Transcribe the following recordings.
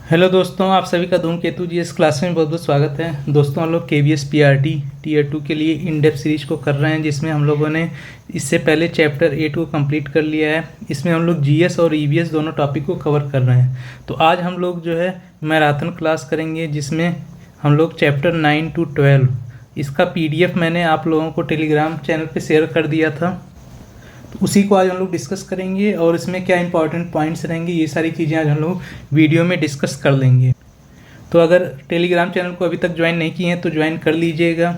Hello दोस्तों, आप सभी का धूमकेतु जी इस क्लास में बहुत बहुत स्वागत है। दोस्तों, हम लोग KVS PRT टीयर 2 के लिए इन डेप्थ सीरीज को कर रहे हैं, जिसमें हम लोगों ने इससे पहले चैप्टर 8 को कंप्लीट कर लिया है। इसमें हम लोग GS और EVS दोनों टॉपिक को कवर कर रहे हैं। तो आज हम लोग जो है मैराथन क्लास करेंगे, जिसमें हम लोग चैप्टर 9 to 12 इसका PDF मैंने आप लोगों को टेलीग्राम चैनल पर शेयर कर दिया था। तो उसी को आज हम लोग डिस्कस करेंगे और इसमें क्या इंपॉर्टेंट पॉइंट्स रहेंगे, ये सारी चीज़ें आज हम लोग वीडियो में डिस्कस कर लेंगे। तो अगर टेलीग्राम चैनल को अभी तक ज्वाइन नहीं किए हैं तो ज्वाइन कर लीजिएगा,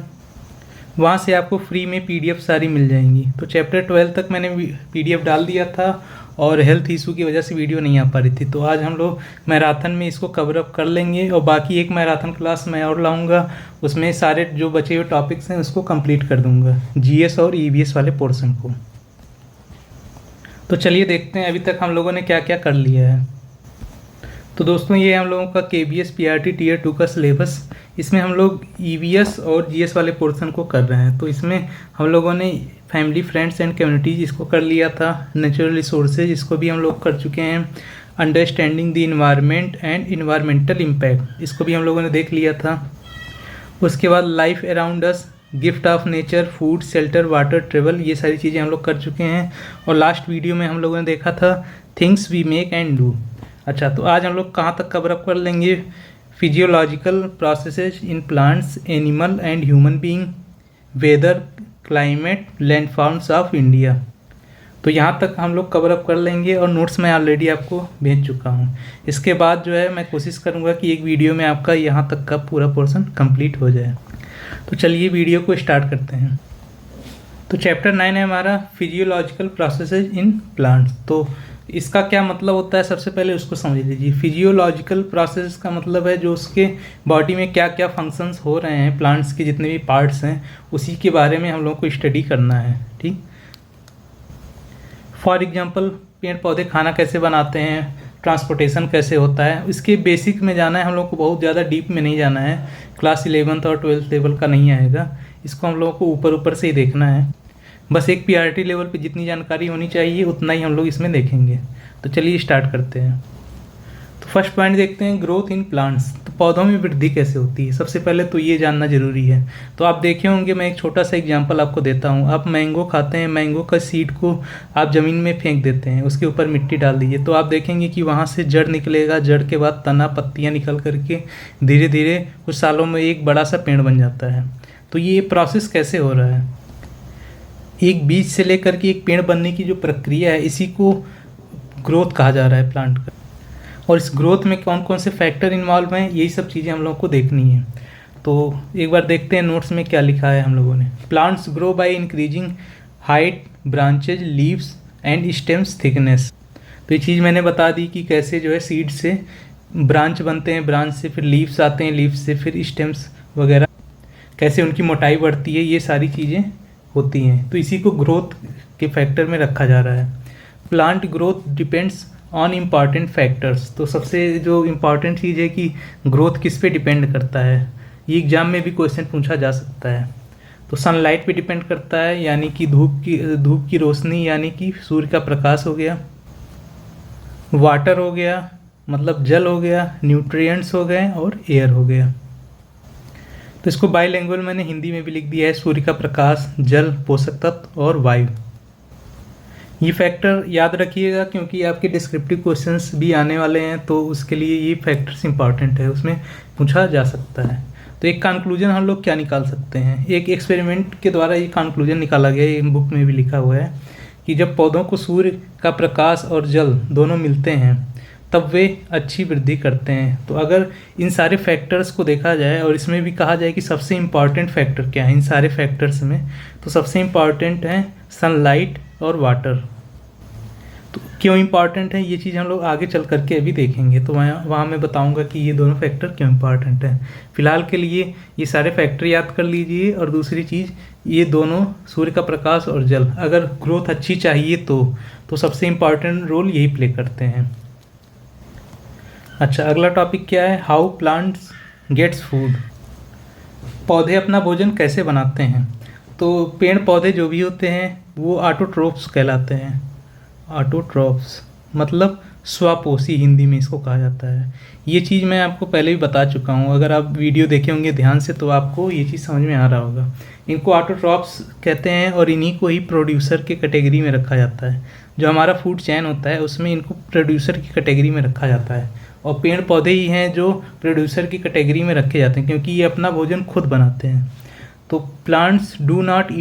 वहाँ से आपको फ्री में PDF सारी मिल जाएंगी। तो चैप्टर 12 तक मैंने PDF डाल दिया था और हेल्थ इशू की वजह से वीडियो नहीं आ पा रही थी। तो आज हम लोग मैराथन में इसको कवर अप कर लेंगे और बाकी एक मैराथन क्लास मैं और लाऊंगा, उसमें सारे जो बचे हुए टॉपिक्स हैं उसको कंप्लीट कर दूंगा, GS और EVS वाले पोर्शन को। तो चलिए देखते हैं अभी तक हम लोगों ने क्या क्या कर लिया है। तो दोस्तों, ये हम लोगों का KVS PRT टीयर 2 का सिलेबस। इसमें हम लोग EVS और GS वाले पोर्शन को कर रहे हैं। तो इसमें हम लोगों ने फैमिली, फ्रेंड्स एंड कम्युनिटीज इसको कर लिया था। नेचुरल रिसोर्सेज इसको भी हम लोग कर चुके हैं। Understanding the environment and environmental impact इसको भी हम लोगों ने देख लिया था। उसके बाद life around us, gift of nature, food, shelter, water, travel, ये सारी चीज़ें हम लोग कर चुके हैं। और लास्ट वीडियो में हम लोगों ने देखा था things we make and do. अच्छा, तो आज हम लोग कहाँ तक कवर अप कर लेंगे? Physiological processes in plants, animal and human being, weather, climate, landforms of India. तो यहाँ तक हम लोग कवर अप कर लेंगे और नोट्स मैं ऑलरेडी आपको भेज चुका हूँ। इसके बाद जो है मैं कोशिश करूँगा कि एक वीडियो में आपका यहाँ तक का पूरा पोर्शन कंप्लीट हो जाए। तो चलिए वीडियो को स्टार्ट करते हैं। तो चैप्टर 9 है हमारा फिजियोलॉजिकल प्रोसेसेस इन प्लांट्स। तो इसका क्या मतलब होता है, सबसे पहले उसको समझ लीजिए। फिजियोलॉजिकल प्रोसेस का मतलब है जो उसके बॉडी में क्या क्या फंक्शंस हो रहे हैं, प्लांट्स के जितने भी पार्ट्स हैं उसी के बारे में हम लोगों को स्टडी करना है। ठीक, फॉर एग्जांपल पेड़ पौधे खाना कैसे बनाते हैं, ट्रांसपोर्टेशन कैसे होता है, इसके बेसिक में जाना है हम लोग को, बहुत ज़्यादा डीप में नहीं जाना है। क्लास 11th और 12th लेवल का नहीं आएगा, इसको हम लोगों को ऊपर ऊपर से ही देखना है। बस एक PRT लेवल पे जितनी जानकारी होनी चाहिए उतना ही हम लोग इसमें देखेंगे। तो चलिए स्टार्ट करते हैं। तो फर्स्ट पॉइंट देखते हैं, ग्रोथ इन प्लांट्स। तो पौधों में वृद्धि कैसे होती है, सबसे पहले तो ये जानना जरूरी है। तो आप देखे होंगे, मैं एक छोटा सा एग्जांपल आपको देता हूँ। आप मैंगो खाते हैं, मैंगो का सीड को आप ज़मीन में फेंक देते हैं, उसके ऊपर मिट्टी डाल दीजिए, तो आप देखेंगे कि वहाँ से जड़ निकलेगा। जड़ के बाद तना, पत्तियाँ निकल करके धीरे धीरे कुछ सालों में एक बड़ा सा पेड़ बन जाता है। तो ये प्रोसेस कैसे हो रहा है, एक बीज से लेकर के एक पेड़ बनने की जो प्रक्रिया है, इसी को ग्रोथ कहा जा रहा है प्लांट का। और इस ग्रोथ में कौन कौन से फैक्टर इन्वॉल्व हैं, यही सब चीज़ें हम लोगों को देखनी है। तो एक बार देखते हैं नोट्स में क्या लिखा है हम लोगों ने। Plants grow by increasing height, branches, leaves and stems thickness. तो ये चीज़ मैंने बता दी कि कैसे जो है सीड से ब्रांच बनते हैं, ब्रांच से फिर लीव्स आते हैं, लीव्स से फिर स्टेम्स वगैरह, कैसे उनकी मोटाई बढ़ती है, ये सारी चीज़ें होती हैं। तो इसी को ग्रोथ के फैक्टर में रखा जा रहा है। Plant growth depends on important factors. तो सबसे जो इम्पॉर्टेंट चीज़ है कि ग्रोथ किस पे डिपेंड करता है, ये एग्जाम में भी क्वेश्चन पूछा जा सकता है। तो सनलाइट पे डिपेंड करता है, यानी कि धूप की रोशनी, यानी कि सूर्य का प्रकाश हो गया। वाटर हो गया, मतलब जल हो गया। न्यूट्रिएंट्स हो गए और एयर हो गया। तो इसको बाइलैंग्वेज मैंने हिंदी में भी लिख दिया है, सूर्य का प्रकाश, जल, पोषक तत्व और वायु। ये फैक्टर याद रखिएगा क्योंकि आपके डिस्क्रिप्टिव क्वेश्चंस भी आने वाले हैं, तो उसके लिए ये फैक्टर्स इंपॉर्टेंट है, उसमें पूछा जा सकता है। तो एक कंक्लूजन हम लोग क्या निकाल सकते हैं, एक एक्सपेरिमेंट के द्वारा ये कंक्लूजन निकाला गया है, ये बुक में भी लिखा हुआ है कि जब पौधों को सूर्य का प्रकाश और जल दोनों मिलते हैं तब वे अच्छी वृद्धि करते हैं। तो अगर इन सारे फैक्टर्स को देखा जाए और इसमें भी कहा जाए कि सबसे इम्पॉर्टेंट फैक्टर क्या है इन सारे फैक्टर्स में, तो सबसे इम्पॉर्टेंट है सनलाइट और वाटर। तो क्यों इम्पॉर्टेंट है ये चीज़ हम लोग आगे चल करके अभी देखेंगे। तो वहाँ मैं बताऊंगा कि ये दोनों फैक्टर क्यों इम्पॉर्टेंट है। फिलहाल के लिए ये सारे फैक्टर याद कर लीजिए। और दूसरी चीज़, ये दोनों सूर्य का प्रकाश और जल, अगर ग्रोथ अच्छी चाहिए तो सबसे इम्पॉर्टेंट रोल यही प्ले करते हैं। अच्छा, अगला टॉपिक क्या है, हाउ प्लांट्स गेट्स फूड। पौधे अपना भोजन कैसे बनाते हैं। तो पेड़ पौधे जो भी होते हैं वो ऑटोट्रोफ्स कहलाते हैं। ऑटोट्रोफ्स मतलब स्वापोषी हिंदी में इसको कहा जाता है। ये चीज़ मैं आपको पहले भी बता चुका हूँ, अगर आप वीडियो देखे होंगे ध्यान से तो आपको ये चीज़ समझ में आ रहा होगा। इनको ऑटोट्रॉफ्स कहते हैं और इन्हीं को ही प्रोड्यूसर के कैटेगरी में रखा जाता है। जो हमारा फूड चैन होता है उसमें इनको प्रोड्यूसर की कैटेगरी में रखा जाता है, और पेड़ पौधे ही हैं जो प्रोड्यूसर की कैटेगरी में रखे जाते हैं क्योंकि ये अपना भोजन खुद बनाते हैं। तो plants do not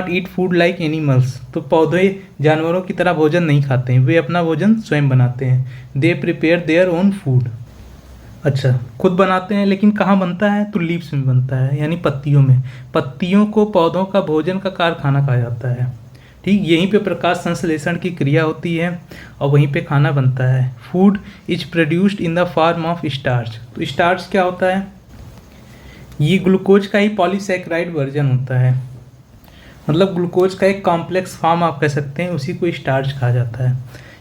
eat food like animals. तो पौधे जानवरों की तरह भोजन नहीं खाते हैं, वे अपना भोजन स्वयं बनाते हैं। They prepare their own food. अच्छा, खुद बनाते हैं, लेकिन कहाँ बनता है? तो लीव्स में बनता है, यानी पत्तियों में। पत्तियों को पौधों का भोजन का कारखाना कहा जाता है। ठीक, यहीं पे प्रकाश संश्लेषण की क्रिया होती है और वहीं पे खाना बनता है। Food is produced in the form of starch. तो स्टार्च क्या होता है? ये ग्लूकोज का ही पॉलीसैकेराइड वर्जन होता है, मतलब ग्लूकोज का एक कॉम्प्लेक्स फॉर्म आप कह सकते हैं, उसी को स्टार्च कहा जाता है।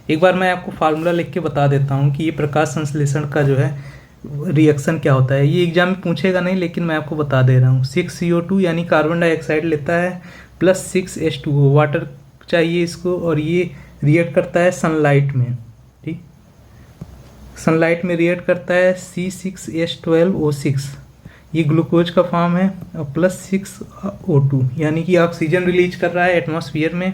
एक बार मैं आपको फार्मूला लिख के बता देता हूँ कि ये प्रकाश संश्लेषण का जो है रिएक्शन क्या होता है। ये एग्जाम में पूछेगा नहीं, लेकिन मैं आपको बता दे रहा हूँ। 6CO2 यानी कार्बन डाइऑक्साइड लेता है प्लस 6H2O, वाटर चाहिए इसको, और ये रिएक्ट करता है सनलाइट में। ठीक, सनलाइट में रिएक्ट करता है C6H12O6, ये ग्लूकोज का फॉर्म है, और प्लस 6O2 यानी कि ऑक्सीजन रिलीज कर रहा है एटमॉस्फेयर में,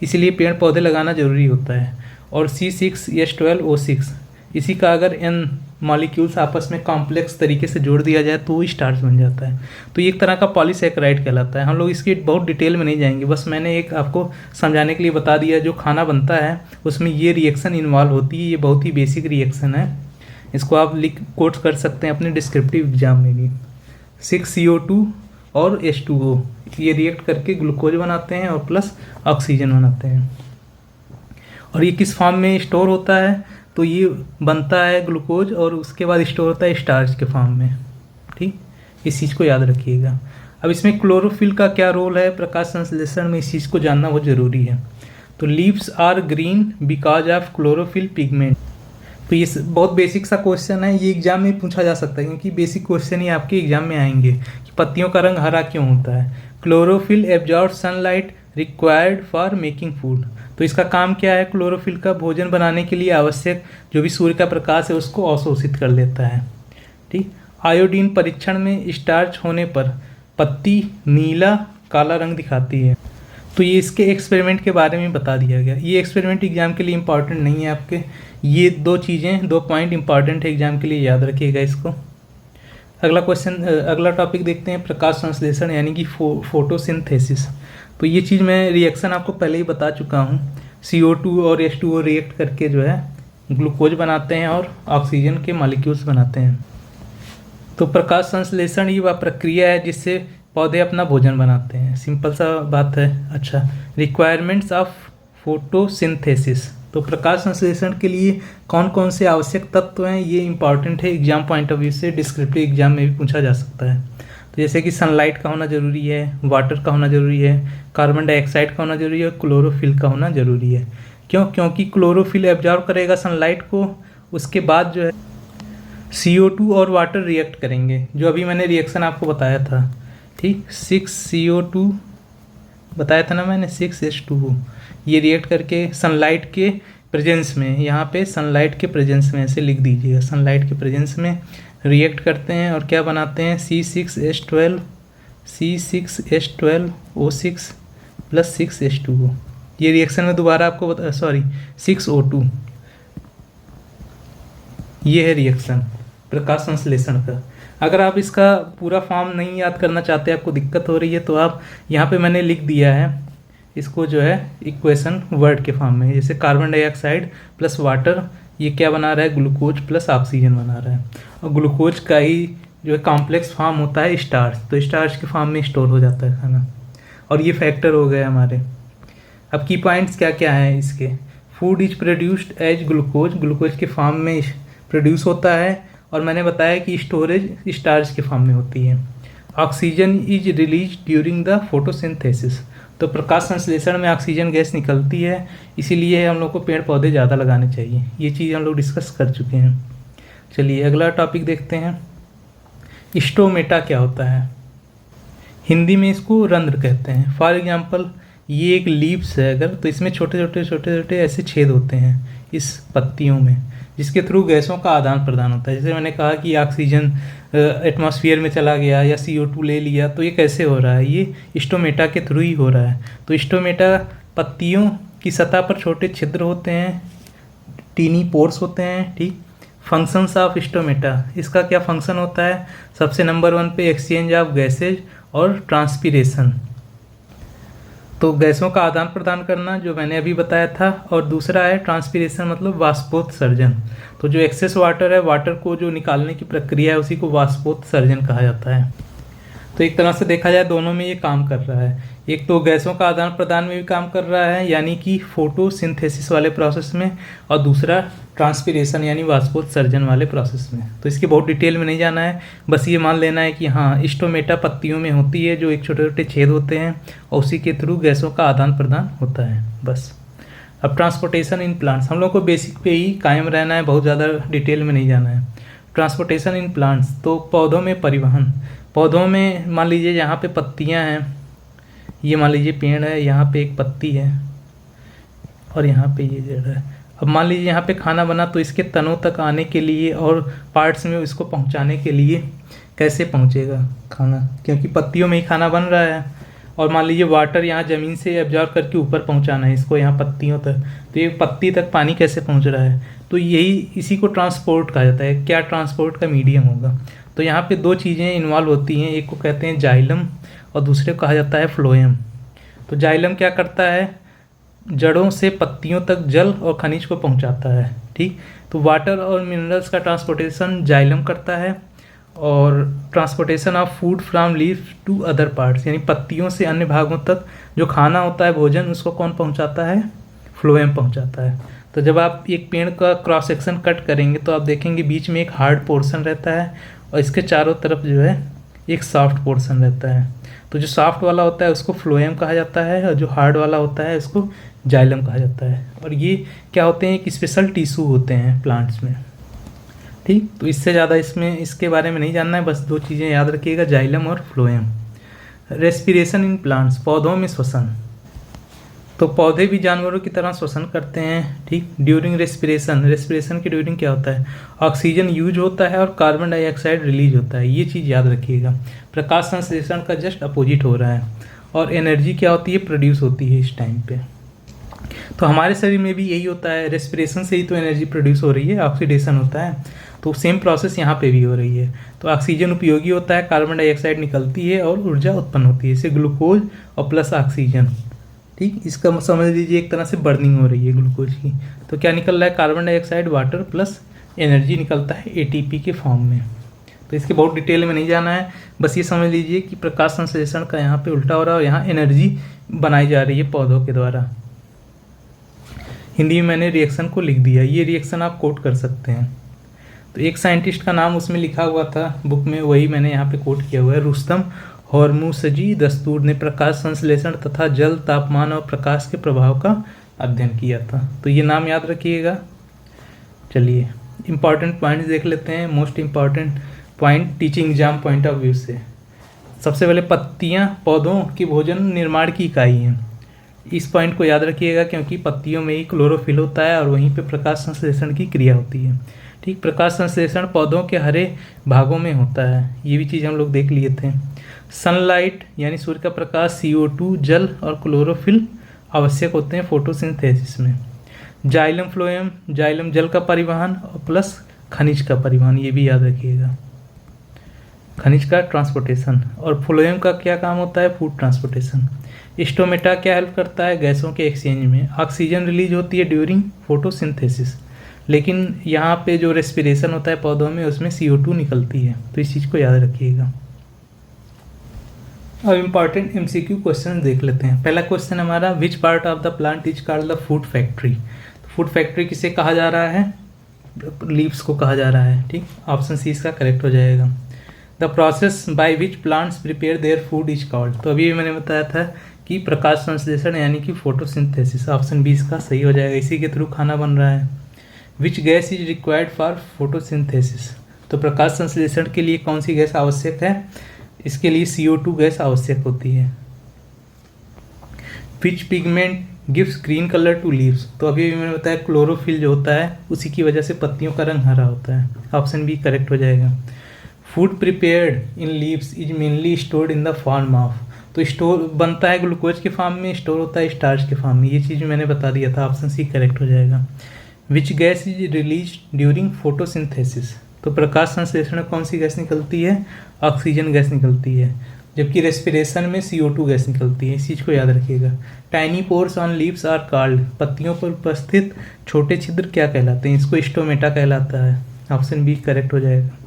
इसीलिए पेड़ पौधे लगाना ज़रूरी होता है। और C6H12O6, इसी का अगर n मॉलिक्यूल्स आपस में कॉम्प्लेक्स तरीके से जोड़ दिया जाए तो वो स्टार्च बन जाता है। तो ये एक तरह का पॉलीसैकेराइड कहलाता है। हम लोग इसकी बहुत डिटेल में नहीं जाएंगे, बस मैंने एक आपको समझाने के लिए बता दिया। जो खाना बनता है उसमें ये रिएक्शन इन्वॉल्व होती है, ये बहुत ही बेसिक रिएक्शन है। इसको आप कोट कर सकते हैं अपने डिस्क्रिप्टिव एग्जाम में भी। 6CO2 और H2O ये रिएक्ट करके ग्लूकोज बनाते हैं और प्लस ऑक्सीजन बनाते हैं। और ये किस फॉर्म में स्टोर होता है? तो ये बनता है ग्लूकोज और उसके बाद स्टोर होता है स्टार्च के फॉर्म में। ठीक, इस चीज़ को याद रखिएगा। अब इसमें क्लोरोफिल का क्या रोल है प्रकाश संश्लेषण में, इस चीज़ को जानना बहुत ज़रूरी है। तो leaves are green because of chlorophyll pigment. तो ये बहुत बेसिक सा क्वेश्चन है, ये एग्जाम में पूछा जा सकता है क्योंकि बेसिक क्वेश्चन ही आपके एग्जाम में आएंगे कि पत्तियों का रंग हरा क्यों होता है। Chlorophyll absorb sunlight required for making food. तो इसका काम क्या है? क्लोरोफिल का भोजन बनाने के लिए आवश्यक जो भी सूर्य का प्रकाश है उसको अवशोषित कर लेता है। ठीक, आयोडीन परीक्षण में स्टार्च होने पर पत्ती नीला काला रंग दिखाती है। तो ये इसके एक्सपेरिमेंट के बारे में बता दिया गया। ये एक्सपेरिमेंट एग्जाम के लिए इंपॉर्टेंट नहीं है आपके, ये दो पॉइंट इंपॉर्टेंट है एग्जाम के लिए, याद रखिएगा इसको। अगला टॉपिक देखते हैं, प्रकाश संश्लेषण यानी कि फोटोसिंथेसिस। तो ये चीज़ मैं रिएक्शन आपको पहले ही बता चुका हूँ। CO2 और H2O रिएक्ट करके जो है ग्लूकोज बनाते हैं और ऑक्सीजन के मॉलिक्यूल्स बनाते हैं। तो प्रकाश संश्लेषण ये वह प्रक्रिया है जिससे पौधे अपना भोजन बनाते हैं, सिंपल सा बात है। अच्छा, रिक्वायरमेंट्स ऑफ फोटोसिंथेसिस। तो प्रकाश संश्लेषण के लिए कौन कौन से आवश्यक तत्व हैं, ये इंपॉर्टेंट है एग्जाम पॉइंट ऑफ व्यू से, डिस्क्रिप्टिव एग्जाम में भी पूछा जा सकता है। तो जैसे कि सनलाइट का होना ज़रूरी है, वाटर का होना ज़रूरी है, कार्बन डाइऑक्साइड का होना ज़रूरी है, क्लोरोफिल का होना ज़रूरी है। क्यों? क्योंकि क्लोरोफिल एब्जॉर्ब करेगा सनलाइट को, उसके बाद जो है CO2 और वाटर रिएक्ट करेंगे, जो अभी मैंने रिएक्शन आपको बताया था। ठीक, 6CO2 बताया था ना मैंने, 6H2O, ये रिएक्ट करके सनलाइट के प्रेजेंस में, यहाँ पे सनलाइट के प्रेजेंस में ऐसे लिख दीजिएगा, सनलाइट के प्रेजेंस में रिएक्ट करते हैं और क्या बनाते हैं? C6H12O6 plus 6H2O। ये रिएक्शन में दोबारा आपको 6O2, ये है रिएक्शन प्रकाश संश्लेषण का। अगर आप इसका पूरा फॉर्म नहीं याद करना चाहते, आपको दिक्कत हो रही है, तो आप यहाँ पे मैंने लिख दिया है इसको जो है इक्वेशन वर्ड के फॉर्म में। जैसे कार्बन डाइऑक्साइड प्लस वाटर, ये क्या बना रहा है? ग्लूकोज प्लस ऑक्सीजन बना रहा है। और ग्लूकोज का ही जो है कॉम्प्लेक्स फॉर्म होता है स्टार्च, तो स्टार्च के फॉर्म में स्टोर हो जाता है खाना। और ये फैक्टर हो गए हमारे। अब की पॉइंट्स क्या क्या हैं इसके? Food is produced as glucose, glucose के फॉर्म में प्रोड्यूस होता है, और मैंने बताया कि स्टोरेज स्टार्च के फॉर्म में होती है। Oxygen is release during the photosynthesis, तो प्रकाश संश्लेषण में ऑक्सीजन गैस निकलती है, इसीलिए हम लोग को पेड़ पौधे ज़्यादा लगाने चाहिए। ये चीज़ हम लोग डिस्कस कर चुके हैं। चलिए अगला टॉपिक देखते हैं, स्टोमेटा क्या होता है? हिंदी में इसको रंध्र कहते हैं। फॉर एग्जांपल ये एक लीव्स है अगर, तो इसमें छोटे छोटे ऐसे छेद होते हैं इस पत्तियों में, जिसके थ्रू गैसों का आदान प्रदान होता है। जैसे मैंने कहा कि ऑक्सीजन एटमॉस्फेयर में चला गया या CO2 ले लिया, तो ये कैसे हो रहा है, ये स्टोमेटा के थ्रू ही हो रहा है। तो स्टोमेटा पत्तियों की सतह पर छोटे छिद्र होते हैं, टीनी पोर्स होते हैं, ठीक। फंक्शंस ऑफ स्टोमेटा, इसका क्या फंक्शन होता है, सबसे नंबर 1 पे एक्सचेंज ऑफ गैसेज और ट्रांसपीरेशन, तो गैसों का आदान प्रदान करना जो मैंने अभी बताया था। और दूसरा है ट्रांसपीरेशन, मतलब वाष्पोत्सर्जन। तो जो एक्सेस वाटर है, वाटर को जो निकालने की प्रक्रिया है, उसी को वाष्पोत्सर्जन कहा जाता है। तो एक तरह से देखा जाए दोनों में ये काम कर रहा है। एक तो गैसों का आदान प्रदान में भी काम कर रहा है, यानी कि फोटोसिंथेसिस वाले प्रोसेस में, और दूसरा ट्रांसपीरेशन यानी वाष्पोत्सर्जन वाले प्रोसेस में। तो इसके बहुत डिटेल में नहीं जाना है, बस ये मान लेना है कि हाँ, स्टोमेटा पत्तियों में होती है, जो एक छोटे छोटे छेद होते हैं और उसी के थ्रू गैसों का आदान प्रदान होता है, बस। अब ट्रांसपोर्टेशन इन प्लांट्स, हम लोग को बेसिक पे ही कायम रहना है, बहुत ज़्यादा डिटेल में नहीं जाना है। ट्रांसपोर्टेशन इन प्लांट्स, तो पौधों में परिवहन। पौधों में मान लीजिए यहाँ पे पत्तियाँ हैं, ये मान लीजिए पेड़ है, यहाँ पे एक पत्ती है और यहाँ पे ये जड़ है। अब मान लीजिए यहाँ पे खाना बना, तो इसके तनों तक आने के लिए और पार्ट्स में इसको पहुँचाने के लिए कैसे पहुँचेगा खाना, क्योंकि पत्तियों में ही खाना बन रहा है। और मान लीजिए वाटर यहाँ ज़मीन से एब्जॉर्ब करके ऊपर पहुँचाना है इसको, यहाँ पत्तियों तक, तो ये पत्ती तक पानी कैसे पहुँच रहा है, तो यही इसी को ट्रांसपोर्ट कहा जाता है। क्या ट्रांसपोर्ट का मीडियम होगा, तो यहाँ पे दो चीज़ें इन्वॉल्व होती हैं, एक को कहते हैं जाइलम और दूसरे को कहा जाता है फ्लोएम। तो जाइलम क्या करता है, जड़ों से पत्तियों तक जल और खनिज को पहुँचाता है, ठीक। तो वाटर और मिनरल्स का ट्रांसपोर्टेशन जाइलम करता है, और transportation of food from leaf to other parts, यानी पत्तियों से अन्य भागों तक जो खाना होता है, भोजन, उसको कौन पहुंचाता है, फ्लोएम पहुंचाता है। तो जब आप एक पेड़ का क्रॉस सेक्शन कट करेंगे तो आप देखेंगे बीच में एक हार्ड पोर्शन रहता है और इसके चारों तरफ जो है एक सॉफ्ट पोर्शन रहता है। तो जो सॉफ्ट वाला होता है उसको फ्लोएम कहा जाता है, और जो हार्ड वाला होता है उसको जाइलम कहा जाता है। और ये क्या होते हैं, एक स्पेशल टिश्यू होते हैं प्लांट्स में, ठीक। तो इससे ज़्यादा इसके बारे में नहीं जानना है, बस दो चीज़ें याद रखिएगा, जाइलम और फ्लोएम। रेस्पिरेशन इन प्लांट्स, पौधों में श्वसन। तो पौधे भी जानवरों की तरह श्वसन करते हैं, ठीक। ड्यूरिंग रेस्पिरेशन के ड्यूरिंग क्या होता है, ऑक्सीजन यूज होता है और कार्बन डाइऑक्साइड रिलीज होता है, ये चीज़ याद रखिएगा। प्रकाश संश्लेषण का जस्ट अपोजिट हो रहा है, और एनर्जी क्या होती है, प्रोड्यूस होती है इस टाइम पे। तो हमारे शरीर में भी यही होता है, रेस्पिरेशन से ही तो एनर्जी प्रोड्यूस हो रही है, ऑक्सीडेशन होता है, तो सेम प्रोसेस यहाँ पे भी हो रही है। तो ऑक्सीजन उपयोगी होता है, कार्बन डाइऑक्साइड निकलती है और ऊर्जा उत्पन्न होती है, इसे ग्लूकोज और प्लस ऑक्सीजन, ठीक। इसका समझ लीजिए एक तरह से बर्निंग हो रही है ग्लूकोज की। तो क्या निकल रहा है, carbon dioxide, water plus energy निकलता है ATP के फॉर्म में। तो इसके बहुत डिटेल में नहीं जाना है, बस ये समझ लीजिए कि प्रकाश संश्लेषण का यहाँ पे उल्टा हो रहा है और यहाँ एनर्जी बनाई जा रही है पौधों के द्वारा। हिंदी में मैंने रिएक्शन को लिख दिया, ये रिएक्शन आप कोट कर सकते हैं। तो एक साइंटिस्ट का नाम उसमें लिखा हुआ था बुक में, वही मैंने यहाँ पे कोट किया हुआ है। रुस्तम हॉर्मुसजी दस्तूर ने प्रकाश संश्लेषण तथा जल, तापमान और प्रकाश के प्रभाव का अध्ययन किया था। तो ये नाम याद रखिएगा। चलिए इंपॉर्टेंट पॉइंट्स देख लेते हैं, most important point teaching exam point of view से। सबसे पहले पत्तियाँ पौधों की भोजन निर्माण की इकाई हैं, इस पॉइंट को याद रखिएगा, क्योंकि पत्तियों में ही क्लोरोफिल होता है और वहीं पे प्रकाश संश्लेषण की क्रिया होती है, ठीक। प्रकाश संश्लेषण पौधों के हरे भागों में होता है, ये भी चीज़ हम लोग देख लिए थे। सनलाइट यानी सूर्य का प्रकाश, CO2, जल और क्लोरोफिल आवश्यक होते हैं फोटोसिंथेसिस में। जाइलम फ्लोएम, जाइलम जल का परिवहन और प्लस खनिज का परिवहन, ये भी याद रखिएगा, खनिज का ट्रांसपोर्टेशन। और फ्लोएम का क्या काम होता है, फूड ट्रांसपोर्टेशन। स्टोमेटा क्या हेल्प करता है, गैसों के एक्सचेंज में। ऑक्सीजन रिलीज होती है ड्यूरिंग फोटोसिंथेसिस, लेकिन यहाँ पे जो रेस्पिरेशन होता है पौधों में, उसमें CO2 निकलती है, तो इस चीज़ को याद रखिएगा। अब इम्पॉर्टेंट MCQ क्वेश्चन देख लेते हैं। पहला क्वेश्चन हमारा, which part of the plant is called the food factory. Food factory किसे कहा जा रहा है, लीव्स को कहा जा रहा है, ठीक। ऑप्शन सी इसका करेक्ट हो जाएगा। The process by which plants prepare their food is called. तो अभी मैंने बताया था कि प्रकाश संश्लेषण यानी कि फोटोसिंथेसिस, ऑप्शन बी इसका सही हो जाएगा, इसी के थ्रू खाना बन रहा है। Which gas is required for photosynthesis. तो प्रकाश संश्लेषण के लिए कौन सी गैस आवश्यक है, इसके लिए CO2 गैस आवश्यक होती है। Which pigment gives green colour to leaves, तो अभी मैंने बताया क्लोरोफिल जो होता है उसी की वजह से पत्तियों का रंग हरा होता है। ऑप्शन बी करेक्ट हो जाएगा। Food prepared in leaves is mainly stored in the form of, तो स्टोर बनता है ग्लूकोज के फॉर्म में, स्टोर होता है स्टार्च के फॉर्म में, ये चीज़ मैंने बता दिया था। ऑप्शन सी करेक्ट हो जाएगा। Which gas is release during photosynthesis, तो प्रकाश संश्लेषण में कौन सी गैस निकलती है? ऑक्सीजन गैस निकलती है, जबकि रेस्पिरेशन में CO2 गैस निकलती है। इस चीज़ को याद रखिएगा। Tiny pores on leaves are called, पत्तियों पर उपस्थित छोटे छिद्र क्या कहलाते हैं? इसको स्टोमेटा कहलाता है। ऑप्शन बी करेक्ट हो जाएगा।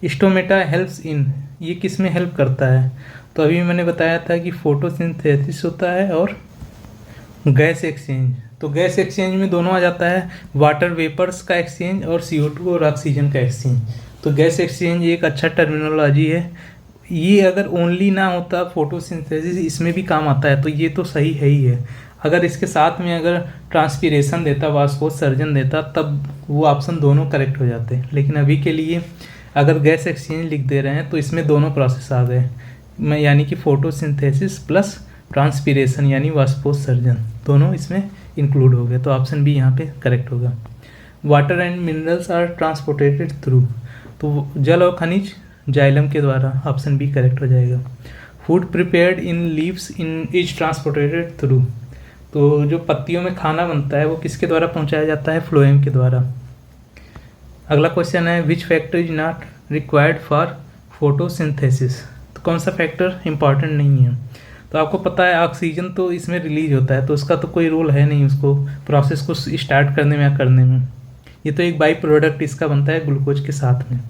स्टोमेटा हेल्प्स इन, ये किस में हेल्प करता है? तो अभी मैंने बताया था कि फोटोसिंथेसिस होता है और गैस एक्सचेंज, तो गैस एक्सचेंज में दोनों आ जाता है, वाटर वेपर्स का एक्सचेंज और CO2 और ऑक्सीजन का एक्सचेंज। तो गैस एक्सचेंज एक अच्छा टर्मिनोलॉजी है। ये अगर ओनली ना होता फोटोसिंथेसिस, इसमें भी काम आता है, तो ये तो सही है ही है। अगर इसके साथ में अगर ट्रांसपीरेशन देता, वाष्पोत्सर्जन देता, तब वो ऑप्शन दोनों करेक्ट हो जाते। लेकिन अभी के लिए अगर गैस एक्सचेंज लिख दे रहे हैं तो इसमें दोनों प्रोसेस आ गए, मैं यानी कि फोटोसिंथेसिस प्लस ट्रांसपीरेशन यानी वाष्पोत्सर्जन, दोनों इसमें इंक्लूड हो गए। तो ऑप्शन बी यहाँ पे करेक्ट होगा। Water and minerals are transportated through, तो जल और खनिज जाइलम के द्वारा। ऑप्शन बी करेक्ट हो जाएगा। Food prepared in leaves in is transportated through, तो जो पत्तियों में खाना बनता है वो किसके द्वारा पहुंचाया जाता है? फ्लोएम के द्वारा। अगला क्वेश्चन है which factor is not required for photosynthesis, तो कौन सा फैक्टर इंपॉर्टेंट नहीं है? तो आपको पता है ऑक्सीजन तो इसमें रिलीज होता है, तो उसका तो कोई रोल है नहीं उसको प्रोसेस को स्टार्ट करने में या करने में। ये तो एक बाई प्रोडक्ट इसका बनता है ग्लूकोज के साथ में।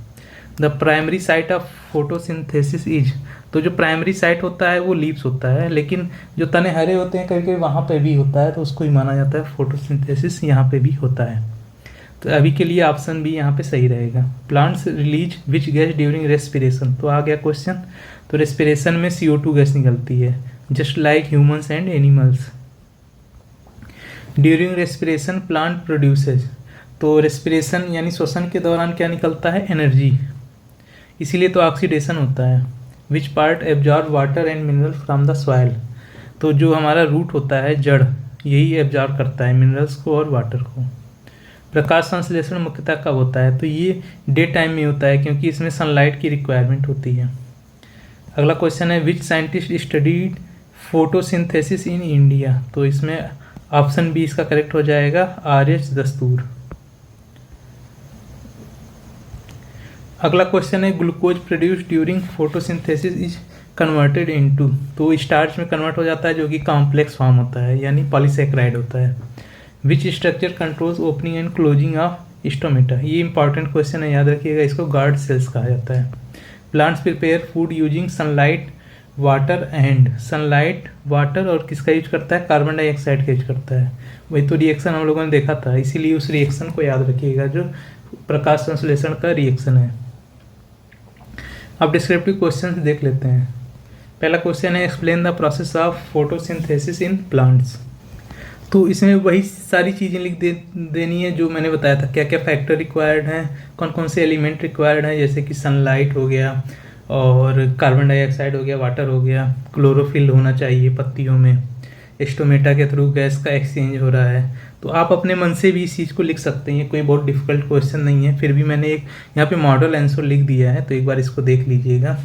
The primary site of photosynthesis is, तो जो प्राइमरी साइट होता है वो लीव्स होता है, लेकिन जो तने हरे होते हैं कभी कभी वहाँ पे भी होता है, तो उसको ही माना जाता है फोटोसिंथेसिस यहाँ पे भी होता है। तो अभी के लिए ऑप्शन बी यहाँ पे सही रहेगा। Plants release which gas during respiration, तो आ गया क्वेश्चन। तो रेस्पिरेशन में CO2 गैस निकलती है, just like humans and animals. During respiration plant produces, तो रेस्पिरेशन यानी श्वसन के दौरान क्या निकलता है? एनर्जी, इसीलिए तो ऑक्सीडेशन होता है। Which part absorb water and mineral from the soil, तो जो हमारा रूट होता है जड़, यही एब्जॉर्ब करता है मिनरल्स को और वाटर को। प्रकाश संश्लेषण मुख्यतः कब होता है? तो ये डे टाइम में होता है, क्योंकि इसमें सनलाइट की रिक्वायरमेंट होती है। अगला क्वेश्चन है which scientist studied photosynthesis in India, तो इसमें ऑप्शन बी इसका करेक्ट हो जाएगा, RH दस्तूर। अगला क्वेश्चन है glucose produce during photosynthesis is converted into, तो स्टार्च में कन्वर्ट हो जाता है जो कि कॉम्प्लेक्स फॉर्म होता है यानी पॉलीसेकेराइड होता है। Which structure controls opening and closing of stomata, ये इंपॉर्टेंट क्वेश्चन है, याद रखिएगा, इसको गार्ड सेल्स कहा जाता है। Plants prepare food using sunlight water and, sunlight water और किसका यूज करता है? कार्बन डाइऑक्साइड का यूज करता है। वही तो रिएक्शन हम लोगों ने देखा था, इसीलिए उस रिएक्शन को याद रखिएगा जो प्रकाश संश्लेषण का रिएक्शन है। अब डिस्क्रिप्टिव क्वेश्चंस देख लेते हैं। पहला क्वेश्चन है explain the process of photosynthesis in plants, तो इसमें वही सारी चीज़ें लिख देनी है जो मैंने बताया था, क्या क्या फैक्टर रिक्वायर्ड हैं, कौन कौन से एलिमेंट रिक्वायर्ड हैं, जैसे कि सनलाइट हो गया और कार्बन डाइऑक्साइड हो गया, वाटर हो गया, क्लोरोफिल होना चाहिए पत्तियों में, स्टोमेटा के थ्रू गैस का एक्सचेंज हो रहा है। तो आप अपने मन से भी इस चीज़ को लिख सकते हैं, कोई बहुत डिफिकल्ट क्वेश्चन नहीं है, फिर भी मैंने एक यहाँ पे मॉडल आंसर लिख दिया है, तो एक बार इसको देख लीजिएगा।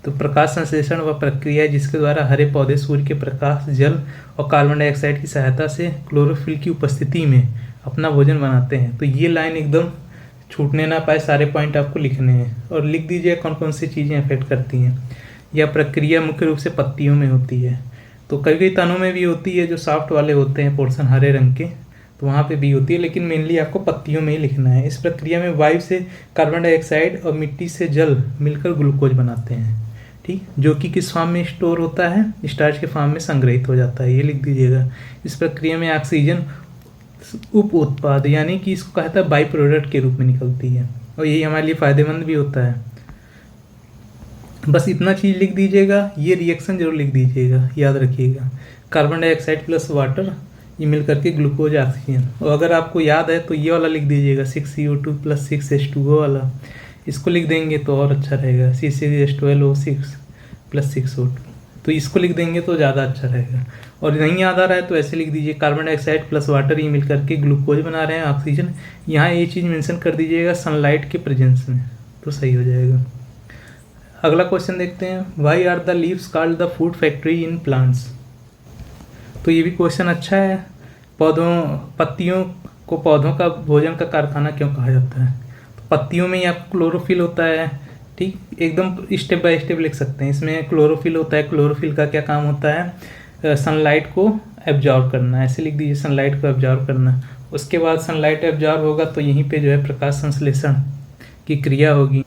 तो प्रकाश संश्लेषण वह प्रक्रिया है जिसके द्वारा हरे पौधे सूर्य के प्रकाश, जल और कार्बन डाइऑक्साइड की सहायता से क्लोरोफिल की उपस्थिति में अपना भोजन बनाते हैं। तो ये लाइन एकदम छूटने ना पाए, सारे पॉइंट आपको लिखने हैं और लिख दीजिए कौन कौन सी चीज़ें अफेक्ट करती हैं। यह प्रक्रिया मुख्य रूप से पत्तियों में होती है, तो कई कई तनों में भी होती है, जो सॉफ्ट वाले होते हैं पोर्शन हरे रंग के, तो वहाँ पे भी होती है, लेकिन मेनली आपको पत्तियों में ही लिखना है। इस प्रक्रिया में वायु से कार्बन डाइऑक्साइड और मिट्टी से जल मिलकर ग्लूकोज बनाते हैं, ठीक, जो कि किस फॉर्म में स्टोर होता है? स्टार्च के फॉर्म में संग्रहित हो जाता है, ये लिख दीजिएगा। इस प्रक्रिया में ऑक्सीजन उप उत्पाद यानी कि इसको कहता है बाई प्रोडक्ट के रूप में निकलती है, और यही हमारे लिए फ़ायदेमंद भी होता है। बस इतना चीज़ लिख दीजिएगा, ये रिएक्शन जरूर लिख दीजिएगा, याद रखिएगा। कार्बन डाइऑक्साइड प्लस वाटर ये मिल करके ग्लूकोज ऑक्सीजन, और अगर आपको याद है तो ये वाला लिख दीजिएगा 6CO2 + 6H2O वाला, इसको लिख देंगे तो और अच्छा रहेगा, C6H12O6 + 6O2। तो इसको लिख देंगे तो ज़्यादा अच्छा रहेगा। और नहीं याद आ रहा है तो ऐसे लिख दीजिए कार्बन डाइऑक्साइड प्लस वाटर ये मिल करके ग्लूकोज बना रहे हैं, ऑक्सीजन। यहाँ ये चीज़ मेंशन कर दीजिएगा सनलाइट के प्रेजेंस में, तो सही हो जाएगा। अगला क्वेश्चन देखते हैं, why are the leaves called the food factory in plants. तो ये भी क्वेश्चन अच्छा है। पत्तियों को पौधों का भोजन का कारखाना क्यों कहा जाता है? तो पत्तियों में ही आपको क्लोरोफिल होता है, ठीक, एकदम स्टेप बाय स्टेप लिख सकते हैं। इसमें क्लोरोफिल होता है, क्लोरोफिल का क्या काम होता है? सनलाइट को एब्जॉर्ब करना, ऐसे लिख दीजिए सनलाइट को एब्जॉर्ब करना। उसके बाद सनलाइट एब्जॉर्ब होगा तो यहीं पे जो है प्रकाश संश्लेषण की क्रिया होगी,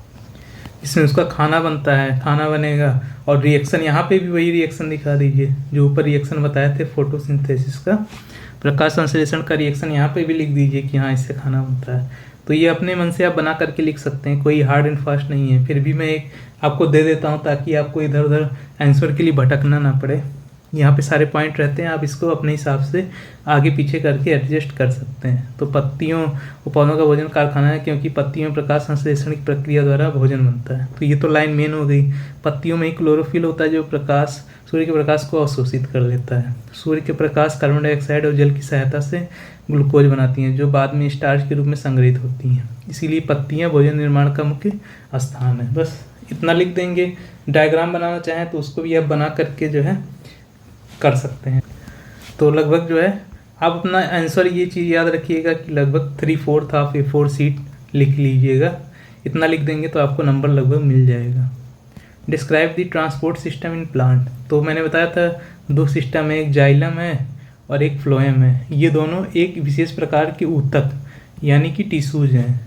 इसमें उसका खाना बनता है, खाना बनेगा। और रिएक्शन यहाँ पे भी वही रिएक्शन दिखा दीजिए जो ऊपर रिएक्शन बताए थे फोटोसिंथेसिस का, प्रकाश संश्लेषण का रिएक्शन यहाँ पे भी लिख दीजिए कि हाँ इससे खाना बनता है। तो ये अपने मन से आप बना करके लिख सकते हैं, कोई हार्ड एंड फास्ट नहीं है। फिर भी मैं एक आपको दे देता हूँ ताकि आपको इधर उधर आंसर के लिए भटकना ना पड़े। यहाँ पे सारे पॉइंट रहते हैं, आप इसको अपने हिसाब से आगे पीछे करके एडजस्ट कर सकते हैं। तो पत्तियों वो पौधों का भोजन कारखाना है क्योंकि पत्तियों में प्रकाश संश्लेषण की प्रक्रिया द्वारा भोजन बनता है। तो ये तो लाइन मेन हो गई। पत्तियों में ही क्लोरोफिल होता है जो प्रकाश सूर्य के प्रकाश को अवशोषित कर लेता है। सूर्य के प्रकाश कार्बन डाइऑक्साइड और जल की सहायता से ग्लूकोज बनाती हैं जो बाद में स्टार्च के रूप में संग्रहित होती हैं। इसीलिए पत्तियाँ भोजन निर्माण का मुख्य स्थान है। बस इतना लिख देंगे। डायग्राम बनाना चाहें तो उसको भी आप बना करके जो है कर सकते हैं। तो लगभग जो है आप अपना आंसर ये चीज़ याद रखिएगा कि लगभग 3/4 ऑफ A4 शीट लिख लीजिएगा। इतना लिख देंगे तो आपको नंबर लगभग मिल जाएगा। Describe the transport system in plant. तो मैंने बताया था 2 सिस्टम है, एक जाइलम है और एक फ्लोएम है। ये दोनों एक विशेष प्रकार के ऊतक यानी कि टिश्यूज हैं,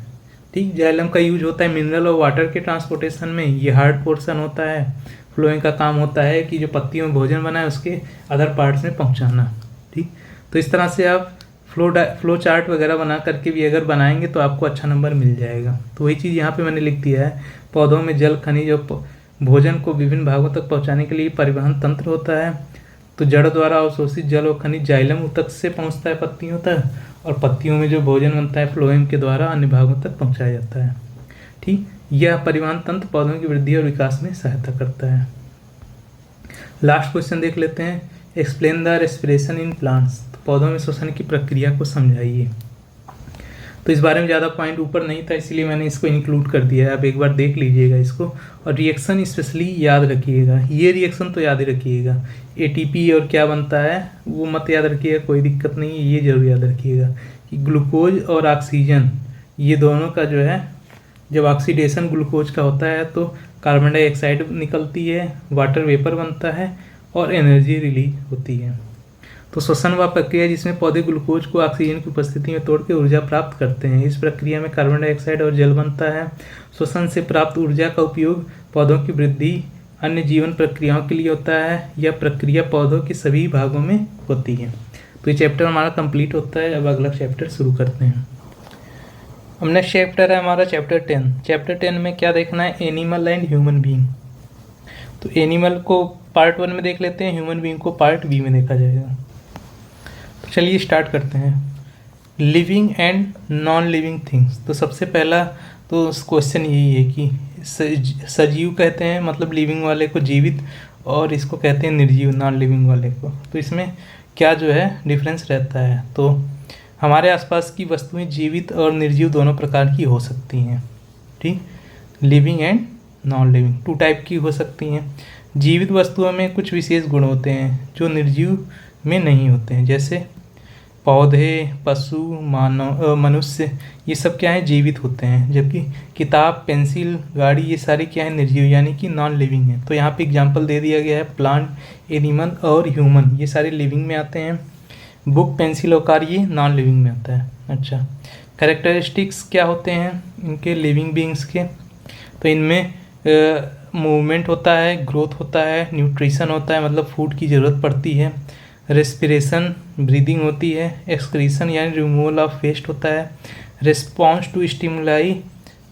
ठीक। जाइलम का यूज होता है मिनरल और वाटर के ट्रांसपोर्टेशन में, ये हार्ड पोर्शन होता है। फ्लोएम का काम होता है कि जो पत्तियों में भोजन बना है उसके अदर पार्ट्स में पहुंचाना, ठीक। तो इस तरह से आप फ्लो चार्ट वगैरह बना करके भी अगर बनाएंगे तो आपको अच्छा नंबर मिल जाएगा। तो वही चीज़ यहाँ पे मैंने लिख दिया है। पौधों में जल खनिज और भोजन को विभिन्न भागों तक पहुँचाने के लिए परिवहन तंत्र होता है। तो जड़ द्वारा अवशोषित जल और खनिज जाइलम ऊतक से पहुँचता है पत्तियों तक, और पत्तियों में जो भोजन बनता है फ्लोएम के द्वारा अन्य भागों तक पहुँचाया जाता है, ठीक। यह परिवहन तंत्र पौधों की वृद्धि और विकास में सहायता करता है। लास्ट क्वेश्चन देख लेते हैं, explain the respiration in plants. तो पौधों में श्वसन की प्रक्रिया को समझाइए। तो इस बारे में ज़्यादा पॉइंट ऊपर नहीं था इसलिए मैंने इसको इंक्लूड कर दिया है। आप एक बार देख लीजिएगा इसको, और रिएक्शन स्पेशली याद रखिएगा। ये रिएक्शन तो याद ही रखिएगा। ATP और क्या बनता है वो मत याद रखिएगा, कोई दिक्कत नहीं है, ये जरूर याद रखिएगा कि ग्लूकोज और ऑक्सीजन ये दोनों का जो है जब ऑक्सीडेशन ग्लूकोज का होता है तो कार्बन डाइऑक्साइड निकलती है, वाटर वेपर बनता है और एनर्जी रिलीज होती है। तो श्वसन वह प्रक्रिया जिसमें पौधे ग्लूकोज को ऑक्सीजन की उपस्थिति में तोड़ के ऊर्जा प्राप्त करते हैं। इस प्रक्रिया में कार्बन डाइऑक्साइड और जल बनता है। श्वसन से प्राप्त ऊर्जा का उपयोग पौधों की वृद्धि अन्य जीवन प्रक्रियाओं के लिए होता है। यह प्रक्रिया पौधों के सभी भागों में होती है। तो ये चैप्टर हमारा कंप्लीट होता है। अब अगला चैप्टर शुरू करते हैं। अब नेक्स्ट चैप्टर है हमारा चैप्टर 10। चैप्टर 10 में क्या देखना है, एनिमल एंड ह्यूमन बीइंग। तो एनिमल को पार्ट 1 में देख लेते हैं, ह्यूमन बीइंग को पार्ट B में देखा जाएगा। तो चलिए स्टार्ट करते हैं। Living and non living things. तो सबसे पहला तो क्वेश्चन यही है कि सजीव कहते हैं मतलब लिविंग वाले को जीवित, और इसको कहते हैं निर्जीव नॉन लिविंग वाले को। तो इसमें क्या जो है डिफरेंस रहता है। तो हमारे आसपास की वस्तुएं जीवित और निर्जीव दोनों प्रकार की हो सकती हैं, ठीक। Living and non living 2 type की हो सकती हैं। जीवित वस्तुओं में कुछ विशेष गुण होते हैं जो निर्जीव में नहीं होते हैं, जैसे पौधे, पशु, मानव, मनुष्य, ये सब क्या है जीवित होते हैं। जबकि किताब, पेंसिल, गाड़ी ये सारी क्या है निर्जीव यानी कि नॉन लिविंग है। तो यहाँ पे एग्जांपल दे दिया गया है, प्लांट, एनिमल और ह्यूमन ये सारे लिविंग में आते हैं। बुक, पेंसिल और कार ये नॉन लिविंग में आता है। अच्छा, कैरेक्टरिस्टिक्स क्या होते हैं इनके लिविंग बीइंग्स के। तो इनमें मूवमेंट होता है, ग्रोथ होता है, न्यूट्रिशन होता है मतलब फूड की ज़रूरत पड़ती है, रेस्पिरेशन ब्रीदिंग होती है, एक्सक्रीशन यानी रिमूवल ऑफ वेस्ट होता है, रिस्पॉन्स टू स्टिमुलाई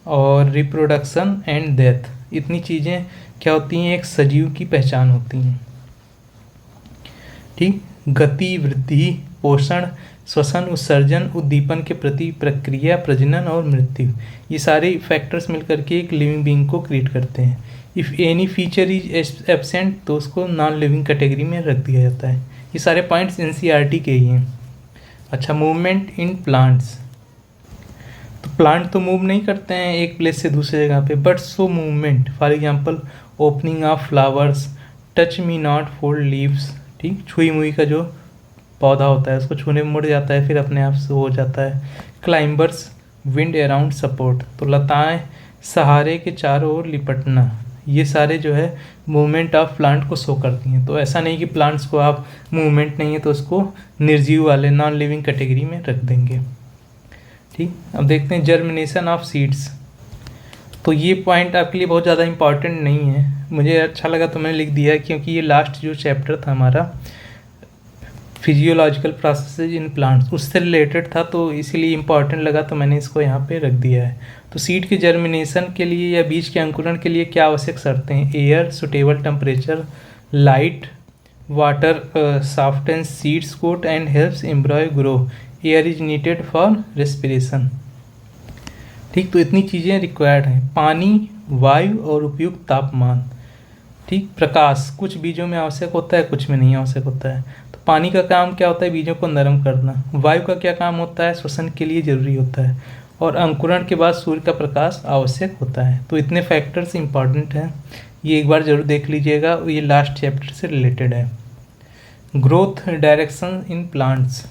और रिप्रोडक्शन एंड डेथ। इतनी चीज़ें क्या होती हैं एक सजीव की पहचान होती हैं, ठीक। गति, वृद्धि, पोषण, श्वसन, उत्सर्जन, उद्दीपन के प्रति प्रक्रिया, प्रजनन और मृत्यु, ये सारे फैक्टर्स मिलकर के एक लिविंग बीइंग को क्रिएट करते हैं। If any feature is absent तो उसको नॉन लिविंग कैटेगरी में रख दिया जाता है। ये सारे पॉइंट्स एनसीईआरटी के ही हैं। अच्छा, मूवमेंट इन प्लांट्स। तो प्लांट तो मूव नहीं करते हैं एक प्लेस से दूसरे जगह पे, but so movement, for example opening of flowers, touch me not fold leaves, ठीक, छुई मुई का जो पौधा होता है उसको छूने में मुड़ जाता है, फिर अपने आप से हो जाता है। क्लाइंबर्स, विंड अराउंड सपोर्ट, तो लताएं सहारे के चारों ओर लिपटना, ये सारे जो है मूवमेंट ऑफ प्लांट को शो करती हैं। तो ऐसा नहीं कि प्लांट्स को आप मूवमेंट नहीं है तो उसको निर्जीव वाले नॉन लिविंग कैटेगरी में रख देंगे, ठीक। अब देखते हैं जर्मिनेशन ऑफ सीड्स। तो ये पॉइंट आपके लिए बहुत ज़्यादा इंपॉर्टेंट नहीं है, मुझे अच्छा लगा तो मैंने लिख दिया, क्योंकि ये लास्ट जो चैप्टर था हमारा फिजियोलॉजिकल प्रोसेसेज इन प्लांट्स उससे रिलेटेड था, तो इसीलिए इम्पॉर्टेंट लगा तो मैंने इसको यहाँ पे रख दिया है। तो सीड के जर्मिनेशन के लिए या बीज के अंकुरण के लिए क्या आवश्यक शर्तें हैं? Air, suitable temperature, light, water soften seeds coat and helps embryo grow, air is needed for respiration, ठीक। तो इतनी चीज़ें रिक्वायर्ड हैं, पानी, वायु और उपयुक्त तापमान, ठीक। प्रकाश कुछ बीजों में आवश्यक होता है, कुछ में नहीं आवश्यक होता है। तो पानी का काम क्या होता है? बीजों को नरम करना। वायु का क्या काम होता है? श्वसन के लिए जरूरी होता है। और अंकुरण के बाद सूर्य का प्रकाश आवश्यक होता है। तो इतने फैक्टर्स इंपॉर्टेंट हैं, ये एक बार जरूर देख लीजिएगा, ये लास्ट चैप्टर से रिलेटेड है। Growth direction in plants.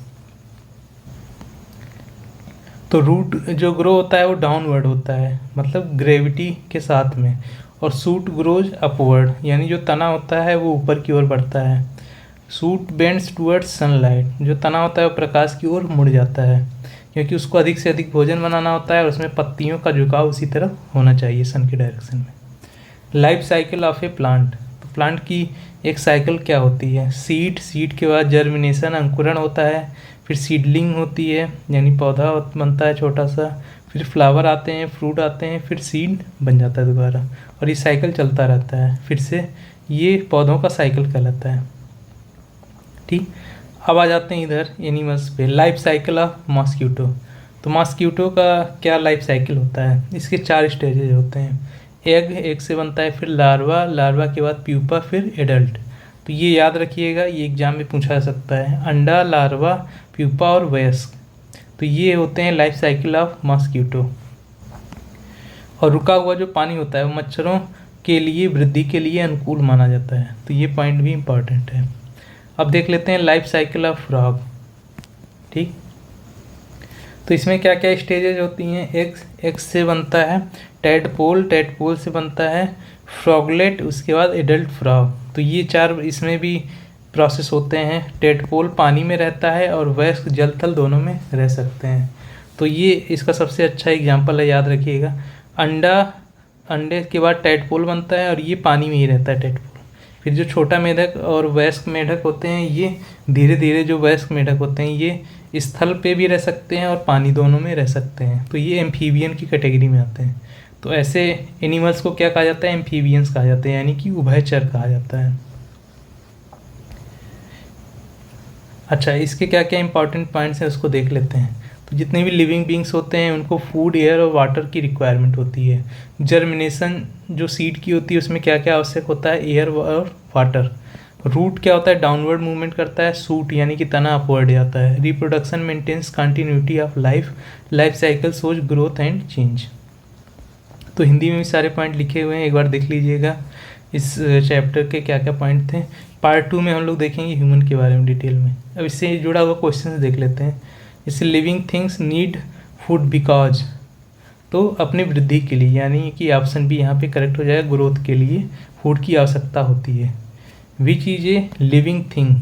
तो रूट जो ग्रो होता है वो डाउनवर्ड होता है, मतलब ग्रेविटी के साथ में, और सूट ग्रोज अपवर्ड, यानी जो तना होता है वो ऊपर की ओर बढ़ता है। सूट बेंड्स टुवर्ड्स सनलाइट, जो तना होता है वो प्रकाश की ओर मुड़ जाता है, क्योंकि उसको अधिक से अधिक भोजन बनाना होता है और उसमें पत्तियों का झुकाव उसी तरफ होना चाहिए सन की डायरेक्शन में। Life cycle of A plant. तो प्लांट की एक साइकिल क्या होती है? सीड के बाद जर्मिनेशन अंकुरण होता है, फिर सीडलिंग होती है यानी पौधा बनता है छोटा सा, फिर फ्लावर आते हैं, फ्रूट आते हैं, फिर सीड बन जाता है दोबारा, और ये साइकिल चलता रहता है। फिर से ये पौधों का साइकिल कहलाता है, ठीक। अब आ जाते हैं इधर एनिमल्स पे। Life cycle of mosquito. तो मॉस्क्यूटो का क्या लाइफ साइकिल होता है? इसके 4 स्टेजेज होते हैं। एग से बनता है, फिर लार्वा के बाद प्यूपा, फिर एडल्ट। तो ये याद रखिएगा, ये एग्जाम में पूछा जा सकता है। अंडा, लार्वा, प्यूपा और वयस्क, तो ये होते हैं लाइफ साइकिल ऑफ मॉस्क्यूटो। और रुका हुआ जो पानी होता है वो मच्छरों के लिए वृद्धि के लिए अनुकूल माना जाता है, तो ये पॉइंट भी इम्पॉर्टेंट है। अब देख लेते हैं लाइफ साइकिल ऑफ फ्रॉग, ठीक। तो इसमें क्या क्या स्टेजेज होती हैं? एग से बनता है टैडपोल से बनता है फ्रॉगलेट, उसके बाद एडल्ट फ्रॉग। तो ये 4 इसमें भी प्रोसेस होते हैं। टैडपोल पानी में रहता है और वयस्क जल थल दोनों में रह सकते हैं। तो ये इसका सबसे अच्छा एग्जाम्पल है, याद रखिएगा। अंडे के बाद टैडपोल बनता है और ये पानी में ही रहता है टैडपोल। फिर जो छोटा मेढक और वयस्क मेढक होते हैं, ये धीरे धीरे जो वयस्क मेढक होते हैं ये स्थल पे भी रह सकते हैं और पानी दोनों में रह सकते हैं, तो ये एम्फीबियन की कैटेगरी में आते हैं। तो ऐसे एनिमल्स को क्या कहा जाता है? एम्फीबियंस कहा जाता है, यानी कि उभयचर कहा जाता है। अच्छा, इसके क्या क्या इंपॉर्टेंट पॉइंट्स हैं उसको देख लेते हैं। तो जितने भी लिविंग बींग्स होते हैं उनको फूड, एयर और वाटर की रिक्वायरमेंट होती है। जर्मिनेशन जो सीड की होती है उसमें क्या क्या आवश्यक होता है? एयर और वाटर। रूट क्या होता है? डाउनवर्ड मूवमेंट करता है। सूट यानी कि तना अपवर्ड जाता है। Reproduction maintains continuity of life cycle shows growth and change. तो हिंदी में भी सारे पॉइंट लिखे हुए हैं, एक बार देख लीजिएगा इस चैप्टर के क्या क्या पॉइंट थे। पार्ट 2 में हम लोग देखेंगे ह्यूमन के बारे में डिटेल में। अब इससे जुड़ा हुआ क्वेश्चन देख लेते हैं। जैसे living things need food because, तो अपनी वृद्धि के लिए, यानी कि ऑप्शन बी यहाँ पे करेक्ट हो जाएगा, ग्रोथ के लिए फूड की आवश्यकता होती है। Which is a living thing,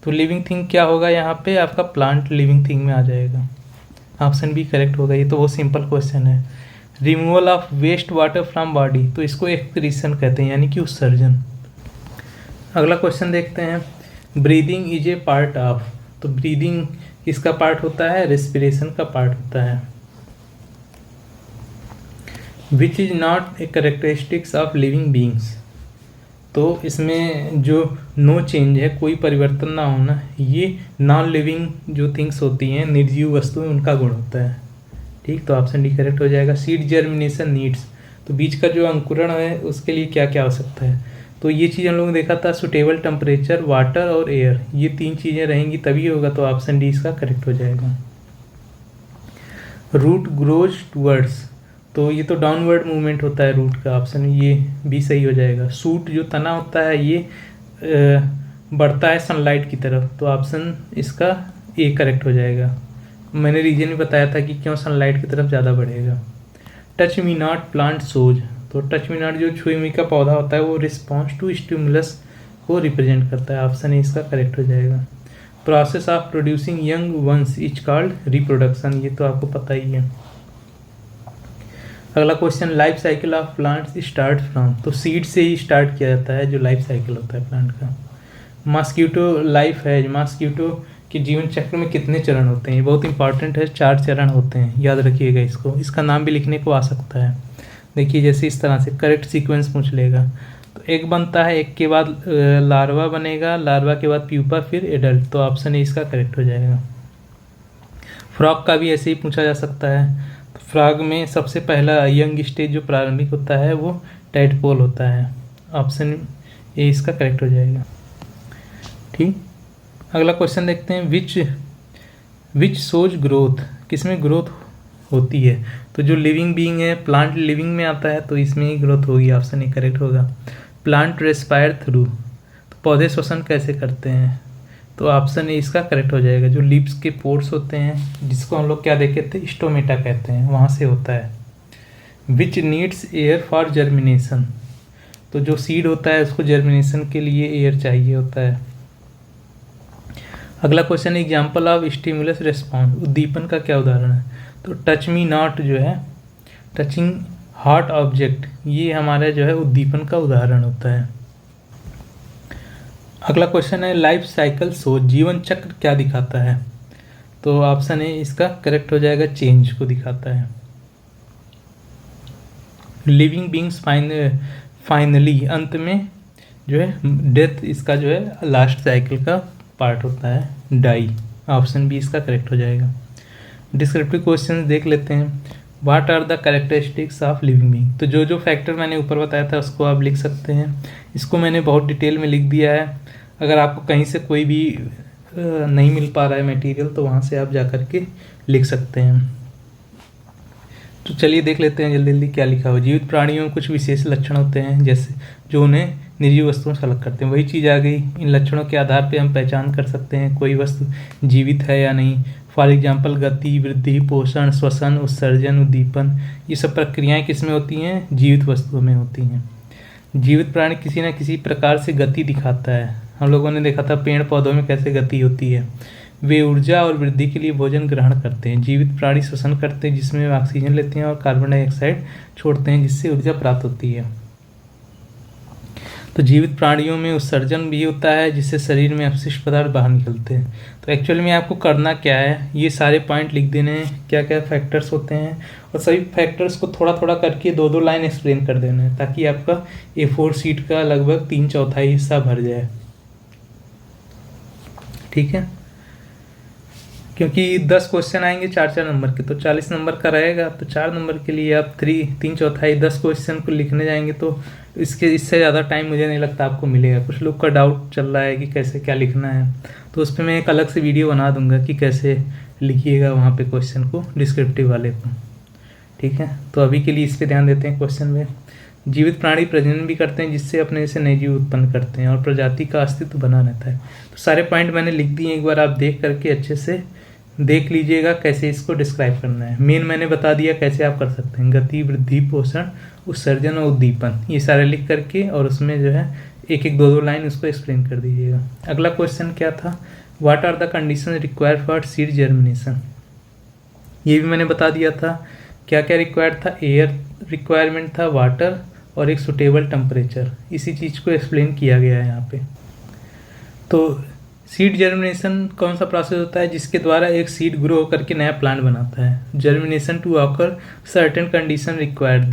तो लिविंग थिंग क्या होगा यहाँ पे? आपका प्लांट लिविंग थिंग में आ जाएगा, ऑप्शन बी करेक्ट होगा। ये तो बहुत सिंपल क्वेश्चन है। Removal of waste water from body, तो इसको एक्सक्रीशन कहते हैं, यानी कि उत्सर्जन। अगला क्वेश्चन देखते हैं। Breathing is a part of, तो ब्रीदिंग किसका पार्ट होता है? रेस्पिरेशन का पार्ट होता है। Which is not a characteristics of living beings, तो इसमें जो नो चेंज है, कोई परिवर्तन ना होना, ये नॉन लिविंग जो थिंग्स होती हैं, निर्जीव वस्तुएं, उनका गुण होता है। ठीक, तो ऑप्शन डी करेक्ट हो जाएगा। सीड जर्मिनेशन नीड्स, तो बीज का जो अंकुरण है उसके लिए क्या क्या आवश्यकता है, तो ये चीज़ हम लोगों ने देखा था, सुटेबल टेम्परेचर, वाटर और एयर, ये 3 चीज़ें रहेंगी तभी होगा, तो ऑप्शन डी इसका करेक्ट हो जाएगा। रूट ग्रोज टूवर्ड्स, तो ये तो डाउनवर्ड मूवमेंट होता है रूट का, ऑप्शन ये भी सही हो जाएगा। सूट जो तना होता है ये बढ़ता है सनलाइट की तरफ, तो ऑप्शन इसका ए करेक्ट हो जाएगा। मैंने रीजन भी बताया था कि क्यों सनलाइट की तरफ ज़्यादा बढ़ेगा। टच मी नॉट प्लांट सोज, तो टच मी नॉट जो छुई हुई का पौधा होता है वो रिस्पॉन्स टू स्टिमुलस को रिप्रेजेंट करता है, ऑप्शन ए इसका करेक्ट हो जाएगा। Process of producing young ones is called reproduction, ये तो आपको पता ही है। अगला question, life cycle of plants start from, तो सीड से ही स्टार्ट किया जाता है जो लाइफ साइकिल होता है प्लांट का। मॉस्किटो लाइफ है, मॉस्किटो के जीवन चक्र में कितने चरण होते हैं, ये बहुत इंपॉर्टेंट है, 4 चरण होते हैं, याद रखिएगा इसको, इसका नाम भी लिखने को आ सकता है। देखिए जैसे इस तरह से करेक्ट सीक्वेंस पूछ लेगा, तो एक बनता है, एक के बाद लार्वा बनेगा, लार्वा के बाद प्यूपा, फिर एडल्ट, तो ऑप्शन ए इसका करेक्ट हो जाएगा। फ्रॉग का भी ऐसे ही पूछा जा सकता है, तो फ्रॉग में सबसे पहला यंग स्टेज जो प्रारंभिक होता है वो टैडपोल होता है, ऑप्शन ए इसका करेक्ट हो जाएगा। ठीक, अगला क्वेश्चन देखते हैं, विच सोज ग्रोथ, किसमें ग्रोथ होती है, तो जो लिविंग बीइंग है, प्लांट लिविंग में आता है तो इसमें ही ग्रोथ होगी, ऑप्शन ए करेक्ट होगा। प्लांट रेस्पायर थ्रू, तो पौधे श्वसन कैसे करते हैं, तो ऑप्शन ए इसका करेक्ट हो जाएगा। जो लीव्स के पोर्स होते हैं जिसको हम लोग क्या देखे थे, स्टोमेटा कहते हैं, वहाँ से होता है। Which needs air for germination, तो जो सीड होता है उसको जर्मिनेशन के लिए एयर चाहिए होता है। अगला question, example of stimulus response, उद्दीपन का क्या उदाहरण है, तो टच मी नॉट जो है, टचिंग हॉट ऑब्जेक्ट, ये हमारा जो है उद्दीपन का उदाहरण होता है। अगला क्वेश्चन है, लाइफ साइकिल शो, जीवन चक्र क्या दिखाता है, तो ऑप्शन ए इसका करेक्ट हो जाएगा, चेंज को दिखाता है। लिविंग बींग्स फाइनली, अंत में जो है डेथ, इसका जो है लास्ट साइकिल का पार्ट होता है, डाई, ऑप्शन बी इसका करेक्ट हो जाएगा। डिस्क्रिप्टिव क्वेश्चंस देख लेते हैं। What are the characteristics of living being, तो जो जो फैक्टर मैंने ऊपर बताया था उसको आप लिख सकते हैं, इसको मैंने बहुत डिटेल में लिख दिया है। अगर आपको कहीं से कोई भी नहीं मिल पा रहा है मटेरियल तो वहाँ से आप जा कर के लिख सकते हैं। तो चलिए देख लेते हैं जल्दी जल्दी क्या लिखा हुआ। जीवित प्राणियों में कुछ विशेष लक्षण होते हैं जैसे जो उन्हें निर्जीव वस्तुओं से अलग करते हैं, वही चीज़ आ गई। इन लक्षणों के आधार पे हम पहचान कर सकते हैं कोई वस्तु जीवित है या नहीं। फॉर एग्जाम्पल गति, वृद्धि, पोषण, श्वसन, उत्सर्जन, उद्दीपन, ये सब प्रक्रियाएं किस में होती हैं, जीवित वस्तुओं में होती हैं। जीवित प्राणी किसी न किसी प्रकार से गति दिखाता है। हम लोगों ने देखा था पेड़ पौधों में कैसे गति होती है। वे ऊर्जा और वृद्धि के लिए भोजन ग्रहण करते हैं। जीवित प्राणी श्वसन करते हैं जिसमें वे ऑक्सीजन लेते हैं और कार्बन डाइऑक्साइड छोड़ते हैं जिससे ऊर्जा प्राप्त होती है। तो जीवित प्राणियों में उत्सर्जन भी होता है जिससे शरीर में अपशिष्ट पदार्थ बाहर निकलते हैं। तो एक्चुअली में आपको करना क्या है, ये सारे पॉइंट लिख देने हैं, क्या क्या फैक्टर्स होते हैं, और सभी फैक्टर्स को थोड़ा थोड़ा करके 2-2 लाइन एक्सप्लेन कर देना है ताकि आपका A4 शीट का लगभग 3/4 हिस्सा भर जाए। ठीक है, क्योंकि 10 क्वेश्चन आएंगे 4-4 नंबर के, तो 40 नंबर का रहेगा। तो 4 नंबर के लिए आप 3/4 10 क्वेश्चन को लिखने जाएंगे तो इससे ज़्यादा टाइम मुझे नहीं लगता आपको मिलेगा। कुछ लोग का डाउट चल रहा है कि कैसे क्या लिखना है, तो उस पर मैं एक अलग से वीडियो बना दूंगा कि कैसे लिखिएगा वहाँ पे क्वेश्चन को, डिस्क्रिप्टिव वाले को। ठीक है, तो अभी के लिए इस पर ध्यान देते हैं। क्वेश्चन में जीवित प्राणी प्रजनन भी करते हैं जिससे अपने से नए जीव उत्पन्न करते हैं और प्रजाति का अस्तित्व बना रहता है। तो सारे पॉइंट मैंने लिख दिए, एक बार आप देख करके अच्छे से देख लीजिएगा कैसे इसको डिस्क्राइब करना है। मेन मैंने बता दिया कैसे आप कर सकते हैं, गति, वृद्धि, पोषण, उत्सर्जन और उद्दीपन, ये सारे लिख करके और उसमें जो है 1-1, 2-2 लाइन उसको एक्सप्लेन कर दीजिएगा। अगला क्वेश्चन क्या था, what are the condition required for seed germination, ये भी मैंने बता दिया था। क्या क्या रिक्वायर्ड था, एयर रिक्वायरमेंट था, वाटर और एक सुटेबल टेम्परेचर, इसी चीज़ को एक्सप्लेन किया गया है यहाँ पे। तो सीड जर्मिनेशन कौन सा प्रोसेस होता है जिसके द्वारा एक सीड ग्रो होकर के नया प्लांट बनाता है। Germination to occur certain condition required,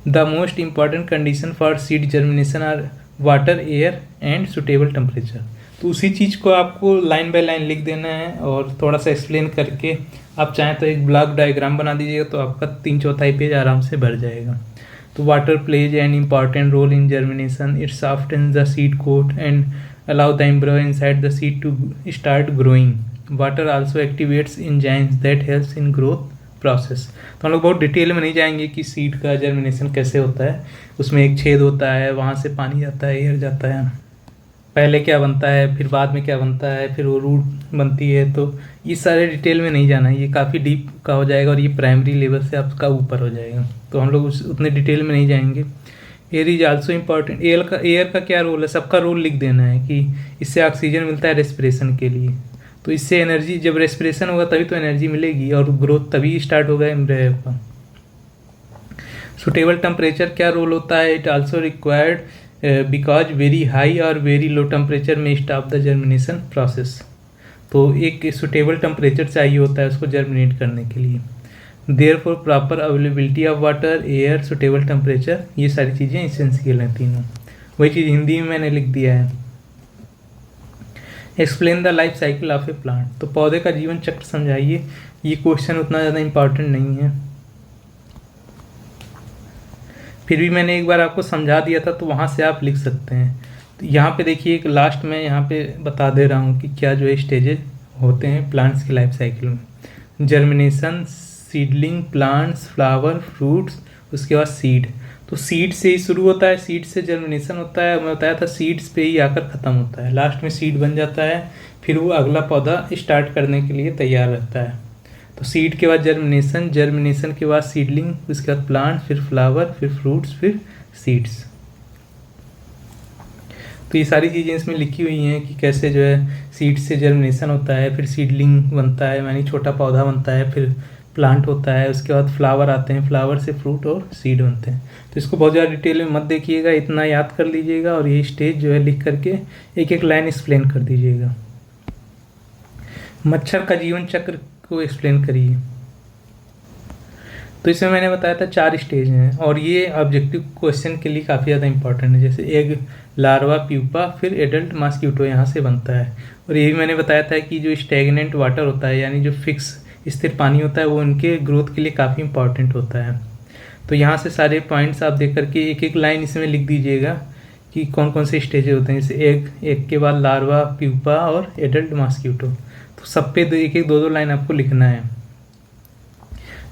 the most important condition for seed germination are water, air and suitable temperature. तो उसी चीज़ को आपको लाइन बाय लाइन लिख देना है और थोड़ा सा एक्सप्लेन करके आप चाहें तो एक ब्लॉक डायग्राम बना दीजिएगा, तो आपका 3/4 पेज आराम से भर जाएगा। तो water plays an important role in germination, it softens the seed coat and allow the embryo inside the seed to start growing. Water also activates enzymes that helps in growth process. तो हम लोग बहुत detail में नहीं जाएंगे कि seed का germination कैसे होता है। उसमें एक छेद होता है, वहाँ से पानी जाता है, एयर जाता है, पहले क्या बनता है, फिर बाद में क्या बनता है, फिर वो रूट बनती है। तो ये सारे डिटेल में नहीं जाना है, ये काफ़ी डीप का हो जाएगा और ये प्राइमरी लेवल से आपका ऊपर हो जाएगा, तो हम लोग उतने डिटेल में नहीं जाएंगे। Air is also important. Air का क्या रोल है, सबका रोल लिख देना है कि इससे ऑक्सीजन मिलता है रेस्पिरेशन के लिए, तो इससे एनर्जी, जब रेस्पिरेशन होगा तभी तो एनर्जी मिलेगी और ग्रोथ तभी स्टार्ट होगा एम्ब्रियो का। सुटेबल टेम्परेचर क्या रोल होता है, it also required because very high और वेरी लो टेम्परेचर में स्टॉप द जर्मिनेशन प्रोसेस। तो एक सुटेबल टेम्परेचर चाहिए होता है उसको जर्मिनेट करने के लिए। Therefore proper availability of water, air, suitable temperature, ये सारी चीज़ें इसेंशियल हैं तीनों। वही चीज़ हिंदी में मैंने लिख दिया है। Explain the life cycle of A plant. तो पौधे का जीवन चक्र समझाइए। ये क्वेश्चन उतना ज़्यादा इम्पॉर्टेंट नहीं है, फिर भी मैंने एक बार आपको समझा दिया था, तो वहाँ से आप लिख सकते हैं। तो यहाँ पे देखिए, एक लास्ट में यहाँ पे बता दे रहा हूँ कि क्या जो है स्टेजेस होते हैं प्लांट्स की लाइफ साइकिल में। Germination, seedling, plants, flower, fruits, उसके बाद सीड। तो सीड से ही शुरू होता है, सीड से जर्मिनेशन होता है, मैं बताया था सीड्स पे ही आकर ख़त्म होता है, लास्ट में सीड बन जाता है, फिर वो अगला पौधा स्टार्ट करने के लिए तैयार रहता है। तो सीड के बाद जर्मिनेशन, जर्मिनेशन के बाद सीडलिंग, उसके बाद प्लांट, फिर फ्लावर, फिर फ्रूट्स, फिर सीड्स। तो ये सारी चीज़ें इसमें लिखी हुई हैं कि कैसे जो है सीड से जर्मिनेशन होता है, फिर सीडलिंग बनता है, यानी छोटा पौधा बनता है, फिर प्लांट होता है, उसके बाद फ्लावर आते हैं, फ्लावर से फ्रूट और सीड बनते हैं। तो इसको बहुत ज़्यादा डिटेल में मत देखिएगा, इतना याद कर लीजिएगा और ये स्टेज जो है लिख करके एक एक लाइन एक्सप्लेन कर दीजिएगा। मच्छर का जीवन चक्र को एक्सप्लेन करिए। तो इसमें मैंने बताया था 4 स्टेज हैं और ये ऑब्जेक्टिव क्वेश्चन के लिए काफ़ी ज़्यादा इंपॉर्टेंट है। जैसे एग, लार्वा, प्यूपा, फिर एडल्ट मॉस्क्यूटो यहाँ से बनता है। और ये भी मैंने बताया था कि जो स्टैग्नेंट वाटर होता है, यानी जो फिक्स स्थिर पानी होता है, वो उनके ग्रोथ के लिए काफ़ी इंपॉर्टेंट होता है। तो यहाँ से सारे पॉइंट्स आप देख करके एक एक लाइन इसमें लिख दीजिएगा कि कौन कौन से स्टेज होते हैं। जैसे एग के बाद लार्वा, प्यूपा और एडल्ट मॉस्क्यूटो। तो सब पे एक एक दो लाइन आपको लिखना है।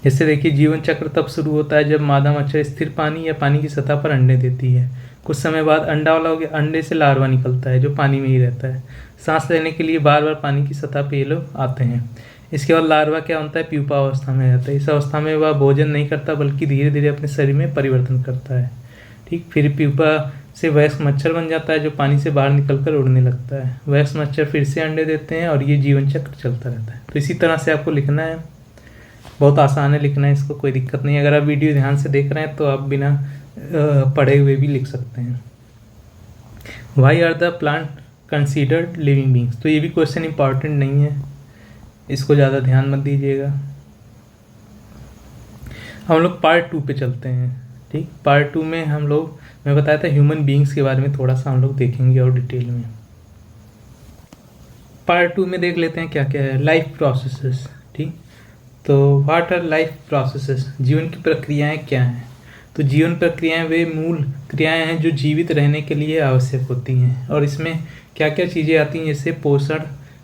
जैसे देखिए, जीवन चक्र तब शुरू होता है जब मादा मच्छर स्थिर पानी या पानी की सतह पर अंडे देती है। कुछ समय बाद अंडा वाला हो गया, अंडे से लार्वा निकलता है जो पानी में ही रहता है। सांस लेने के लिए बार बार पानी की सतह पे ये लोग आते हैं। इसके बाद लार्वा क्या होता है, प्यूपा अवस्था में रहता है। इस अवस्था में वह भोजन नहीं करता बल्कि धीरे धीरे अपने शरीर में परिवर्तन करता है। ठीक, फिर प्यूपा से वयस्क मच्छर बन जाता है जो पानी से बाहर निकलकर उड़ने लगता है। वयस्क मच्छर फिर से अंडे देते हैं और ये जीवन चक्र चलता रहता है। तो इसी तरह से आपको लिखना है, बहुत आसान है लिखना है, इसको कोई दिक्कत नहीं है। अगर आप वीडियो ध्यान से देख रहे हैं तो आप बिना पढ़े हुए भी लिख सकते हैं। Why are the plant considered living beings. तो ये भी क्वेश्चन इंपॉर्टेंट नहीं है, इसको ज़्यादा ध्यान मत दीजिएगा। हम लोग पार्ट 2 पे चलते हैं। ठीक, पार्ट 2 में हम लोग, मैं बताया था ह्यूमन बींग्स के बारे में थोड़ा सा हम लोग देखेंगे और डिटेल में। पार्ट 2 में देख लेते हैं क्या क्या है। Life processes. ठीक, तो व्हाट आर लाइफ प्रोसेसेस, जीवन की प्रक्रियाएं क्या हैं। तो जीवन प्रक्रियाएं वे मूल क्रियाएं हैं जो जीवित रहने के लिए आवश्यक होती हैं और इसमें क्या क्या चीज़ें आती हैं, जैसे पोषण,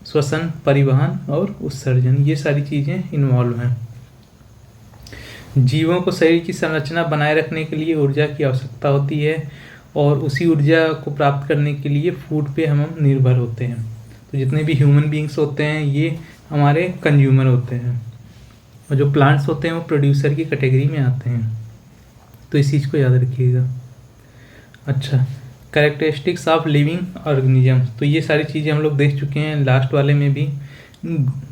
श्वसन, परिवहन और उत्सर्जन, ये सारी चीज़ें इन्वॉल्व हैं। जीवों को शरीर की संरचना बनाए रखने के लिए ऊर्जा की आवश्यकता होती है और उसी ऊर्जा को प्राप्त करने के लिए फूड पे हम निर्भर होते हैं। तो जितने भी ह्यूमन बींग्स होते हैं ये हमारे कंज्यूमर होते हैं और जो प्लांट्स होते हैं वो प्रोड्यूसर की कैटेगरी में आते हैं। तो इस चीज़ को याद रखिएगा। अच्छा, कैरेक्टरिस्टिक्स ऑफ लिविंग ऑर्गेनिजम्स। तो ये सारी चीज़ें हम लोग देख चुके हैं लास्ट वाले में भी।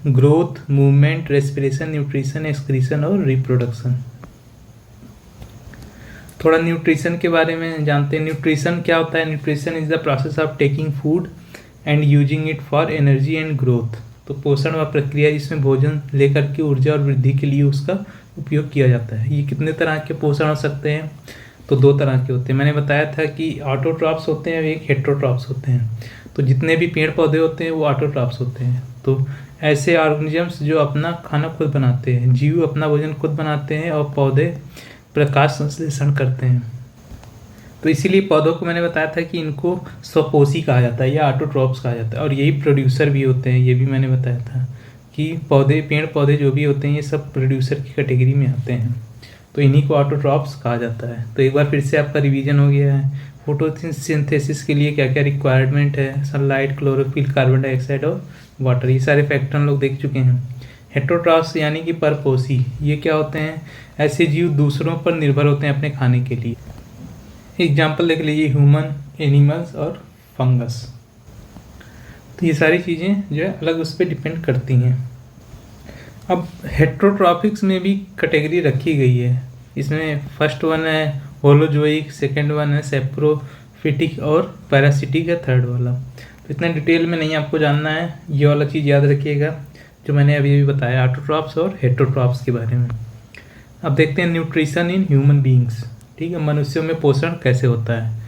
Growth, movement, respiration, nutrition, excretion और रिप्रोडक्शन। थोड़ा न्यूट्रिशन के बारे में जानते हैं। न्यूट्रिशन क्या होता है। Nutrition is the process of taking food and using it for energy and growth. तो पोषण व प्रक्रिया जिसमें भोजन लेकर के ऊर्जा और वृद्धि के लिए उसका उपयोग किया जाता है। ये कितने तरह के पोषण हो सकते हैं। तो दो तरह के होते हैं। मैंने बताया था कि ऑटोट्रॉफ्स होते हैं, एक हेटेरोट्रॉफ्स होते हैं। तो जितने भी पेड़ पौधे होते हैं वो ऑटोट्रॉफ्स होते हैं। तो ऐसे ऑर्गेनिजम्स जो अपना खाना खुद बनाते हैं, जीव अपना भोजन खुद बनाते हैं और पौधे प्रकाश संश्लेषण करते हैं। तो इसीलिए पौधों को मैंने बताया था कि इनको स्वपोषी कहा जाता है या ऑटोट्रॉफ्स कहा जाता है, और यही प्रोड्यूसर भी होते हैं। ये भी मैंने बताया था कि पेड़ पौधे जो भी होते हैं ये सब प्रोड्यूसर की कैटेगरी में आते हैं। तो इन्हीं को ऑटोट्रॉफ्स कहा जाता है। तो एक बार फिर से आपका रिवीजन हो गया है। फोटोसिंथेसिस के लिए क्या क्या रिक्वायरमेंट है, सनलाइट, क्लोरोफिल, कार्बन डाइऑक्साइड और वाटर, ये सारे फैक्टर हम लोग देख चुके हैं। हेटेरोट्रॉफ्स यानी कि परपोषी, ये क्या होते हैं, ऐसे जीव दूसरों पर निर्भर होते हैं अपने खाने के लिए। एग्जाम्पल देख लीजिए, ह्यूमन, एनिमल्स और फंगस। तो ये सारी चीज़ें जो है अलग उस पर डिपेंड करती हैं। अब हेटेरोट्रॉफिक्स में भी कैटेगरी रखी गई है। इसमें फर्स्ट वन है होलोजोइक, सेकंड वन है सेप्रोफिटिक और पैरासिटिक है थर्ड वाला। तो इतना डिटेल में नहीं आपको जानना है, ये वाला चीज़ याद रखिएगा जो मैंने अभी बताया ऑटोट्रॉफ्स और हेटेरोट्रॉफ्स के बारे में। अब देखते हैं न्यूट्रिशन इन ह्यूमन बींग्स। ठीक है, मनुष्यों में पोषण कैसे होता है।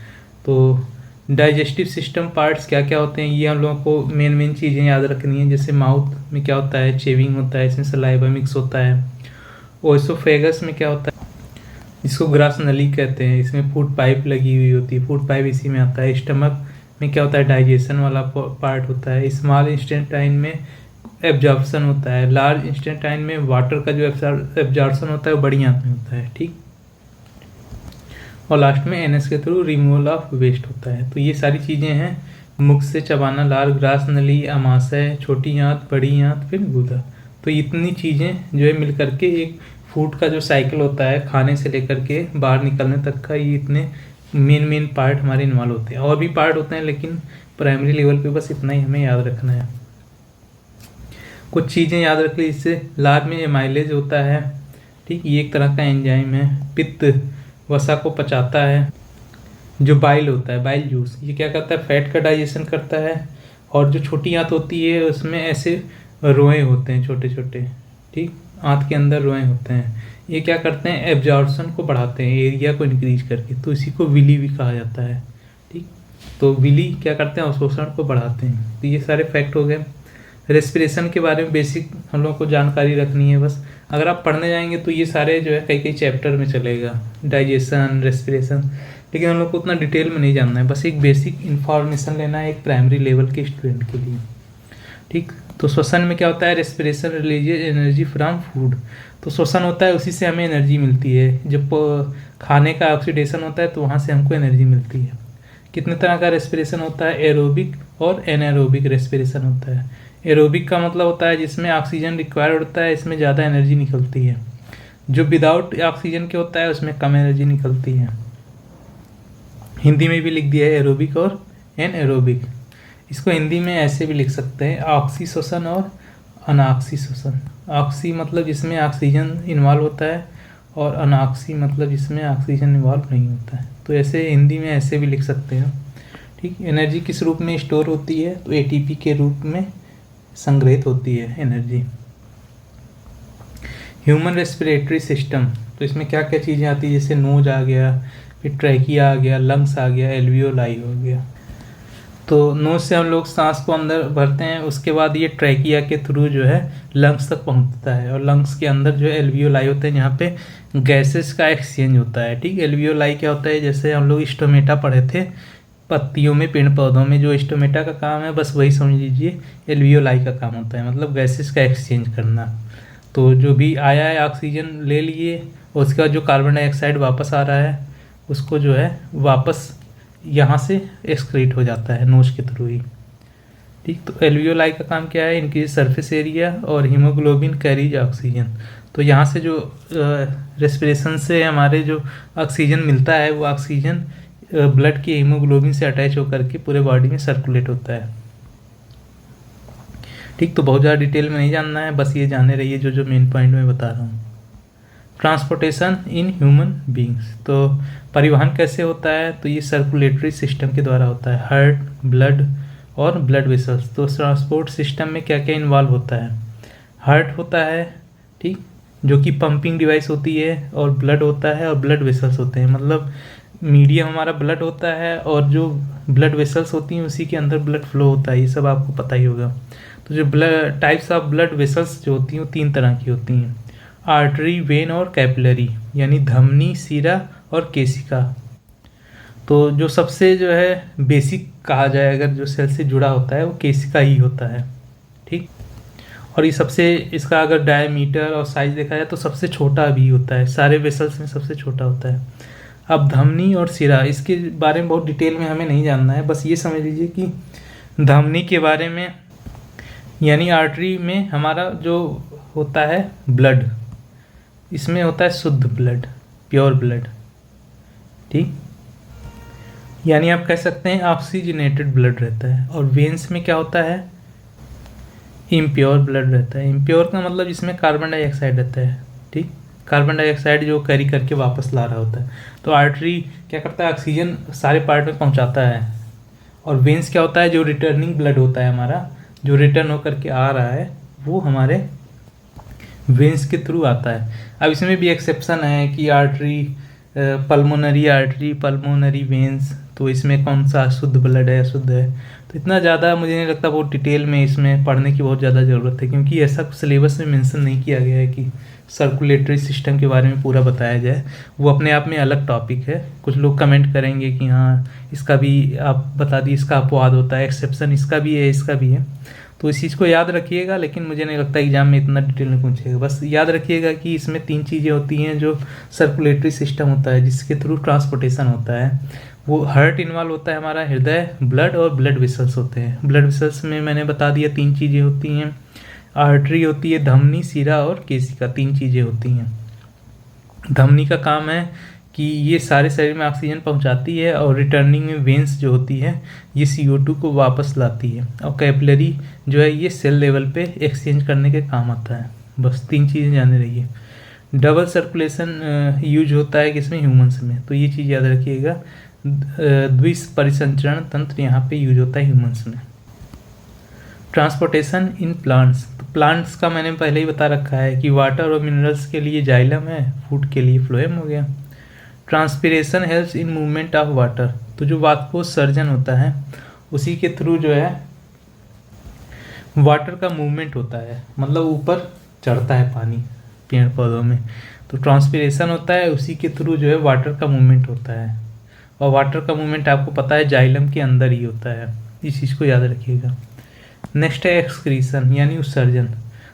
तो डाइजेस्टिव सिस्टम पार्ट्स क्या क्या होते हैं, ये हम लोगों को मेन चीज़ें याद रखनी है। जैसे माउथ में क्या होता है, चेविंग होता है, इसमें सलाइवा मिक्स होता है। ओएसोफेगस में क्या होता है, इसको ग्रास नली कहते हैं, इसमें फूड पाइप लगी हुई होती है, फूड पाइप इसी में आता है। स्टमक में क्या होता है, डाइजेशन वाला पार्ट होता है। स्मॉल इंस्टेंटाइन में एब्जॉर्प्शन होता है। लार्ज इंस्टेंटाइन में वाटर का जो एब्जॉर्प्शन होता है वो बड़ी आंत में होता है। ठीक, और लास्ट में एनएस के थ्रू रिमूवल ऑफ वेस्ट होता है। तो ये सारी चीज़ें हैं, मुख से चबाना, लार, ग्रास नली, आमाशय, छोटी आंत, बड़ी आंत, फिर गुदा। तो इतनी चीज़ें जो है मिल करके एक फूड का जो साइकिल होता है खाने से लेकर के बाहर निकलने तक का, ये इतने मेन पार्ट हमारे इन्वॉल्व होते हैं। और भी पार्ट होते हैं लेकिन प्राइमरी लेवल पे बस इतना ही हमें याद रखना है। कुछ चीज़ें याद रख ली, इससे लार में एमाइलेज होता है। ठीक, ये एक तरह का एंजाइम है, पित्त वसा को पचाता है। जो बाइल होता है, बाइल जूस, ये क्या करता है, फैट का डाइजेशन करता है। और जो छोटी आंत होती है उसमें ऐसे रोए होते हैं छोटे छोटे। ठीक, आंत के अंदर रोए होते हैं, ये क्या करते हैं, एब्जॉर्प्शन को बढ़ाते हैं, एरिया को इंक्रीज करके। तो इसी को विली भी कहा जाता है। ठीक, तो विली क्या करते हैं, अवशोषण को बढ़ाते हैं। तो ये सारे फैक्ट हो गए। रेस्पिरेशन के बारे में बेसिक हम लोग को जानकारी रखनी है बस। अगर आप पढ़ने जाएंगे तो ये सारे जो है कई चैप्टर में चलेगा, डाइजेशन, रेस्पिरेशन, लेकिन हम लोग को उतना डिटेल में नहीं जानना है। बस एक बेसिक इन्फॉर्मेशन लेना है एक प्राइमरी लेवल के स्टूडेंट के लिए। ठीक, तो श्वसन में क्या होता है, respiration releases energy from food. तो श्वसन होता है, उसी से हमें एनर्जी मिलती है। जब खाने का ऑक्सीडेशन होता है तो वहाँ से हमको एनर्जी मिलती है। कितने तरह का रेस्पिरेशन होता है, एरोबिक और एनाएरोबिक रेस्पिरेशन होता है। एरोबिक का मतलब होता है जिसमें ऑक्सीजन रिक्वायर्ड होता है, इसमें ज़्यादा एनर्जी निकलती है। जो विदाउट ऑक्सीजन के होता है उसमें कम एनर्जी निकलती है। हिंदी में भी लिख दिया है एरोबिक और एनएरोबिक। इसको हिंदी में ऐसे भी लिख सकते हैं, ऑक्सी श्वसन और अनाक्सी श्वसन। ऑक्सी मतलब जिसमें ऑक्सीजन इन्वॉल्व होता है, और अनाक्सी मतलब जिसमें ऑक्सीजन इन्वॉल्व नहीं होता है। तो ऐसे हिंदी में ऐसे भी लिख सकते हैं। ठीक, एनर्जी किस रूप में स्टोर होती है, तो एटीपी के रूप में संग्रहित होती है एनर्जी। ह्यूमन रेस्पिरेटरी सिस्टम, तो इसमें क्या क्या चीज़ें आती है, जैसे नोज आ गया, फिर ट्रैकिया आ गया, लंग्स आ गया, एल्वियोलाई हो गया। तो नोज से हम लोग सांस को अंदर भरते हैं, उसके बाद ये ट्रैकिया के थ्रू जो है लंग्स तक पहुंचता है, और लंग्स के अंदर जो है एल्वियोलाई होते हैं, जहाँ पे गैसेस का एक्सचेंज होता है। ठीक, एल्वियोलाई क्या होता है, जैसे हम लोग स्टोमेटा पढ़े थे पत्तियों में, पेड़ पौधों में जो स्टोमेटा का काम है, बस वही समझ लीजिए एल्वियोलाई का काम होता है, मतलब गैसेस का एक्सचेंज करना। तो जो भी आया है ऑक्सीजन ले लिए, उसके बाद जो कार्बन डाइऑक्साइड वापस आ रहा है उसको जो है वापस यहाँ से एक्सक्रीट हो जाता है नोज के थ्रू ही। ठीक, तो एल्वियोलाई का काम क्या है, इनक्रीज सरफेस एरिया और हीमोग्लोबिन कैरीज ऑक्सीजन। तो यहाँ से जो रेस्पिरेशन से हमारे जो ऑक्सीजन मिलता है वो ऑक्सीजन ब्लड के हीमोग्लोबिन से अटैच होकर के पूरे बॉडी में सर्कुलेट होता है। ठीक, तो बहुत ज़्यादा डिटेल में नहीं जानना है, बस ये जाने रहिए जो मेन पॉइंट मैं बता रहा हूँ। ट्रांसपोर्टेशन इन ह्यूमन बींग्स, तो परिवहन कैसे होता है, तो ये सर्कुलेटरी सिस्टम के द्वारा होता है, हार्ट, ब्लड और ब्लड वेसल्स। तो ट्रांसपोर्ट सिस्टम में क्या क्या इन्वॉल्व होता है, हार्ट होता है, ठीक, जो कि पंपिंग डिवाइस होती है, और ब्लड होता है और ब्लड वेसल्स होते हैं। मतलब मीडियम हमारा ब्लड होता है और जो ब्लड वेसल्स होती हैं उसी के अंदर ब्लड फ्लो होता है, ये सब आपको पता ही होगा। तो जो blood types of blood vessels जो होती हैं वो 3 तरह की होती हैं, आर्टरी, वेन और कैपिलरी, यानी धमनी, सिरा और केशिका। तो जो सबसे जो है बेसिक कहा जाए अगर जो सेल से जुड़ा होता है वो केशिका ही होता है, ठीक। और ये सबसे, इसका अगर डायमीटर और साइज देखा जाए तो सबसे छोटा भी होता है, सारे वेसल्स में सबसे छोटा होता है। अब धमनी और सिरा, इसके बारे में बहुत डिटेल में हमें नहीं जानना है, बस ये समझ लीजिए कि धमनी के बारे में, यानी आर्टरी में हमारा जो होता है ब्लड, इसमें होता है शुद्ध ब्लड, प्योर ब्लड, ठीक। यानी आप कह सकते हैं ऑक्सीजनेटेड ब्लड रहता है। और वेन्स में क्या होता है, इम्प्योर ब्लड रहता है। इम्प्योर का मतलब इसमें कार्बन डाइऑक्साइड रहता है, ठीक। कार्बन डाइऑक्साइड जो कैरी करके वापस ला रहा होता है। तो आर्टरी क्या करता है, ऑक्सीजन सारे पार्ट में पहुंचाता है। और वेन्स क्या होता है, जो रिटर्निंग ब्लड होता है हमारा, जो रिटर्न होकर के आ रहा है वो हमारे वेन्स के थ्रू आता है। अब इसमें भी एक्सेप्शन है कि artery, pulmonary artery, pulmonary veins, तो इसमें कौन सा शुद्ध ब्लड है, अशुद्ध है। तो इतना ज़्यादा मुझे नहीं लगता बहुत डिटेल में इसमें पढ़ने की बहुत ज़्यादा ज़रूरत है, क्योंकि ऐसा सिलेबस में मेंशन नहीं किया गया है कि सर्कुलेटरी सिस्टम के बारे में पूरा बताया जाए। वो अपने आप में अलग टॉपिक है। कुछ लोग कमेंट करेंगे कि हाँ इसका भी आप बता दिए, इसका अपवाद होता है, एक्सेप्शन इसका भी है, इसका भी है। तो इस चीज़ को याद रखिएगा, लेकिन मुझे नहीं लगता एग्जाम में इतना डिटेल में पूछेगा। बस याद रखिएगा कि इसमें 3 चीज़ें होती हैं जो सर्कुलेटरी सिस्टम होता है, जिसके थ्रू ट्रांसपोर्टेशन होता है। वो हार्ट इन्वॉल्व होता है हमारा, हृदय, ब्लड और ब्लड वेसल्स होते हैं। ब्लड वेसल्स में मैंने बता दिया 3 चीज़ें होती हैं, आर्टरी होती है, धमनी, सिरा और केशिका, 3 चीज़ें होती हैं। धमनी का काम है कि ये सारे शरीर में ऑक्सीजन पहुंचाती है, और रिटर्निंग में वेन्स जो होती है ये CO2 को वापस लाती है। और कैपिलरी जो है ये सेल लेवल पे एक्सचेंज करने के काम आता है। बस 3 चीज़ें जाने रहिए। डबल सर्कुलेशन यूज होता है किसमें, ह्यूमंस में, तो ये चीज़ याद रखिएगा। द्विपरिसंचरण तंत्र यहाँ पे यूज होता है ह्यूमंस में। ट्रांसपोर्टेशन इन प्लांट्स, तो प्लांट्स का मैंने पहले ही बता रखा है कि वाटर और मिनरल्स के लिए जाइलम है, फूड के लिए फ्लोएम हो गया। Transpiration helps in movement of water, तो जो वाष्पोत्सर्जन होता है उसी के थ्रू जो है वाटर का मूवमेंट होता है, मतलब ऊपर चढ़ता है पानी पेड़ पौधों में। तो ट्रांसपिरेशन होता है, उसी के थ्रू जो है वाटर का मूवमेंट होता है। और वाटर का मूवमेंट आपको पता है जाइलम के अंदर ही होता है, इस चीज़ को याद रखिएगा। नेक्स्ट है एक्सक्रीशन, यानी उत्सर्जन।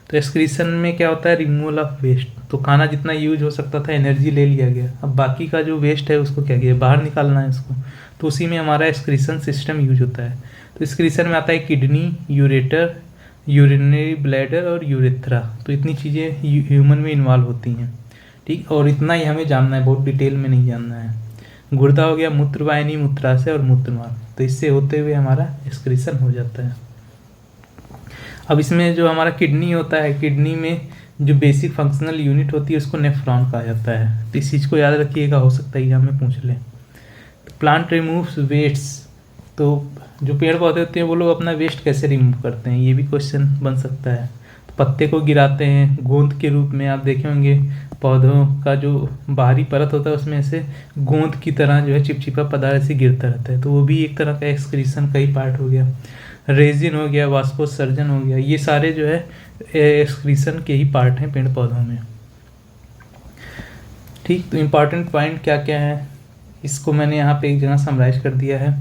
तो एक्सक्रीशन में क्या होता है, रिमूवल ऑफ वेस्ट। तो खाना जितना यूज हो सकता था एनर्जी ले लिया गया, अब बाकी का जो वेस्ट है उसको क्या किया, बाहर निकालना है उसको। तो उसी में हमारा एक्सक्रीशन सिस्टम यूज होता है। तो एक्सक्रीशन में आता है किडनी, यूरेटर, यूरिनरी ब्लैडर और यूरेथ्रा। तो इतनी चीज़ें ह्यूमन में इन्वॉल्व होती हैं, ठीक। और इतना ही हमें जानना है, बहुत डिटेल में नहीं जानना है। गुर्दा हो गया मूत्रवाहिनी, मूत्राशय और मूत्रनाल, तो इससे होते हुए हमारा एक्सक्रीशन हो जाता है। अब इसमें जो हमारा किडनी होता है, किडनी में जो बेसिक फंक्शनल यूनिट होती है उसको नेफ्रॉन कहा जाता है। तो इस चीज़ को याद रखिएगा, हो सकता है एग्जाम में पूछ लें। तो प्लांट रिमूव्स वेस्ट्स, तो जो पेड़ पौधे होते हैं वो लोग अपना वेस्ट कैसे रिमूव करते हैं, ये भी क्वेश्चन बन सकता है। तो पत्ते को गिराते हैं गोंद के रूप में, आप देखे होंगे पौधों का जो बाहरी परत होता है उसमें से गोंद की तरह जो है चिपचिपा पदार्थ से गिरता रहता है, तो वो भी एक तरह का एक्सक्रीशन का ही पार्ट हो गया। रेजिन हो गया, वाष्पोत्सर्जन हो गया, ये सारे जो है एक्सक्रीशन के ही पार्ट हैं पेड़ पौधों में, ठीक। तो इम्पॉर्टेंट पॉइंट क्या क्या है इसको मैंने यहाँ पे एक जगह समराइज कर दिया है,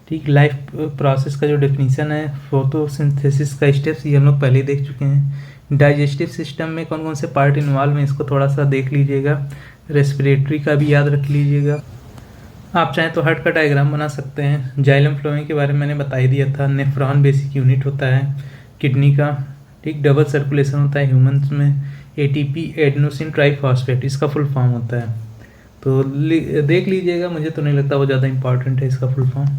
ठीक। लाइफ प्रोसेस का जो डेफिनीशन है, फोटोसिंथेसिस का स्टेप्स, ये हम लोग पहले देख चुके हैं। डाइजेस्टिव सिस्टम में कौन कौन से पार्ट इन्वॉल्व हैं इसको थोड़ा सा देख लीजिएगा। रेस्पिरेटरी का भी याद रख लीजिएगा। आप चाहें तो हार्ट का डायग्राम बना सकते हैं। जाइलम फ्लोएम के बारे में मैंने बता ही दिया था। नेफ्रॉन बेसिक यूनिट होता है किडनी का, ठीक। डबल सर्कुलेशन होता है ह्यूमंस में। ATP एडेनोसिन ट्राइफॉस्फेट इसका फुल फॉर्म होता है, तो देख लीजिएगा, मुझे तो नहीं लगता वो ज़्यादा इंपॉर्टेंट है इसका फुल फॉर्म।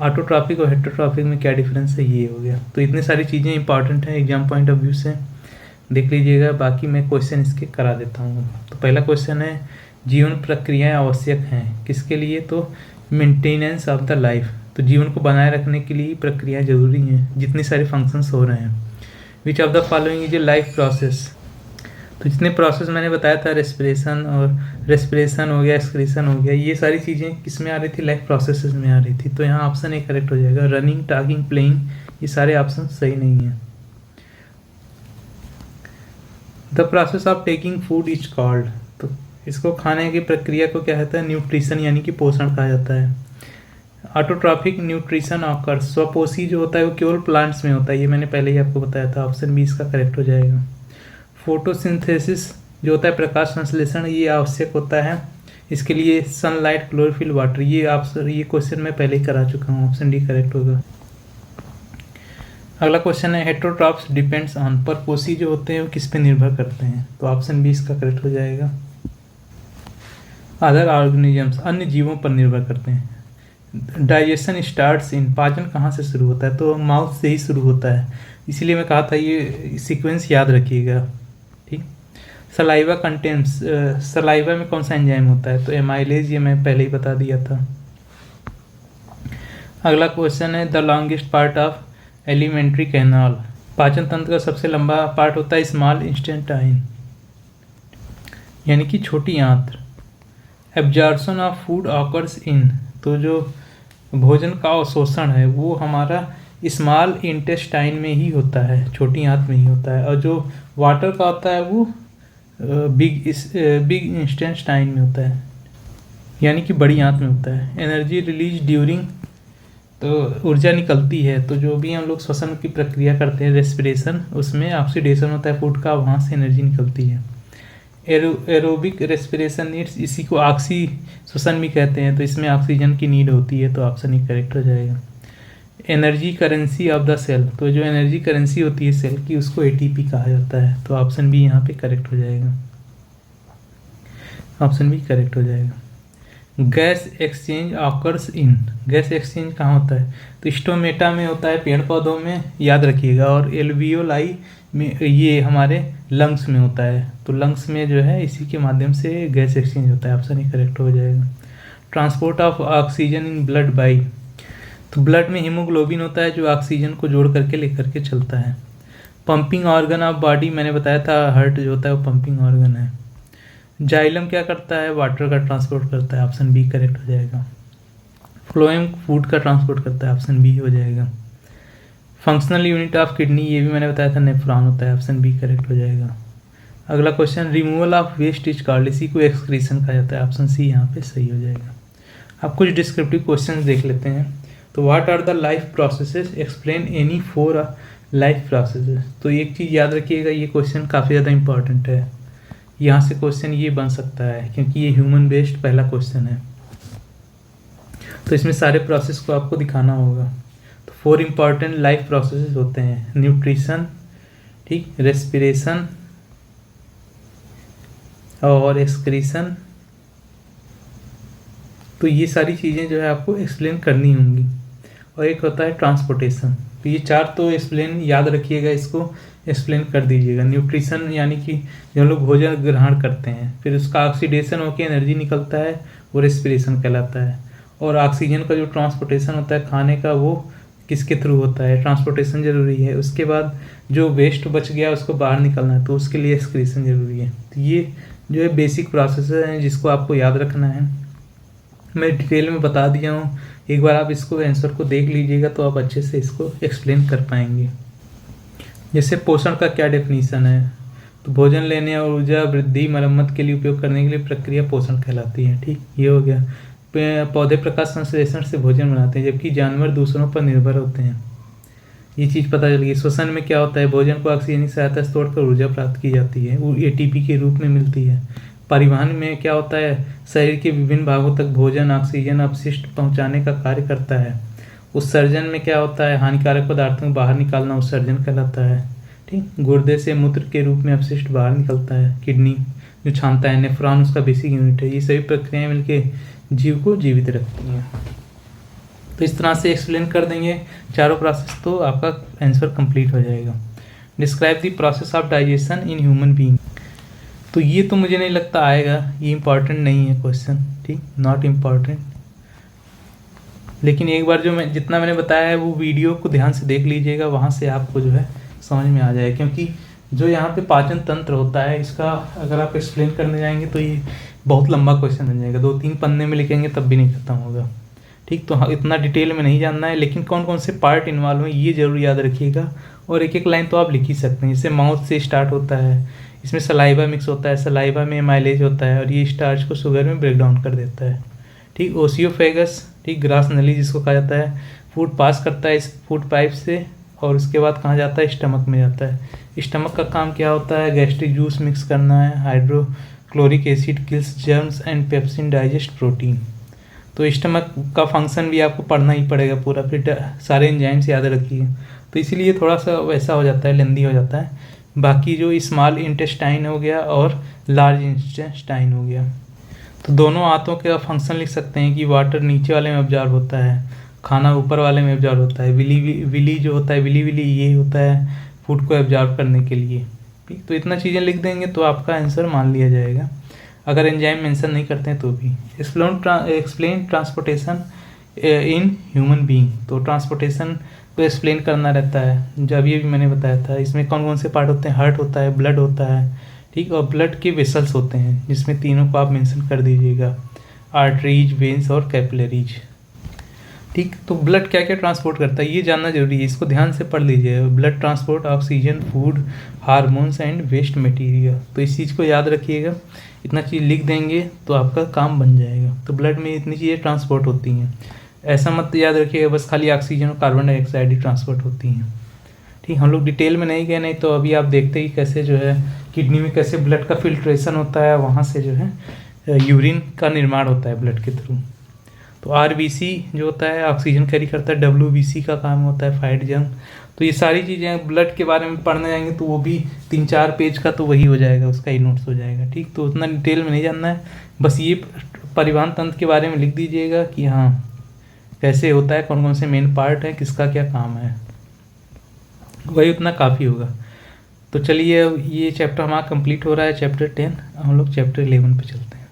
ऑटोट्रॉपिक और हेटेरोट्रॉपिक में क्या डिफरेंस है, ये हो गया। तो इतनी सारी चीज़ें इंपॉर्टेंट हैं एग्जाम पॉइंट ऑफ व्यू से, देख लीजिएगा। बाकी मैं क्वेश्चन इसके करा देता हूँ। तो पहला क्वेश्चन है, जीवन प्रक्रियाएं आवश्यक हैं किसके लिए, तो मेंटेनेंस ऑफ द लाइफ, तो जीवन को बनाए रखने के लिए प्रक्रियाएं जरूरी हैं जितने सारे फंक्शंस हो रहे हैं। Which of the following is a life process, तो जितने प्रोसेस मैंने बताया था, रेस्पिरेशन हो गया, एक्सक्रीशन हो गया, ये सारी चीज़ें किस में आ रही थी, लाइफ प्रोसेसेस में आ रही थी। तो यहाँ ऑप्शन ए करेक्ट हो जाएगा। रनिंग, टॉकिंग, प्लेइंग, ये सारे ऑप्शन सही नहीं है। The process of taking food is called, तो इसको खाने की प्रक्रिया को क्या कहता है, न्यूट्रिशन यानी कि पोषण कहा जाता है। ऑटोट्रॉफिक न्यूट्रिशन ऑकर, स्वपोषी जो होता है वो केवल प्लांट्स में होता है, ये मैंने पहले ही आपको बताया था। ऑप्शन बी इसका करेक्ट हो जाएगा। फोटोसिंथेसिस जो होता है प्रकाश संश्लेषण, ये आवश्यक होता है, इसके लिए सनलाइट, क्लोरोफिल, वाटर, ये क्वेश्चन मैं पहले ही करा चुका हूँ। ऑप्शन डी करेक्ट होगा। अगला क्वेश्चन है हेटेरोट्रॉप्स डिपेंड्स ऑन, परपोषी जो होते हैं वो किस पे निर्भर करते हैं, तो ऑप्शन बी इसका करेक्ट हो जाएगा। अदर ऑर्गेनिजम्स, अन्य जीवों पर निर्भर करते हैं। डाइजेशन स्टार्ट्स इन, पाचन कहाँ से शुरू होता है, तो माउथ से ही शुरू होता है, इसीलिए मैं कहा था ये सीक्वेंस याद रखिएगा। ठीक। सलाइवा कंटेंट्स, सलाइवा में कौन सा एंजाइम होता है, तो एमाइलेज, ये मैं पहले ही बता दिया था। अगला क्वेश्चन है the longest part of alimentary canal, पाचन तंत्र का सबसे लंबा पार्ट होता है स्मॉल इंटेस्टाइन यानी कि छोटी आंत्र। Absorption of food occurs in, तो जो भोजन का अवशोषण है वो हमारा स्मॉल इंटेस्टाइन में ही होता है, छोटी आंत में ही होता है, और जो वाटर का होता है वो बिग इंटेस्टाइन में होता है, यानी कि बड़ी आंत में होता है। एनर्जी रिलीज ड्यूरिंग, तो ऊर्जा निकलती है, तो जो भी हम लोग श्वसन की प्रक्रिया करते हैं, रेस्पिरेशन, उसमें ऑक्सीडेशन होता है फूड का, वहाँ से एनर्जी निकलती है। एरोबिक रेस्पिरेशन नीड्स, इसी को ऑक्सी श्वसन भी कहते हैं, तो इसमें ऑक्सीजन की नीड होती है, तो ऑप्शन ही करेक्ट हो जाएगा। Energy currency of the cell, तो जो एनर्जी करेंसी होती है सेल की उसको एटीपी कहा जाता है, तो ऑप्शन बी यहाँ पे करेक्ट हो जाएगा। ऑप्शन बी करेक्ट हो जाएगा। Gas exchange occurs in, gas exchange कहाँ होता है, तो स्टोमेटा में होता है, पेड़ पौधों में, याद रखिएगा, और एल्वियोलाई में, ये हमारे लंग्स में होता है, तो लंग्स में जो है इसी के माध्यम से गैस एक्सचेंज होता है, ऑप्शन ही करेक्ट हो जाएगा। Transport of oxygen in blood by, तो ब्लड में हीमोग्लोबिन होता है जो ऑक्सीजन को जोड़ करके लेकर के चलता है। पंपिंग ऑर्गन ऑफ बॉडी, मैंने बताया था हार्ट जो होता है वो पंपिंग ऑर्गन है। जाइलम क्या करता है, वाटर का ट्रांसपोर्ट करता है, ऑप्शन बी करेक्ट हो जाएगा। फ्लोएम फूड का ट्रांसपोर्ट करता है, ऑप्शन बी हो जाएगा। फंक्शनल यूनिट ऑफ किडनी, ये भी मैंने बताया था नेफ्रॉन होता है, ऑप्शन बी करेक्ट हो जाएगा। अगला question removal of waste is called, इसी को एक्सक्रीशन कहा जाता है, ऑप्शन सी यहाँ पे सही हो जाएगा। अब कुछ डिस्क्रिप्टिव क्वेश्चन देख लेते हैं। तो what are the life processes, explain any four life processes, तो एक चीज़ याद रखिएगा, ये क्वेश्चन काफ़ी ज़्यादा इंपॉर्टेंट है, यहाँ से क्वेश्चन ये बन सकता है क्योंकि ये ह्यूमन बेस्ड पहला क्वेश्चन है, तो इसमें सारे प्रोसेस को आपको दिखाना होगा। तो 4 इंपॉर्टेंट लाइफ प्रोसेसेस होते हैं, न्यूट्रिशन, ठीक, रेस्पिरेशन और एक्सक्रीशन, तो ये सारी चीज़ें जो है आपको एक्सप्लेन करनी होंगी। और एक होता है ट्रांसपोर्टेशन, तो ये 4 तो एक्सप्लेन याद रखिएगा, इसको एक्सप्लेन कर दीजिएगा। न्यूट्रिशन यानी कि जो लोग भोजन ग्रहण करते हैं फिर उसका ऑक्सीडेशन होकर एनर्जी निकलता है, वो रेस्पिरेशन कहलाता है। और ऑक्सीजन का जो ट्रांसपोर्टेशन होता है खाने का, वो किसके थ्रू होता है, ट्रांसपोर्टेशन जरूरी है। उसके बाद जो वेस्ट बच गया उसको बाहर निकलना है, तो उसके लिए एक्सक्रीशन जरूरी है। तो ये जो है बेसिक प्रोसेस है जिसको आपको याद रखना है, मैं डिटेल में बता दिया हूँ। एक बार आप इसको आंसर को देख लीजिएगा तो आप अच्छे से इसको एक्सप्लेन कर पाएंगे। जैसे पोषण का क्या डेफिनीशन है, तो भोजन लेने और ऊर्जा वृद्धि मरम्मत के लिए उपयोग करने के लिए प्रक्रिया पोषण कहलाती है, ठीक, ये हो गया। पौधे प्रकाश संश्लेषण से भोजन बनाते हैं जबकि जानवर दूसरों पर निर्भर होते हैं, ये चीज़ पता चल गई। श्वसन में क्या होता है, भोजन को ऑक्सीजन की सहायता से तोड़कर ऊर्जा प्राप्त की जाती है, वो एटीपी के रूप में मिलती है। परिवहन में क्या होता है, शरीर के विभिन्न भागों तक भोजन ऑक्सीजन अपशिष्ट पहुंचाने का कार्य करता है। उत्सर्जन में क्या होता है, हानिकारक पदार्थों को बाहर निकालना उत्सर्जन कहलाता है, ठीक। गुर्दे से मूत्र के रूप में अपशिष्ट बाहर निकलता है। किडनी जो छानता है, नेफ्रॉन उसका बेसिक यूनिट है। ये सभी प्रक्रियाएं मिलके जीव को जीवित रखती हैं। तो इस तरह से एक्सप्लेन कर देंगे चारों प्रोसेस, तो आपका आंसर कंप्लीट हो जाएगा। Describe the process of digestion in human being, तो ये तो मुझे नहीं लगता आएगा, ये इंपॉर्टेंट नहीं है क्वेश्चन, ठीक, नॉट इम्पॉर्टेंट। लेकिन एक बार जो मैं जितना मैंने बताया है वो वीडियो को ध्यान से देख लीजिएगा, वहाँ से आपको जो है समझ में आ जाएगा। क्योंकि जो यहाँ पे पाचन तंत्र होता है, इसका अगर आप एक्सप्लेन करने जाएंगे तो ये बहुत लंबा क्वेश्चन बन जाएगा, 2-3 पन्ने में लिखेंगे तब भी नहीं खत्म होगा। ठीक, तो हाँ, इतना डिटेल में नहीं जानना है, लेकिन कौन कौन से पार्ट इन्वॉल्व हैं ये जरूर याद रखिएगा। और एक एक लाइन तो आप लिख ही सकते हैं। जैसे माउथ से स्टार्ट होता है, इसमें सलाइवा मिक्स होता है, सलाइवा में माइलेज होता है और ये स्टार्च को शुगर में ब्रेक डाउन कर देता है। ठीक, ओसियोफेगस, ठीक, ग्रास नली जिसको कहा जाता है, फूड पास करता है इस फूड पाइप से और उसके बाद कहाँ जाता है, स्टमक में जाता है। स्टमक का काम क्या होता है, गैस्ट्रिक जूस मिक्स करना है, hydrochloric acid kills germs and pepsin digest protein. तो स्टमक का फंक्शन भी आपको पढ़ना ही पड़ेगा पूरा, फिर सारे एंजाइम्स याद रखिए। तो इसीलिए थोड़ा सा वैसा हो जाता है, लेंदी हो जाता है। बाकी जो स्मॉल इंटेस्टाइन हो गया और लार्ज इंटेस्टाइन हो गया, तो दोनों आंतों का फंक्शन लिख सकते हैं कि वाटर नीचे वाले में ऑब्जॉर्व होता है, खाना ऊपर वाले में ऑब्जॉर्व होता है, विली जो होता है, विली ये होता है फूड को ऑब्जॉर्व करने के लिए। ठीक, तो इतना चीज़ें लिख देंगे तो आपका आंसर मान लिया जाएगा, अगर एंजाइम मेंशन नहीं करते हैं तो भी। Explain transportation in human being, तो ट्रांसपोर्टेशन को एक्सप्लेन करना रहता है, जब ये भी मैंने बताया था। इसमें कौन कौन से पार्ट होते हैं, हार्ट होता है, ब्लड होता है, ठीक, और ब्लड के वेसल्स होते हैं जिसमें तीनों को आप मेंशन कर दीजिएगा, आर्टरीज, वेन्स और कैपिलरीज। ठीक, तो ब्लड क्या क्या ट्रांसपोर्ट करता है ये जानना जरूरी है, इसको ध्यान से पढ़ लीजिए। Blood transport oxygen, food, hormones and waste material, तो इस चीज़ को याद रखिएगा। इतना चीज़ लिख देंगे तो आपका काम बन जाएगा। तो ब्लड में इतनी चीज़ें ट्रांसपोर्ट होती हैं, ऐसा मत याद रखिएगा बस खाली ऑक्सीजन और कार्बन डाइऑक्साइड ही ट्रांसपोर्ट होती हैं। ठीक, हम लोग डिटेल में नहीं गए, नहीं तो अभी आप देखते ही कैसे जो है किडनी में कैसे ब्लड का फिल्ट्रेशन होता है, वहाँ से जो है यूरिन का निर्माण होता है ब्लड के थ्रू। तो आरबीसी जो होता है ऑक्सीजन कैरी करता है, डब्ल्यूबीसी का काम होता है फाइट जंग। तो ये सारी चीज़ें ब्लड के बारे में पढ़ने जाएंगे तो वो भी 3-4 पेज का तो वही हो जाएगा, उसका ही नोट्स हो जाएगा। ठीक, तो उतना डिटेल में नहीं जानना है, बस ये परिवहन तंत्र के बारे में लिख दीजिएगा कि हाँ कैसे होता है, कौन कौन से मेन पार्ट है, किसका क्या काम है, वही उतना काफ़ी होगा। तो चलिए अब ये चैप्टर हमारा कंप्लीट हो रहा है, चैप्टर 10। हम लोग चैप्टर 11 पे चलते हैं।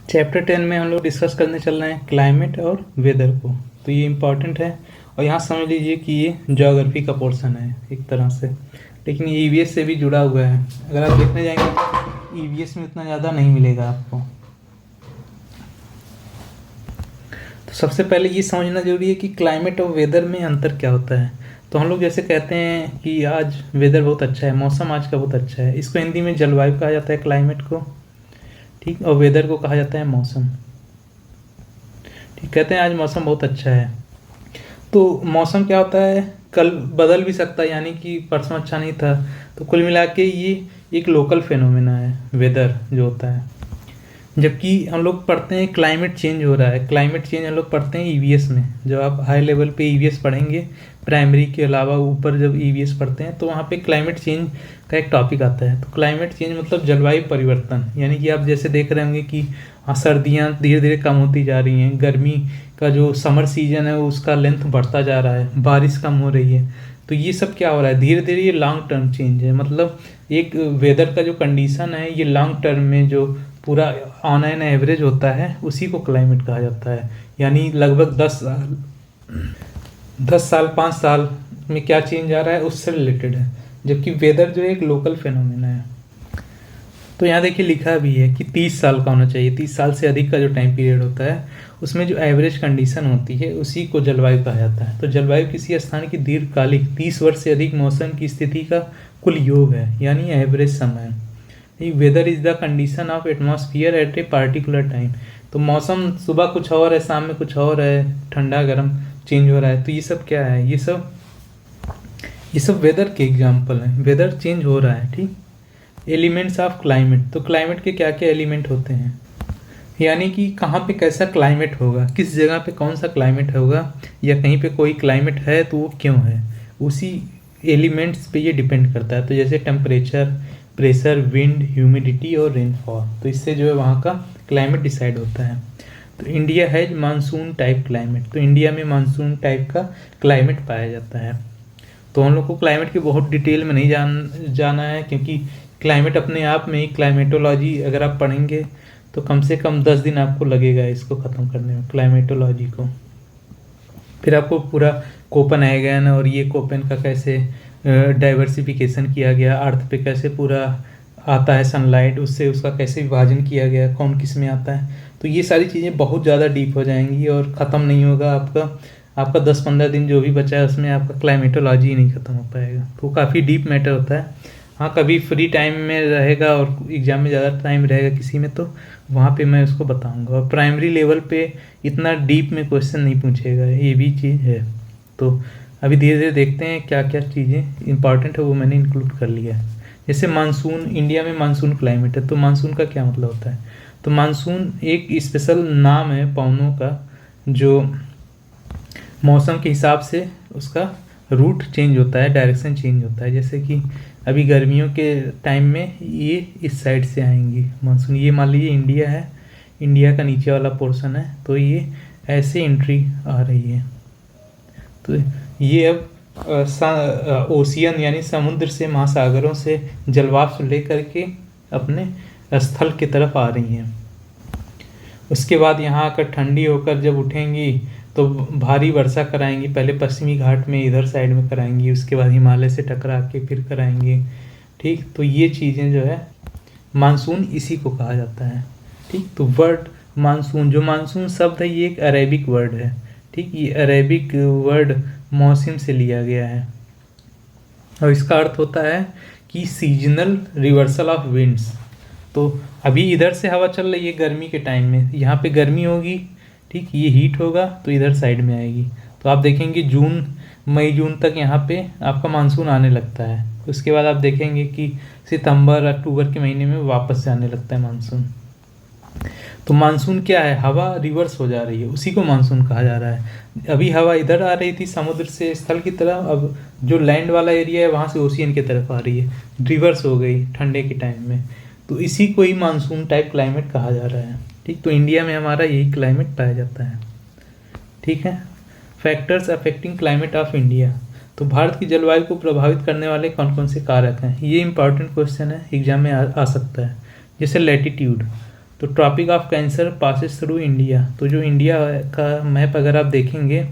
चैप्टर 10 में हम लोग डिस्कस करने चल रहे हैं क्लाइमेट और वेदर को। तो ये इम्पॉर्टेंट है और यहाँ समझ लीजिए कि ये ज्योग्राफी का पोर्शन है एक तरह से, लेकिन ये ईवीएस से भी जुड़ा हुआ है। अगर आप देखने जाएंगे तो ईवीएस में उतना ज़्यादा नहीं मिलेगा आपको। तो सबसे पहले ये समझना जरूरी है कि क्लाइमेट और वेदर में अंतर क्या होता है। तो हम लोग जैसे कहते हैं कि आज वेदर बहुत अच्छा है, मौसम आज का बहुत अच्छा है, इसको हिंदी में जलवायु कहा जाता है क्लाइमेट को। ठीक, और वेदर को कहा जाता है मौसम। ठीक, कहते हैं आज मौसम बहुत अच्छा है। तो मौसम क्या होता है, कल बदल भी सकता है, यानी कि परसों अच्छा नहीं था। तो कुल मिला के ये एक लोकल फेनोमेना है वेदर जो होता है। जबकि हम लोग पढ़ते हैं क्लाइमेट चेंज हो रहा है, क्लाइमेट चेंज हम लोग पढ़ते हैं ईवीएस में। जब आप हाई लेवल पे ईवीएस पढ़ेंगे, प्राइमरी के अलावा ऊपर जब ईवीएस पढ़ते हैं तो वहाँ पे क्लाइमेट चेंज का एक टॉपिक आता है। तो क्लाइमेट चेंज मतलब जलवायु परिवर्तन, यानी कि आप जैसे देख रहे होंगे कि सर्दियाँ धीरे धीरे कम होती जा रही हैं, गर्मी का जो समर सीजन है उसका लेंथ बढ़ता जा रहा है, बारिश कम हो रही है। तो ये सब क्या हो रहा है, धीरे धीरे ये लॉन्ग टर्म चेंज है। मतलब एक वेदर का जो कंडीशन है ये लॉन्ग टर्म में जो पूरा ऑन एन एवरेज होता है उसी को क्लाइमेट कहा जाता है। यानी लगभग 10 साल 5 साल में क्या चेंज आ रहा है उससे रिलेटेड है। जबकि वेदर जो है एक लोकल फेनोमेना है। तो यहाँ देखिए लिखा भी है कि 30 साल का होना चाहिए, 30 साल से अधिक का जो टाइम पीरियड होता है उसमें जो एवरेज कंडीशन होती है उसी को जलवायु कहा जाता है। तो जलवायु किसी स्थान की दीर्घकालिक 30 वर्ष से अधिक मौसम की स्थिति का कुल योग है, यानी एवरेज समय। Weather is the condition of atmosphere at a particular time. तो मौसम सुबह कुछ और है, शाम में कुछ और है, ठंडा गर्म चेंज हो रहा है। तो ये सब क्या है, ये सब वेदर के एग्जाम्पल हैं। वेदर चेंज हो रहा है। ठीक, एलिमेंट्स ऑफ क्लाइमेट, तो क्लाइमेट के क्या क्या एलिमेंट होते हैं, यानी कि कहाँ पे कैसा क्लाइमेट होगा, किस जगह पे कौन सा क्लाइमेट होगा, या कहीं पे कोई क्लाइमेट है तो वो क्यों है, उसी एलिमेंट्स पे ये डिपेंड करता है। तो जैसे टेम्परेचर, प्रेशर, विंड, ह्यूमिडिटी और रेनफॉल, तो इससे जो है वहाँ का क्लाइमेट डिसाइड होता है। तो इंडिया है मानसून टाइप क्लाइमेट, तो इंडिया में मानसून टाइप का क्लाइमेट पाया जाता है। तो हम लोग को क्लाइमेट की बहुत डिटेल में नहीं जाना है, क्योंकि क्लाइमेट अपने आप में ही, क्लाइमेटोलॉजी अगर आप पढ़ेंगे तो कम से कम 10 दिन आपको लगेगा इसको ख़त्म करने में, क्लाइमेटोलॉजी को। फिर आपको पूरा कोपेनहेगन और ये कोपेन का कैसे डाइवर्सिफिकेशन किया गया, अर्थ पे कैसे पूरा आता है सनलाइट, उससे उसका कैसे विभाजन किया गया, कौन किस में आता है। तो ये सारी चीज़ें बहुत ज़्यादा डीप हो जाएंगी और ख़त्म नहीं होगा आपका 10-15 दिन जो भी बचा है उसमें आपका क्लाइमेटोलॉजी ही नहीं ख़त्म हो पाएगा। तो काफ़ी डीप मैटर होता है। हाँ, कभी फ्री टाइम में रहेगा और एग्ज़ाम में ज़्यादा टाइम रहेगा किसी में, तो वहाँ पे मैं उसको बताऊँगा। और प्राइमरी लेवल पे इतना डीप में क्वेश्चन नहीं पूछेगा, ये भी चीज़ है। तो अभी धीरे धीरे देखते हैं क्या क्या चीज़ें इंपॉर्टेंट है वो मैंने इंक्लूड कर लिया है। जैसे मानसून, इंडिया में मानसून क्लाइमेट है, तो मानसून का क्या मतलब होता है। तो मानसून एक स्पेशल नाम है पवनों का, जो मौसम के हिसाब से उसका रूट चेंज होता है, डायरेक्शन चेंज होता है। जैसे कि अभी गर्मियों के टाइम में ये इस साइड से आएंगी मानसून, ये मान लीजिए इंडिया है, इंडिया का नीचे वाला पोर्शन है, तो ये ऐसे एंट्री आ रही है। तो ये अब ओशियन यानी समुद्र से, महासागरों से जलवाष्प लेकर के अपने स्थल की तरफ आ रही हैं। उसके बाद यहाँ आकर ठंडी होकर जब उठेंगी तो भारी वर्षा कराएंगी, पहले पश्चिमी घाट में इधर साइड में कराएंगी, उसके बाद हिमालय से टकरा के फिर कराएंगी। ठीक, तो ये चीज़ें जो है मानसून इसी को कहा जाता है। ठीक, तो वर्ड मानसून, जो मानसून शब्द है ये एक अरेबिक वर्ड है। ठीक, ये अरेबिक वर्ड मौसम से लिया गया है और इसका अर्थ होता है कि सीजनल रिवर्सल ऑफ विंड्स। तो अभी इधर से हवा चल रही है गर्मी के टाइम में, यहाँ पे गर्मी होगी, ठीक, ये हीट होगा तो इधर साइड में आएगी। तो आप देखेंगे मई जून तक यहाँ पे आपका मानसून आने लगता है। उसके बाद आप देखेंगे कि सितंबर अक्टूबर के महीने में वापस से आने लगता है मानसून। तो मानसून क्या है, हवा रिवर्स हो जा रही है, उसी को मानसून कहा जा रहा है। अभी हवा इधर आ रही थी समुद्र से स्थल की तरफ, अब जो लैंड वाला एरिया है वहाँ से ओशियन की तरफ आ रही है, रिवर्स हो गई ठंडे के टाइम में। तो इसी को ही मानसून टाइप क्लाइमेट कहा जा रहा है। ठीक, तो इंडिया में हमारा यही क्लाइमेट पाया जाता है। ठीक है, factors affecting climate of India. तो भारत की जलवायु को प्रभावित करने वाले कौन कौन से कारक हैं, ये इंपॉर्टेंट क्वेश्चन है, एग्जाम में आ सकता है। जैसे लैटिट्यूड, तो tropic of cancer passes through India. तो जो इंडिया का मैप अगर आप देखेंगे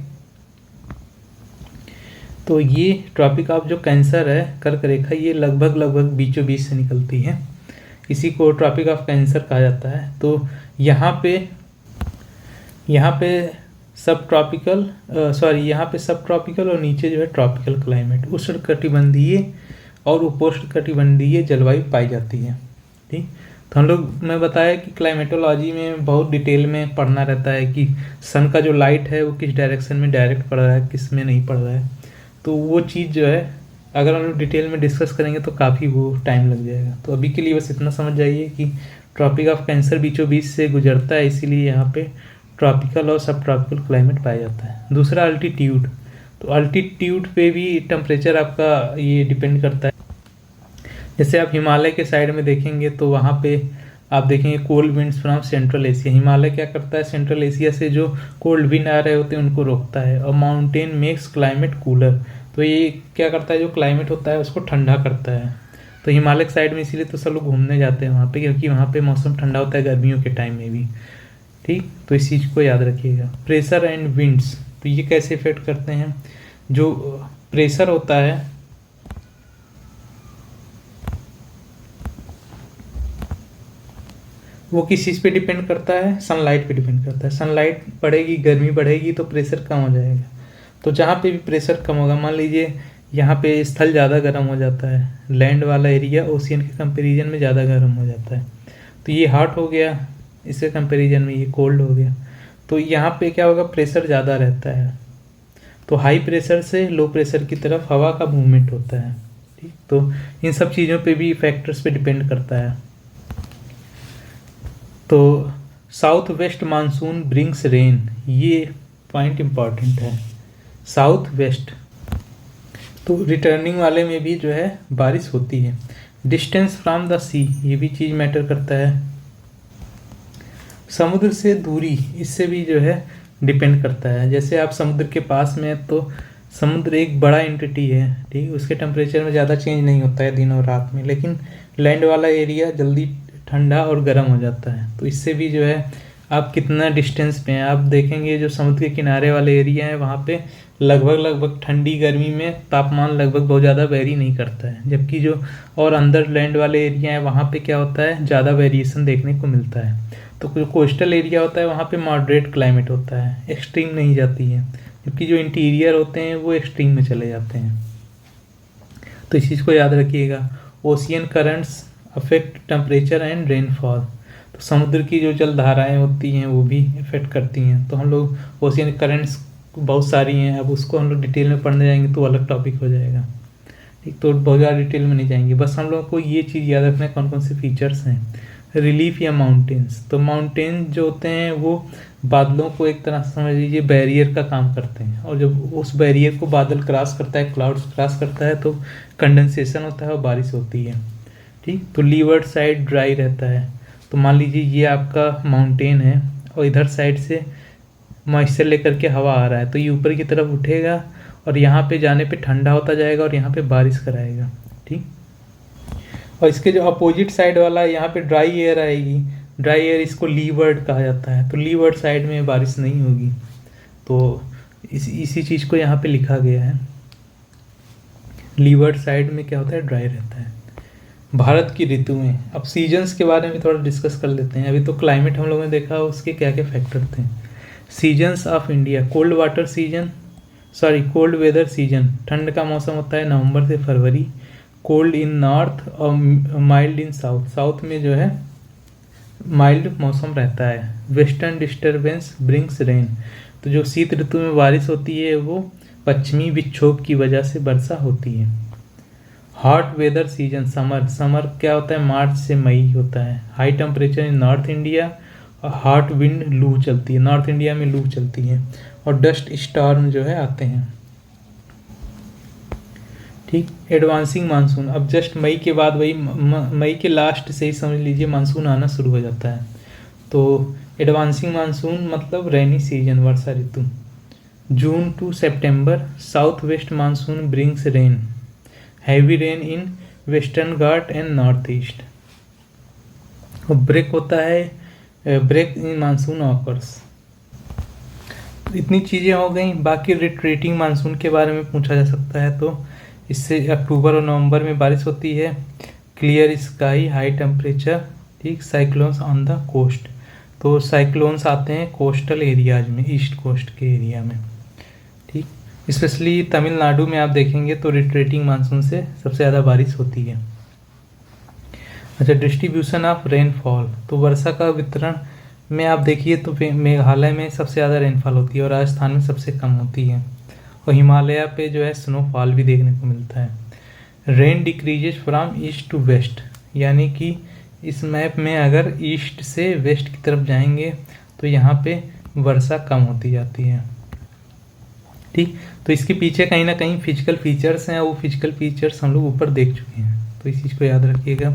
तो ये ट्रॉपिक ऑफ जो कैंसर है, कर्क रेखा, ये लगभग बीचों बीच से निकलती है, इसी को ट्रॉपिक ऑफ कैंसर कहा जाता है। तो यहाँ पे सब ट्रॉपिकल और नीचे जो है ट्रॉपिकल क्लाइमेट, उष्णकटिबंधीय और उपोष्णकटिबंधीय जलवायु पाई जाती है। ठीक, तो हम लोग, मैं बताया कि क्लाइमेटोलॉजी में बहुत डिटेल में पढ़ना रहता है कि सन का जो लाइट है वो किस डायरेक्शन में डायरेक्ट पड़ रहा है, किस में नहीं पड़ रहा है। तो वो चीज़ जो है अगर हम लोग डिटेल में डिस्कस करेंगे तो काफ़ी वो टाइम लग जाएगा। तो अभी के लिए बस इतना समझ जाइए कि ट्रॉपिक ऑफ कैंसर बीचों बीच से गुजरता है, इसीलिए यहाँ पे ट्रॉपिकल और सब ट्रॉपिकल क्लाइमेट पाया जाता है। दूसरा अल्टीट्यूड, तो अल्टीट्यूड पे भी टेम्परेचर आपका ये डिपेंड करता है। जैसे आप हिमालय के साइड में देखेंगे तो वहाँ पे आप देखेंगे cold winds from central Asia. Himalaya क्या करता है, सेंट्रल एशिया से जो कोल्ड विंड आ रहे होते हैं उनको रोकता है। और माउंटेन मेक्स क्लाइमेट कूलर, तो ये क्या करता है, जो क्लाइमेट होता है उसको ठंडा करता है। तो हिमालय के साइड में इसीलिए तो सब लोग घूमने जाते हैं वहाँ पे, क्योंकि वहाँ पे मौसम ठंडा होता है गर्मियों के टाइम में भी। ठीक, तो इस चीज़ को याद रखिएगा। प्रेशर एंड विंड्स, तो ये कैसे इफेक्ट करते हैं। जो प्रेशर होता है वो किस चीज़ पे डिपेंड करता है, सनलाइट पे डिपेंड करता है। सनलाइट बढ़ेगी, गर्मी बढ़ेगी तो प्रेशर कम हो जाएगा। तो जहाँ पे भी प्रेशर कम होगा, मान लीजिए यहाँ पे स्थल ज़्यादा गर्म हो जाता है, लैंड वाला एरिया ओशियन के कंपैरिजन में ज़्यादा गर्म हो जाता है, तो ये हॉट हो गया, इसके कंपैरिजन में ये कोल्ड हो गया। तो यहाँ पे क्या होगा, प्रेशर ज़्यादा रहता है, तो हाई प्रेशर से लो प्रेशर की तरफ हवा का मूवमेंट होता है। ठीक, तो इन सब चीज़ों पे भी फैक्टर्स पे डिपेंड करता है। तो south west monsoon brings rain, ये पॉइंट इम्पॉर्टेंट है। साउथ वेस्ट, तो रिटर्निंग वाले में भी जो है बारिश होती है। डिस्टेंस फ्रॉम द सी, ये भी चीज़ मैटर करता है। समुद्र से दूरी, इससे भी जो है डिपेंड करता है। जैसे आप समुद्र के पास में हैं तो समुद्र एक बड़ा एंटिटी है, ठीक, उसके टेम्परेचर में ज़्यादा चेंज नहीं होता है दिन और रात में, लेकिन लैंड वाला एरिया जल्दी ठंडा और गर्म हो जाता है। तो इससे भी जो है आप कितना डिस्टेंस पे हैं। आप देखेंगे जो समुद्र के किनारे वाले एरिया है वहाँ पे लगभग ठंडी गर्मी में तापमान लगभग बहुत ज़्यादा वेरी नहीं करता है, जबकि जो और अंदर लैंड वाले एरिया है वहाँ पे क्या होता है, ज़्यादा वेरिएशन देखने को मिलता है। तो जो कोस्टल एरिया होता है वहाँ पे मॉडरेट क्लाइमेट होता है, एक्सट्रीम नहीं जाती है, जबकि जो इंटीरियर होते हैं वो एक्सट्रीम में चले जाते हैं। तो इस चीज़ को याद रखिएगा। Ocean currents affect temperature and rainfall. तो समुद्र की जो जल धाराएँ होती हैं वो भी इफेक्ट करती हैं। तो हम लोग ओशियन करंट्स बहुत सारी हैं, अब उसको हम लोग डिटेल में पढ़ने जाएंगे तो अलग टॉपिक हो जाएगा, ठीक। तो बहुत ज़्यादा डिटेल में नहीं जाएंगे, बस हम लोग को ये चीज़ याद रखना है कौन कौन से फीचर्स हैं। रिलीफ या माउंटेन्स। तो माउंटेन जो होते हैं वो बादलों को एक तरह से समझ लीजिए बैरियर का काम करते हैं, और जब उस बैरियर को बादल क्रॉस करता है, क्लाउड्स क्रॉस करता है, तो कंडेंसेशन होता है और बारिश होती है, ठीक। तो लीवर्ड साइड ड्राई रहता है। तो मान लीजिए ये आपका माउंटेन है और इधर साइड से मॉइस्चर लेकर के हवा आ रहा है, तो ये ऊपर की तरफ उठेगा और यहाँ पे जाने पे ठंडा होता जाएगा और यहाँ पे बारिश कराएगा, ठीक। और इसके जो अपोजिट साइड वाला है यहाँ पे ड्राई एयर आएगी। ड्राई एयर इसको लीवर्ड कहा जाता है। तो लीवर्ड साइड में बारिश नहीं होगी। तो इसी चीज़ को यहाँ पे लिखा गया है। लीवर्ड साइड में क्या होता है, ड्राई रहता है। भारत की ऋतुएं। अब सीजन्स के बारे में थोड़ा डिस्कस कर लेते हैं। अभी तो क्लाइमेट हम लोगों ने देखा, उसके क्या क्या फैक्टर थे। Seasons of India. Cold water season, cold weather season, ठंड का मौसम होता है नवंबर से फरवरी। कोल्ड इन नॉर्थ और माइल्ड इन साउथ। साउथ में जो है माइल्ड मौसम रहता है। Western disturbance brings rain. तो जो शीत ऋतु में बारिश होती है वो पश्चिमी विक्षोभ की वजह से वर्षा होती है। हॉट वेदर सीजन समर क्या होता है, मार्च से मई होता है। High temperature in north India और हॉट विंड लू चलती है, नॉर्थ इंडिया में लू चलती है। और डस्ट स्टॉर्म जो है आते हैं, ठीक। Advancing monsoon. अब जस्ट मई के बाद वही मई के लास्ट से ही समझ लीजिए मानसून आना शुरू हो जाता है। तो एडवांसिंग मानसून मतलब रेनी सीजन, वर्षा ऋतु। June to September south west monsoon brings rain, heavy rain in western Ghat and north east. Break होता है, ब्रेक इन मानसून ऑकर्स। इतनी चीज़ें हो गई। बाकी रिट्रीटिंग मानसून के बारे में पूछा जा सकता है, तो इससे अक्टूबर और नवंबर में बारिश होती है। क्लियर स्काई, हाई टेम्परेचर, ठीक। Cyclones on the coast. तो साइक्लोन्स आते हैं कोस्टल एरियाज में, ईस्ट कोस्ट के एरिया में, ठीक। स्पेशली तमिलनाडु में आप देखेंगे तो रिट्रीटिंग मानसून से सबसे ज़्यादा बारिश होती है। अच्छा, डिस्ट्रीब्यूशन ऑफ रेनफॉल। तो वर्षा का वितरण में आप देखिए तो मेघालय में सबसे ज़्यादा रेनफॉल होती है और राजस्थान में सबसे कम होती है। और हिमालय पे जो है स्नोफॉल भी देखने को मिलता है। Rain decreases from east to west, यानी कि इस मैप में अगर ईस्ट से वेस्ट की तरफ जाएंगे तो यहाँ पे वर्षा कम होती जाती है, ठीक। तो इसके पीछे कहीं ना कहीं फिजिकल फीचर्स हैं, वो फिजिकल फीचर्स हम लोग ऊपर देख चुके हैं, तो इस चीज़ को याद रखिएगा।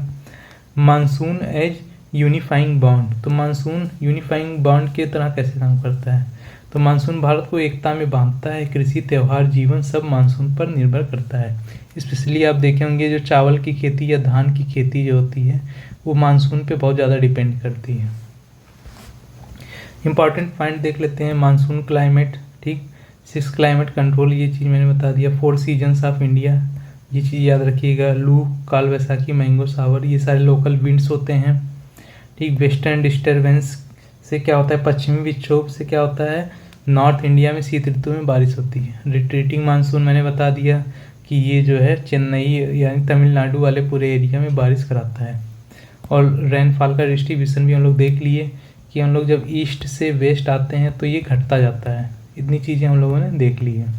Monsoon as unifying bond. तो मानसून यूनिफाइंग बॉन्ड के तरह कैसे काम करता है, तो मानसून भारत को एकता में बांधता है। कृषि, त्यौहार, जीवन सब मानसून पर निर्भर करता है। स्पेशली आप देखे होंगे जो चावल की खेती या धान की खेती जो होती है वो मानसून पे बहुत ज़्यादा डिपेंड करती है। इंपॉर्टेंट पॉइंट देख लेते हैं। मानसून क्लाइमेट, ठीक। 6 क्लाइमेट कंट्रोल, ये चीज़ मैंने बता दिया। 4 सीजन्स ऑफ इंडिया, ये चीज़ याद रखिएगा। लू, काल वैसाखी, मैंगो सावर, ये सारे लोकल विंड्स होते हैं, ठीक। वेस्टर्न डिस्टर्बेंस से क्या होता है, पश्चिमी विक्षोभ से क्या होता है, नॉर्थ इंडिया में शीत ऋतु में बारिश होती है। रिट्रीटिंग मानसून मैंने बता दिया कि ये जो है चेन्नई यानी तमिलनाडु वाले पूरे एरिया में बारिश कराता है। और रेनफॉल का डिस्ट्रीब्यूशन भी हम लोग देख लिए कि हम लोग जब ईस्ट से वेस्ट आते हैं तो ये घटता जाता है। इतनी चीज़ें हम लोगों ने देख ली हैं।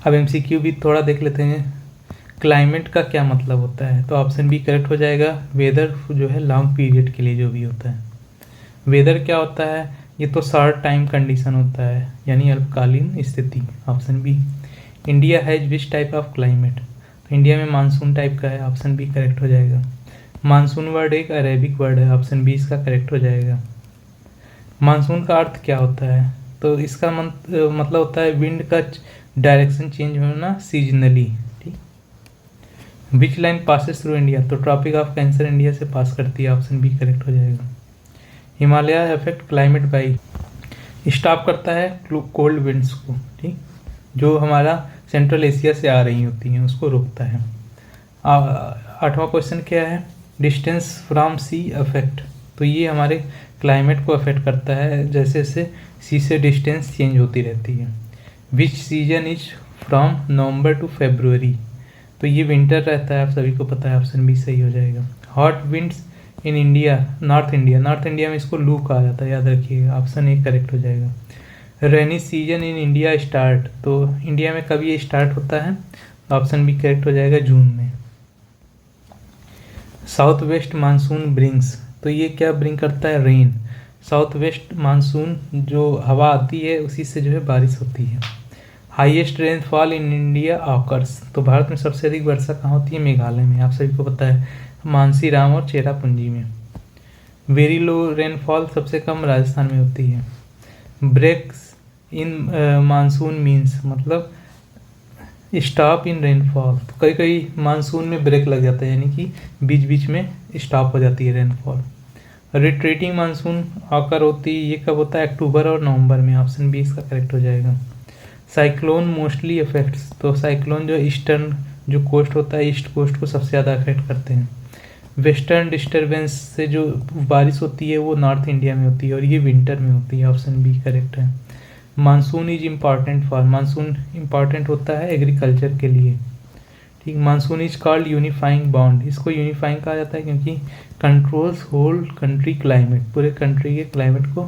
अब एमसीक्यू भी थोड़ा देख लेते हैं। क्लाइमेट का क्या मतलब होता है, तो ऑप्शन बी करेक्ट हो जाएगा। वेदर जो है लॉन्ग पीरियड के लिए जो भी होता है। वेदर क्या होता है, ये तो शॉर्ट टाइम कंडीशन होता है, यानी अल्पकालीन स्थिति। Option B. India has which type of climate, तो इंडिया में मानसून टाइप का है। ऑप्शन बी करेक्ट हो जाएगा। मानसून वर्ड एक अरेबिक वर्ड है। ऑप्शन बी इसका करेक्ट हो जाएगा। मानसून का अर्थ क्या होता है, तो इसका मतलब होता है विंड का डायरेक्शन चेंज होना सीजनली, ठीक। Which line passes through India, तो ट्रॉपिक ऑफ कैंसर इंडिया से पास करती है। ऑप्शन बी करेक्ट हो जाएगा। Himalaya affect climate by, stop करता है कोल्ड विंड्स को, ठीक, जो हमारा सेंट्रल एशिया से आ रही होती हैं उसको रोकता है। 8वां क्वेश्चन क्या है, डिस्टेंस फ्रॉम सी अफेक्ट, तो ये हमारे क्लाइमेट को अफेक्ट करता है, जैसे जैसे सी से डिस्टेंस चेंज होती रहती है। Which season is from November to February, तो ये विंटर रहता है, आप सभी को पता है, ऑप्शन बी सही हो जाएगा। Hot winds in India, north India में इसको लू कहा जाता है, याद रखिएगा, ऑप्शन ए करेक्ट हो जाएगा। Rainy season in India start, तो इंडिया में कब ये स्टार्ट होता है, ऑप्शन बी करेक्ट हो जाएगा, जून में। साउथ वेस्ट मानसून ब्रिंग्स, तो ये क्या ब्रिंग करता है, रेन। साउथ वेस्ट मानसून जो हवा आती है उसी से जो है बारिश होती है। Highest rainfall in India occurs, तो भारत में सबसे अधिक वर्षा कहाँ होती है, मेघालय में, आप सभी को पता है, मानसीराम और चेरापूंजी में। वेरी लो रेनफॉल सबसे कम राजस्थान में होती है। ब्रेक्स इन मानसून मीन्स, मतलब स्टॉप इन रेनफॉल, तो कई कई मानसून में ब्रेक लग जाता है, यानी कि बीच बीच में स्टॉप हो जाती है रेनफॉल। रिट्रीटिंग मानसून आकर होती है, ये कब होता है, अक्टूबर और नवंबर में, ऑप्शन बी इसका करेक्ट हो जाएगा। साइक्लोन मोस्टली अफेक्ट्स, तो साइक्लोन जो ईस्टर्न जो कोस्ट होता है, ईस्ट कोस्ट को सबसे ज़्यादा अफेक्ट करते हैं। वेस्टर्न डिस्टर्बेंस से जो बारिश होती है वो नॉर्थ इंडिया में होती है और ये विंटर में होती है, ऑप्शन बी करेक्ट है। Monsoon is important for, monsoon important होता है एग्रीकल्चर के लिए, ठीक। Monsoon is called unifying bond, इसको यूनिफाइंग कहा जाता है क्योंकि कंट्रोल्स होल कंट्री क्लाइमेट, पूरे कंट्री के क्लाइमेट को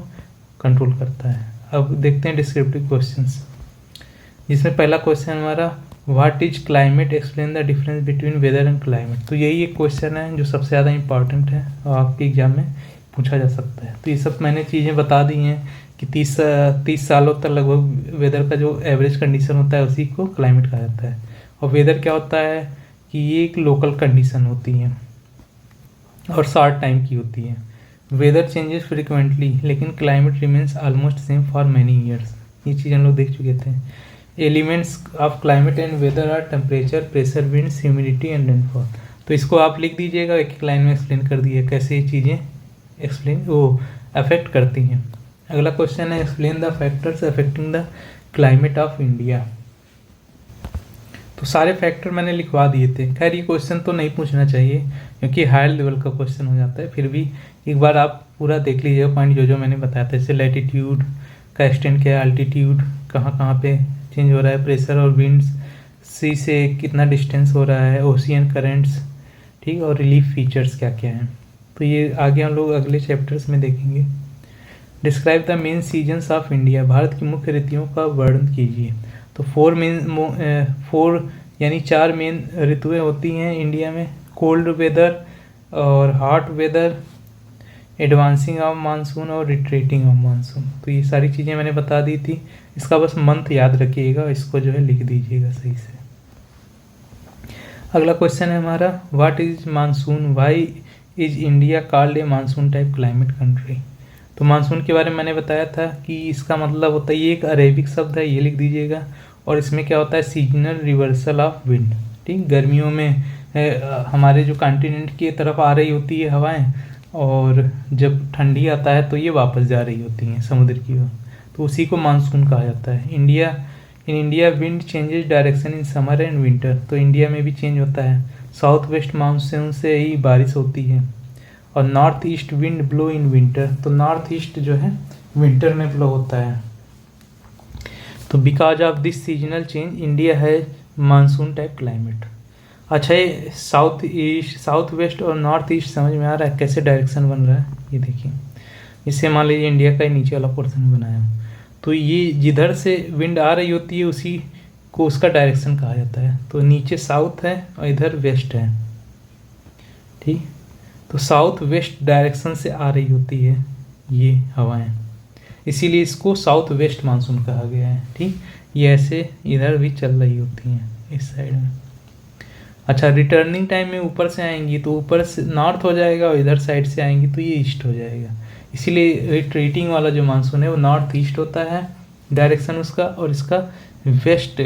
कंट्रोल करता है। अब देखते हैं डिस्क्रिप्टिव क्वेश्चंस, जिसमें पहला क्वेश्चन हमारा what is climate, explain the difference between weather and climate, तो यही एक क्वेश्चन है जो सबसे ज़्यादा इंपॉर्टेंट है और आपके एग्जाम में पूछा जा सकता है। तो ये सब मैंने चीज़ें बता दी हैं कि 30 सालों तक लगभग वेदर का जो एवरेज कंडीशन होता है उसी को क्लाइमेट कहा जाता है। और वेदर क्या होता है कि ये एक लोकल कंडीशन होती है और शॉर्ट टाइम की होती है। वेदर चेंजेस फ्रिक्वेंटली लेकिन climate remains almost same for many years, ये चीज़ हम लोग देख चुके थे। Elements of climate and weather are temperature, pressure, winds, humidity and rainfall, तो इसको आप लिख दीजिएगा, एक एक लाइन में एक्सप्लेन कर दिए कैसे ये चीज़ें अफेक्ट करती हैं। अगला क्वेश्चन है explain the factors affecting the climate of India, तो सारे फैक्टर मैंने लिखवा दिए थे। खैर ये क्वेश्चन तो नहीं पूछना चाहिए क्योंकि हायर लेवल का क्वेश्चन हो जाता है, फिर भी एक बार आप पूरा देख लीजिएगा पॉइंट जो मैंने बताया था, जैसे लैटिट्यूड का एक्सटेंड क्या है, अल्टीट्यूड कहाँ पे चेंज हो रहा है, प्रेशर और विंड्स, सी से कितना डिस्टेंस हो रहा है, ओशियन करेंट्स, ठीक, और रिलीफ फीचर्स क्या क्या हैं, तो ये आगे हम लोग अगले चैप्टर्स में देखेंगे। Describe the main seasons of India, Bharat की मुख्य ऋतुओं का वर्णन कीजिए, तो 4 यानी 4 मेन ऋतुएं होती हैं इंडिया में, कोल्ड वेदर और hot weather, advancing of monsoon और रिट्रीटिंग ऑफ मानसून, तो ये सारी चीज़ें मैंने बता दी थी। इसका बस मंथ याद रखिएगा, इसको जो है लिख दीजिएगा सही से। अगला क्वेश्चन है हमारा what is monsoon, why is India called a monsoon type climate country, तो मानसून के बारे में मैंने बताया था कि इसका मतलब होता है, ये एक अरेबिक शब्द है, ये लिख दीजिएगा, और इसमें क्या होता है सीजनल रिवर्सल ऑफ विंड, ठीक, गर्मियों में हमारे जो कॉन्टिनेंट की तरफ आ रही होती है हवाएं, और जब ठंडी आता है तो ये वापस जा रही होती हैं समुद्र की ओर, तो उसी को मानसून कहा जाता है। In India wind changes direction in summer and winter, तो इंडिया में भी चेंज होता है, साउथ वेस्ट मानसून से ही बारिश होती है, और north east wind blow in winter, तो नॉर्थ ईस्ट जो है विंटर में ब्लो होता है। तो because of this seasonal change India है मानसून टाइप क्लाइमेट। अच्छा ये साउथ ईस्ट, साउथ वेस्ट और नॉर्थ ईस्ट समझ में आ रहा है कैसे डायरेक्शन बन रहा है, ये देखिए, इससे मान लीजिए इंडिया का ही नीचे वाला पोर्शन बनाया, तो ये जिधर से विंड आ रही होती है उसी को उसका डायरेक्शन कहा जाता है, तो नीचे साउथ है और इधर वेस्ट है, ठीक, तो साउथ वेस्ट डायरेक्शन से आ रही होती है ये हवाएं, इसीलिए इसको साउथ वेस्ट मानसून कहा गया है, ठीक, ये ऐसे इधर भी चल रही होती हैं इस साइड में। अच्छा रिटर्निंग टाइम में ऊपर से आएंगी तो ऊपर से नॉर्थ हो जाएगा और इधर साइड से आएंगी तो ये ईस्ट हो जाएगा, इसीलिए रिट्रीटिंग वाला जो मानसून है वो नॉर्थ ईस्ट होता है डायरेक्शन उसका, और इसका वेस्ट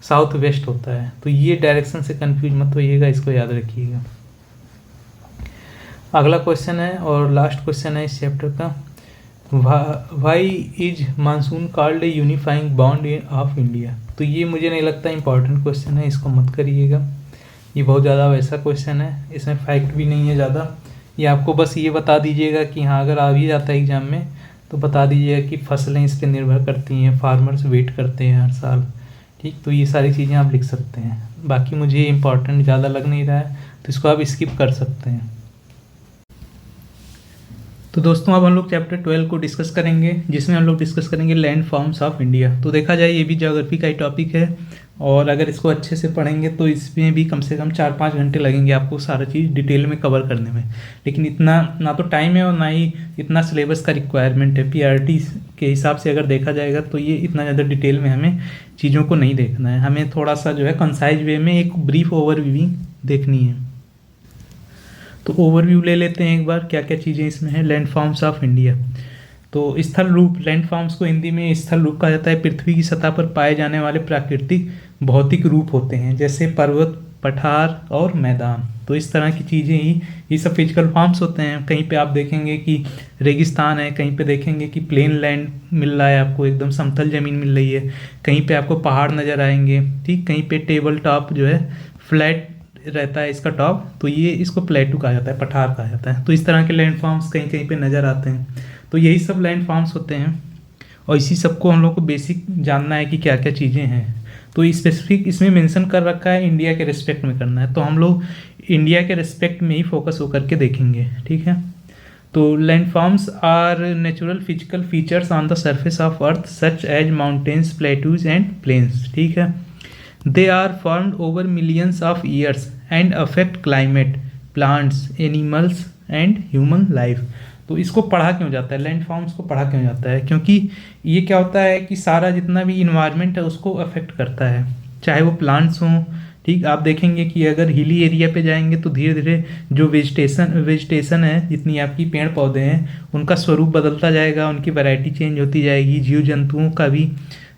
साउथ वेस्ट होता है, तो ये डायरेक्शन से कंफ्यूज मत होइएगा, इसको याद रखिएगा। अगला क्वेश्चन है और लास्ट क्वेश्चन है इस चैप्टर का। Why is monsoon called a unifying bond of India. तो ये मुझे नहीं लगता इंपॉर्टेंट क्वेश्चन है, इसको मत करिएगा। ये बहुत ज़्यादा वैसा क्वेश्चन है, इसमें फैक्ट भी नहीं है ज़्यादा। ये आपको बस ये बता दीजिएगा कि हाँ अगर आ भी जाता है एग्जाम में तो बता दीजिएगा कि फसलें इस पर निर्भर करती हैं, फार्मर्स वेट करते हैं हर साल। ठीक, तो ये सारी चीज़ें आप लिख सकते हैं। बाकी मुझे इंपॉर्टेंट ज़्यादा लग नहीं रहा है तो इसको आप स्किप कर सकते हैं। तो दोस्तों अब हम लोग चैप्टर 12 को डिस्कस करेंगे, जिसमें हम लोग डिस्कस करेंगे लैंड फॉर्म्स ऑफ इंडिया। तो देखा जाए ये भी ज्योग्राफी का ही टॉपिक है और अगर इसको अच्छे से पढ़ेंगे तो इसमें भी कम से कम 4-5 घंटे लगेंगे आपको सारा चीज़ डिटेल में कवर करने में। लेकिन इतना ना तो टाइम है और ना ही इतना सिलेबस का रिक्वायरमेंट है। पीआरटी के हिसाब से अगर देखा जाएगा तो ये इतना ज़्यादा डिटेल में हमें चीज़ों को नहीं देखना है। हमें थोड़ा सा जो है कंसाइज वे में एक ब्रीफ ओवरव्यू देखनी है। तो ओवरव्यू ले लेते हैं एक बार, क्या क्या चीज़ें इसमें हैं। Land forms of India. तो स्थल रूप, लैंड फॉर्म्स को हिंदी में स्थल रूप कहा जाता है। पृथ्वी की सतह पर पाए जाने वाले प्राकृतिक भौतिक रूप होते हैं, जैसे पर्वत, पठार और मैदान। तो इस तरह की चीज़ें ही ये सब फिजिकल फॉर्म्स होते हैं। कहीं पे आप देखेंगे कि रेगिस्तान है, कहीं पे देखेंगे कि प्लेन लैंड मिल रहा है, आपको एकदम समतल ज़मीन मिल रही है, कहीं पे आपको पहाड़ नज़र आएंगे। ठीक, कहीं पे टेबल टॉप जो है फ्लैट रहता है इसका टॉप, तो ये इसको प्लेटू कहा जाता है, पठार कहा जाता है। तो इस तरह के लैंड फॉर्म्स कहीं कहीं पे नज़र आते हैं। तो यही सब लैंड फॉर्म्स होते हैं और इसी सबको हम लोग को बेसिक जानना है कि क्या क्या चीज़ें हैं। तो स्पेसिफिक इसमें मेंशन कर रखा है इंडिया के रिस्पेक्ट में करना है, तो हम लोग इंडिया के रिस्पेक्ट में ही फोकस होकर के देखेंगे। ठीक है, तो land forms are natural physical features on the surface of earth such as mountains, plateaus and plains. ठीक है, they are formed over millions of years and affect climate, plants, animals and human life। तो इसको पढ़ा क्यों जाता है, land forms को पढ़ा क्यों जाता है? क्योंकि ये क्या होता है कि सारा जितना भी इन्वायरमेंट है उसको अफेक्ट करता है, चाहे वो प्लांट्स हों। ठीक, आप देखेंगे कि अगर हिली एरिया पे जाएंगे तो धीरे धीरे जो वेजिटेशन है, जितनी आपकी पेड़ पौधे हैं, उनका स्वरूप बदलता जाएगा, उनकी वैरायटी चेंज होती जाएगी। जीव जंतुओं का भी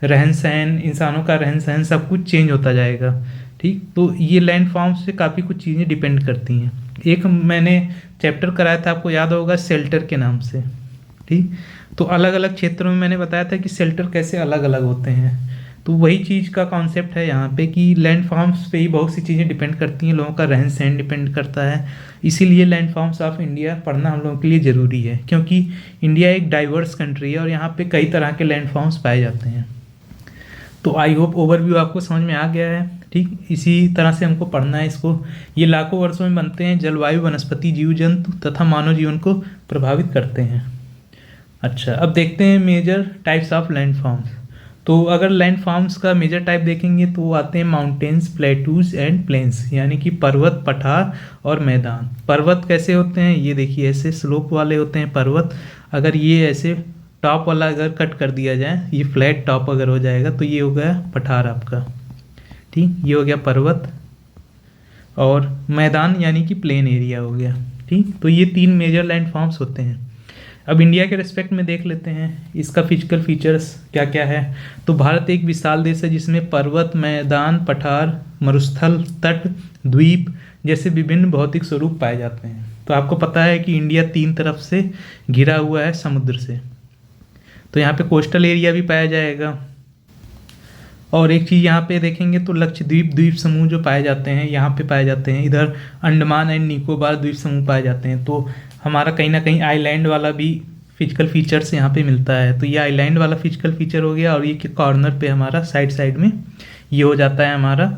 रहन सहन, इंसानों का रहन सहन, सब कुछ चेंज होता जाएगा। ठीक, तो ये लैंड फॉर्म्स से काफ़ी कुछ चीज़ें डिपेंड करती हैं। एक मैंने चैप्टर कराया था, आपको याद होगा, शेल्टर के नाम से। ठीक, तो अलग अलग क्षेत्रों में मैंने बताया था कि शेल्टर कैसे अलग अलग होते हैं। तो वही चीज़ का कॉन्सेप्ट है यहाँ पे कि लैंड फॉर्म्स पे ही बहुत सी चीज़ें डिपेंड करती हैं, लोगों का रहन सहन डिपेंड करता है। इसीलिए लैंड फॉर्म्स ऑफ इंडिया पढ़ना हम लोगों के लिए ज़रूरी है, क्योंकि इंडिया एक डाइवर्स कंट्री है और यहाँ पे कई तरह के लैंड फॉर्म्स पाए जाते हैं। तो आई होप ओवरव्यू आपको समझ में आ गया है। ठीक, इसी तरह से हमको पढ़ना है इसको। ये लाखों वर्षों में बनते हैं, जलवायु, वनस्पति, जीव जंतु तथा मानव जीवन को प्रभावित करते हैं। अच्छा, अब देखते हैं major types of land forms. तो अगर लैंड फॉर्म्स का मेजर टाइप देखेंगे तो वो आते हैं माउंटेन्स, प्लेटूज एंड प्लेन्स, यानी कि पर्वत, पठार और मैदान। पर्वत कैसे होते हैं, ये देखिए ऐसे स्लोप वाले होते हैं पर्वत। अगर ये ऐसे टॉप वाला अगर कट कर दिया जाए, ये फ्लैट टॉप अगर हो जाएगा तो ये हो गया पठार आपका। ठीक, ये हो गया पर्वत। और मैदान यानी कि प्लेन एरिया हो गया। ठीक, तो ये 3 मेजर लैंड फॉर्म्स होते हैं। अब इंडिया के रिस्पेक्ट में देख लेते हैं इसका फिजिकल फीचर्स क्या क्या है। तो भारत एक विशाल देश है जिसमें पर्वत, मैदान, पठार, मरुस्थल, तट, द्वीप जैसे विभिन्न भौतिक स्वरूप पाए जाते हैं। तो आपको पता है कि इंडिया 3 तरफ से घिरा हुआ है समुद्र से, तो यहाँ पे कोस्टल एरिया भी पाया जाएगा। और एक चीज़ यहाँ पे देखेंगे तो लक्षद्वीप द्वीप समूह जो पाए जाते हैं यहाँ पे पाए जाते हैं। इधर अंडमान एंड निकोबार द्वीप समूह पाए जाते हैं। तो हमारा कहीं ना कहीं आइलैंड वाला भी फिजिकल फीचर्स यहाँ पे मिलता है। तो ये आइलैंड वाला फिजिकल फीचर हो गया और ये कॉर्नर पे हमारा साइड में ये हो जाता है हमारा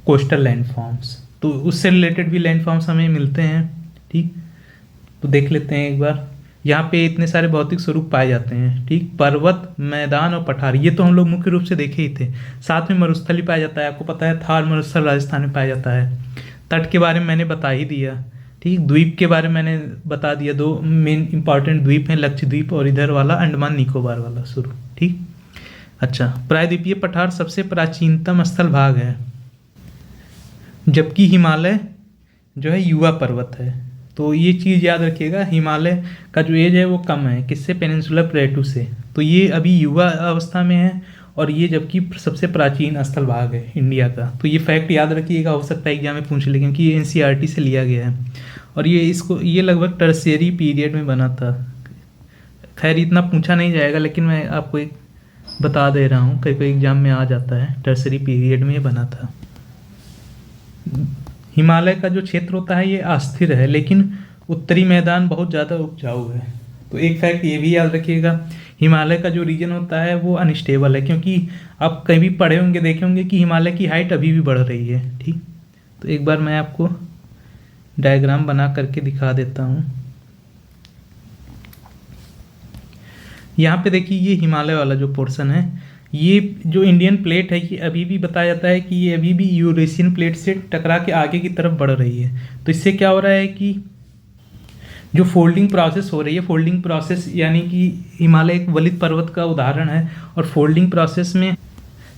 कोस्टल लैंड फॉर्म्स। तो उससे रिलेटेड भी लैंड फॉर्म्स हमें मिलते हैं। ठीक, तो देख लेते हैं एक बार। यहाँ पे इतने सारे भौतिक स्वरूप पाए जाते हैं। ठीक, पर्वत, मैदान और पठार, ये तो हम लोग मुख्य रूप से देखे ही थे। साथ में मरुस्थल ही पाया जाता है, आपको पता है थार मरुस्थल राजस्थान में पाया जाता है। तट के बारे में मैंने बता ही दिया। ठीक, द्वीप के बारे में मैंने बता दिया, 2 मेन इंपॉर्टेंट द्वीप हैं, लक्षद्वीप और इधर वाला अंडमान निकोबार वाला स्वरूप। ठीक, अच्छा, प्रायद्वीपीय पठार सबसे प्राचीनतम स्थल भाग है, जबकि हिमालय जो है युवा पर्वत है। तो ये चीज़ याद रखिएगा, हिमालय का जो एज है वो कम है, किससे, पेनिनसुलर प्लेटू से। तो ये अभी युवा अवस्था में है और ये जबकि सबसे प्राचीन स्थल भाग है इंडिया का। तो ये फैक्ट याद रखिएगा, हो सकता है एग्जाम में पूछ ले, क्योंकि ये NCERT से लिया गया है। और ये लगभग टर्शियरी पीरियड में बना था। खैर इतना पूछा नहीं जाएगा, लेकिन मैं आपको एक बता दे रहा हूँ, कई एग्जाम में आ जाता है। टर्शियरी पीरियड में ये बना था। हिमालय का जो क्षेत्र होता है ये अस्थिर है, लेकिन उत्तरी मैदान बहुत ज़्यादा उपजाऊ है। तो एक फैक्ट ये भी याद रखिएगा, हिमालय का जो रीजन होता है वो अनस्टेबल है, क्योंकि आप कहीं भी पढ़े होंगे, देखे होंगे कि हिमालय की हाइट अभी भी बढ़ रही है। ठीक, तो एक बार मैं आपको डायग्राम बना करके दिखा देता हूँ। यहाँ पे देखिए, ये हिमालय वाला जो पोर्शन है, ये जो इंडियन प्लेट है, ये अभी भी बताया जाता है कि ये अभी भी यूरेशियन प्लेट से टकरा के आगे की तरफ बढ़ रही है। तो इससे क्या हो रहा है कि जो फोल्डिंग प्रोसेस हो रही है, फोल्डिंग प्रोसेस यानी कि हिमालय एक वलित पर्वत का उदाहरण है, और फोल्डिंग प्रोसेस में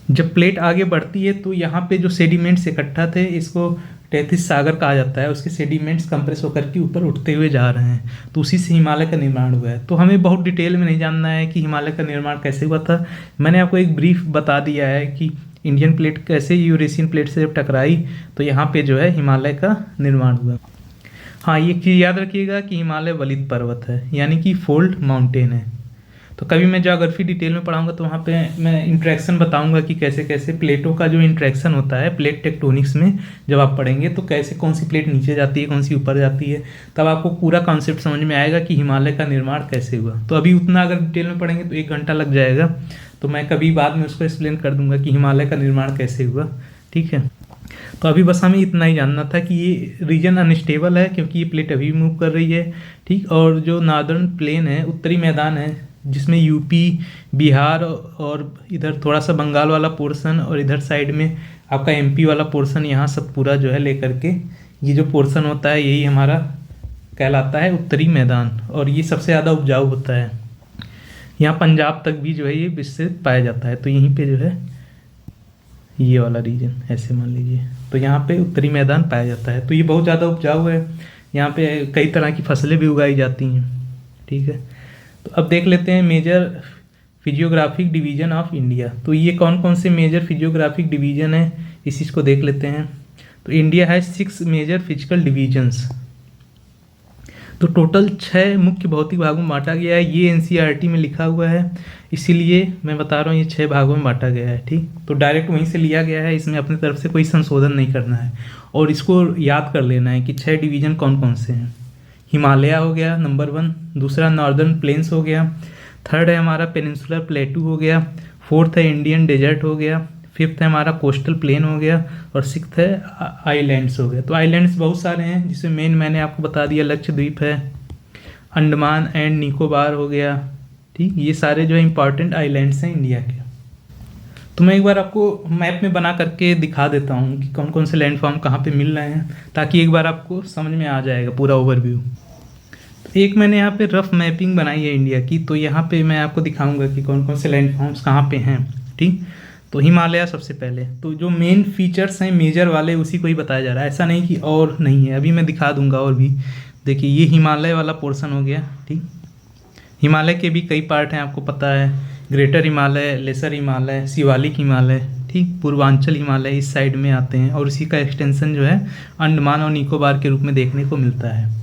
जब प्लेट आगे बढ़ती है तो यहाँ पे जो सेडिमेंट्स इकट्ठा थे, इसको टेथिस सागर कहा जाता है, उसके सेडिमेंट्स कंप्रेस होकर के ऊपर उठते हुए जा रहे हैं, तो उसी से हिमालय का निर्माण हुआ है। तो हमें बहुत डिटेल में नहीं जानना है कि हिमालय का निर्माण कैसे हुआ था। मैंने आपको एक ब्रीफ बता दिया है कि इंडियन प्लेट कैसे यूरेशियन प्लेट से जब टकराई तो यहाँ पे जो है हिमालय का निर्माण हुआ। हाँ, ये चीज़ याद रखिएगा कि हिमालय वलित पर्वत है, यानी कि फोल्ड माउंटेन है। तो कभी मैं ज्योग्राफी डिटेल में पढ़ाऊंगा तो वहाँ पे मैं इंट्रैक्शन बताऊंगा कि कैसे कैसे प्लेटों का जो इंट्रैक्शन होता है प्लेट टेक्टोनिक्स में, जब आप पढ़ेंगे तो कैसे कौन सी प्लेट नीचे जाती है, कौन सी ऊपर जाती है, तब आपको पूरा कॉन्सेप्ट समझ में आएगा कि हिमालय का निर्माण कैसे हुआ। तो अभी उतना अगर डिटेल में पढ़ेंगे तो 1 घंटा लग जाएगा, तो मैं कभी बाद में उसको एक्सप्लेन कर दूंगा कि हिमालय का निर्माण कैसे हुआ। ठीक है, तो अभी बस हमें इतना ही जानना था कि ये रीजन अनस्टेबल है क्योंकि ये प्लेट अभी मूव कर रही है। ठीक, और जो नॉर्दर्न प्लेन है, उत्तरी मैदान है, जिसमें यूपी, बिहार और इधर थोड़ा सा बंगाल वाला पोर्शन और इधर साइड में आपका एमपी वाला पोर्शन, यहाँ सब पूरा जो है लेकर के ये जो पोर्शन होता है यही हमारा कहलाता है उत्तरी मैदान, और ये सबसे ज़्यादा उपजाऊ होता है। यहाँ पंजाब तक भी जो है ये विस्तृत पाया जाता है। तो यहीं पे जो है ये वाला रीजन ऐसे मान लीजिए, तो यहाँ पे उत्तरी मैदान पाया जाता है। तो ये बहुत ज़्यादा उपजाऊ है, यहाँ पे कई तरह की फसलें भी उगाई जाती हैं। ठीक है, तो अब देख लेते हैं major physiographic division of India. तो ये कौन कौन से मेजर फिजियोग्राफिक डिवीज़न है, इस चीज़ को देख लेते हैं। तो इंडिया है 6 मेजर फिजिकल डिवीजन्स। तो टोटल 6 मुख्य भौतिक भागों में बांटा गया है। ये एनसीईआरटी में लिखा हुआ है, इसीलिए मैं बता रहा हूँ ये 6 भागों में बांटा गया है। ठीक, तो डायरेक्ट वहीं से लिया गया है, इसमें अपनी तरफ से कोई संशोधन नहीं करना है, और इसको याद कर लेना है कि 6 डिवीज़न कौन कौन से हैं। हिमालय हो गया नंबर 1, दूसरा नॉर्दर्न प्लेन्स हो गया, थर्ड है हमारा पेनिनसुलर प्लेटू हो गया, फोर्थ है इंडियन डेजर्ट हो गया, फिफ्थ है हमारा कोस्टल प्लेन हो गया, और सिक्स्थ है आइलैंड्स हो गया। तो आइलैंड्स बहुत सारे हैं, जिसमें मेन मैंने आपको बता दिया लक्षद्वीप है, अंडमान एंड निकोबार हो गया। ठीक, ये सारे जो है इंपॉर्टेंट आइलैंड्स हैं इंडिया के। तो मैं एक बार आपको मैप में बना करके दिखा देता हूँ कि कौन कौन से लैंडफॉर्म कहाँ पे मिल रहे हैं, ताकि एक बार आपको समझ में आ जाएगा पूरा ओवरव्यू। तो एक मैंने यहाँ पे रफ मैपिंग बनाई है इंडिया की, तो यहाँ पे मैं आपको दिखाऊंगा कि कौन कौन से लैंडफॉर्म्स कहाँ पे हैं। ठीक, तो हिमालय सबसे पहले, तो जो मेन फीचर्स हैं मेजर वाले उसी को ही बताया जा रहा है, ऐसा नहीं कि और नहीं है, अभी मैं दिखा दूंगा और भी। देखिए ये हिमालय वाला पोर्शन हो गया। ठीक, हिमालय के भी कई पार्ट हैं, आपको पता है, ग्रेटर हिमालय, लेसर हिमालय, शिवालिक हिमालय। ठीक, पूर्वांचल हिमालय इस साइड में आते हैं, और इसी का एक्सटेंशन जो है अंडमान और निकोबार के रूप में देखने को मिलता है।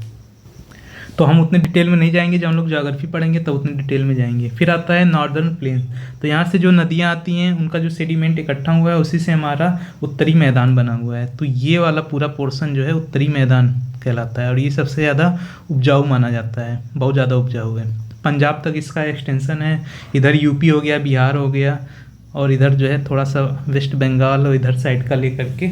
तो हम उतने डिटेल में नहीं जाएंगे, जब हम लोग ज्योग्राफी पढ़ेंगे तो उतने डिटेल में जाएंगे। फिर आता है नॉर्दर्न प्लेन, तो यहाँ से जो नदियाँ आती हैं उनका जो सेडिमेंट इकट्ठा हुआ है उसी से हमारा उत्तरी मैदान बना हुआ है। तो ये वाला पूरा पोर्शन जो है उत्तरी मैदान कहलाता है, और ये सबसे ज़्यादा उपजाऊ माना जाता है, बहुत ज़्यादा उपजाऊ है। पंजाब तक इसका एक्सटेंशन है, इधर यूपी हो गया, बिहार हो गया, और इधर जो है थोड़ा सा वेस्ट बंगाल और इधर साइड का लेकर के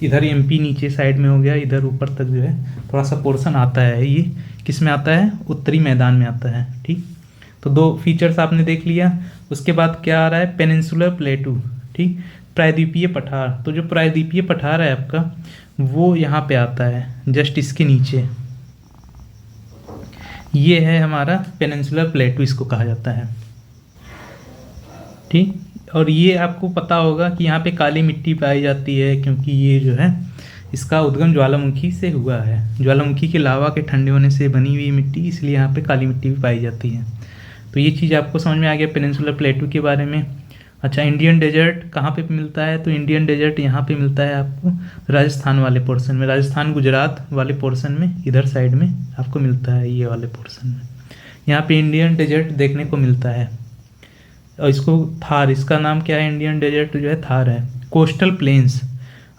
इधर एमपी नीचे साइड में हो गया, इधर ऊपर तक जो है थोड़ा सा पोर्शन आता है। ये किस में आता है, उत्तरी मैदान में आता है। ठीक, तो 2 फीचर्स आपने देख लिया। उसके बाद क्या आ रहा है, पेनिनसुलर प्लेटू। ठीक, प्रायद्वीपीय पठार। तो जो प्रायद्वीपीय पठार है आपका वो यहाँ पे आता है, जस्ट इसके नीचे ये है हमारा पेनिनसुलर प्लेटू, इसको कहा जाता है। ठीक, और ये आपको पता होगा कि यहाँ पे काली मिट्टी पाई जाती है, क्योंकि ये जो है इसका उद्गम ज्वालामुखी से हुआ है, ज्वालामुखी के लावा के ठंडे होने से बनी हुई मिट्टी, इसलिए यहाँ पे काली मिट्टी भी पाई जाती है। तो ये चीज़ आपको समझ में आ गया पेनिनसुलर प्लेटू के बारे में। अच्छा, इंडियन डेजर्ट कहाँ पे मिलता है? तो इंडियन डेजर्ट यहाँ पे मिलता है आपको राजस्थान वाले पोर्शन में, राजस्थान गुजरात वाले पोर्शन में, इधर साइड में आपको मिलता है, ये वाले पोर्शन में यहाँ पे इंडियन डेजर्ट देखने को मिलता है। और इसको थार, इसका नाम क्या है? इंडियन डेजर्ट जो है थार है। कोस्टल प्लेन्स,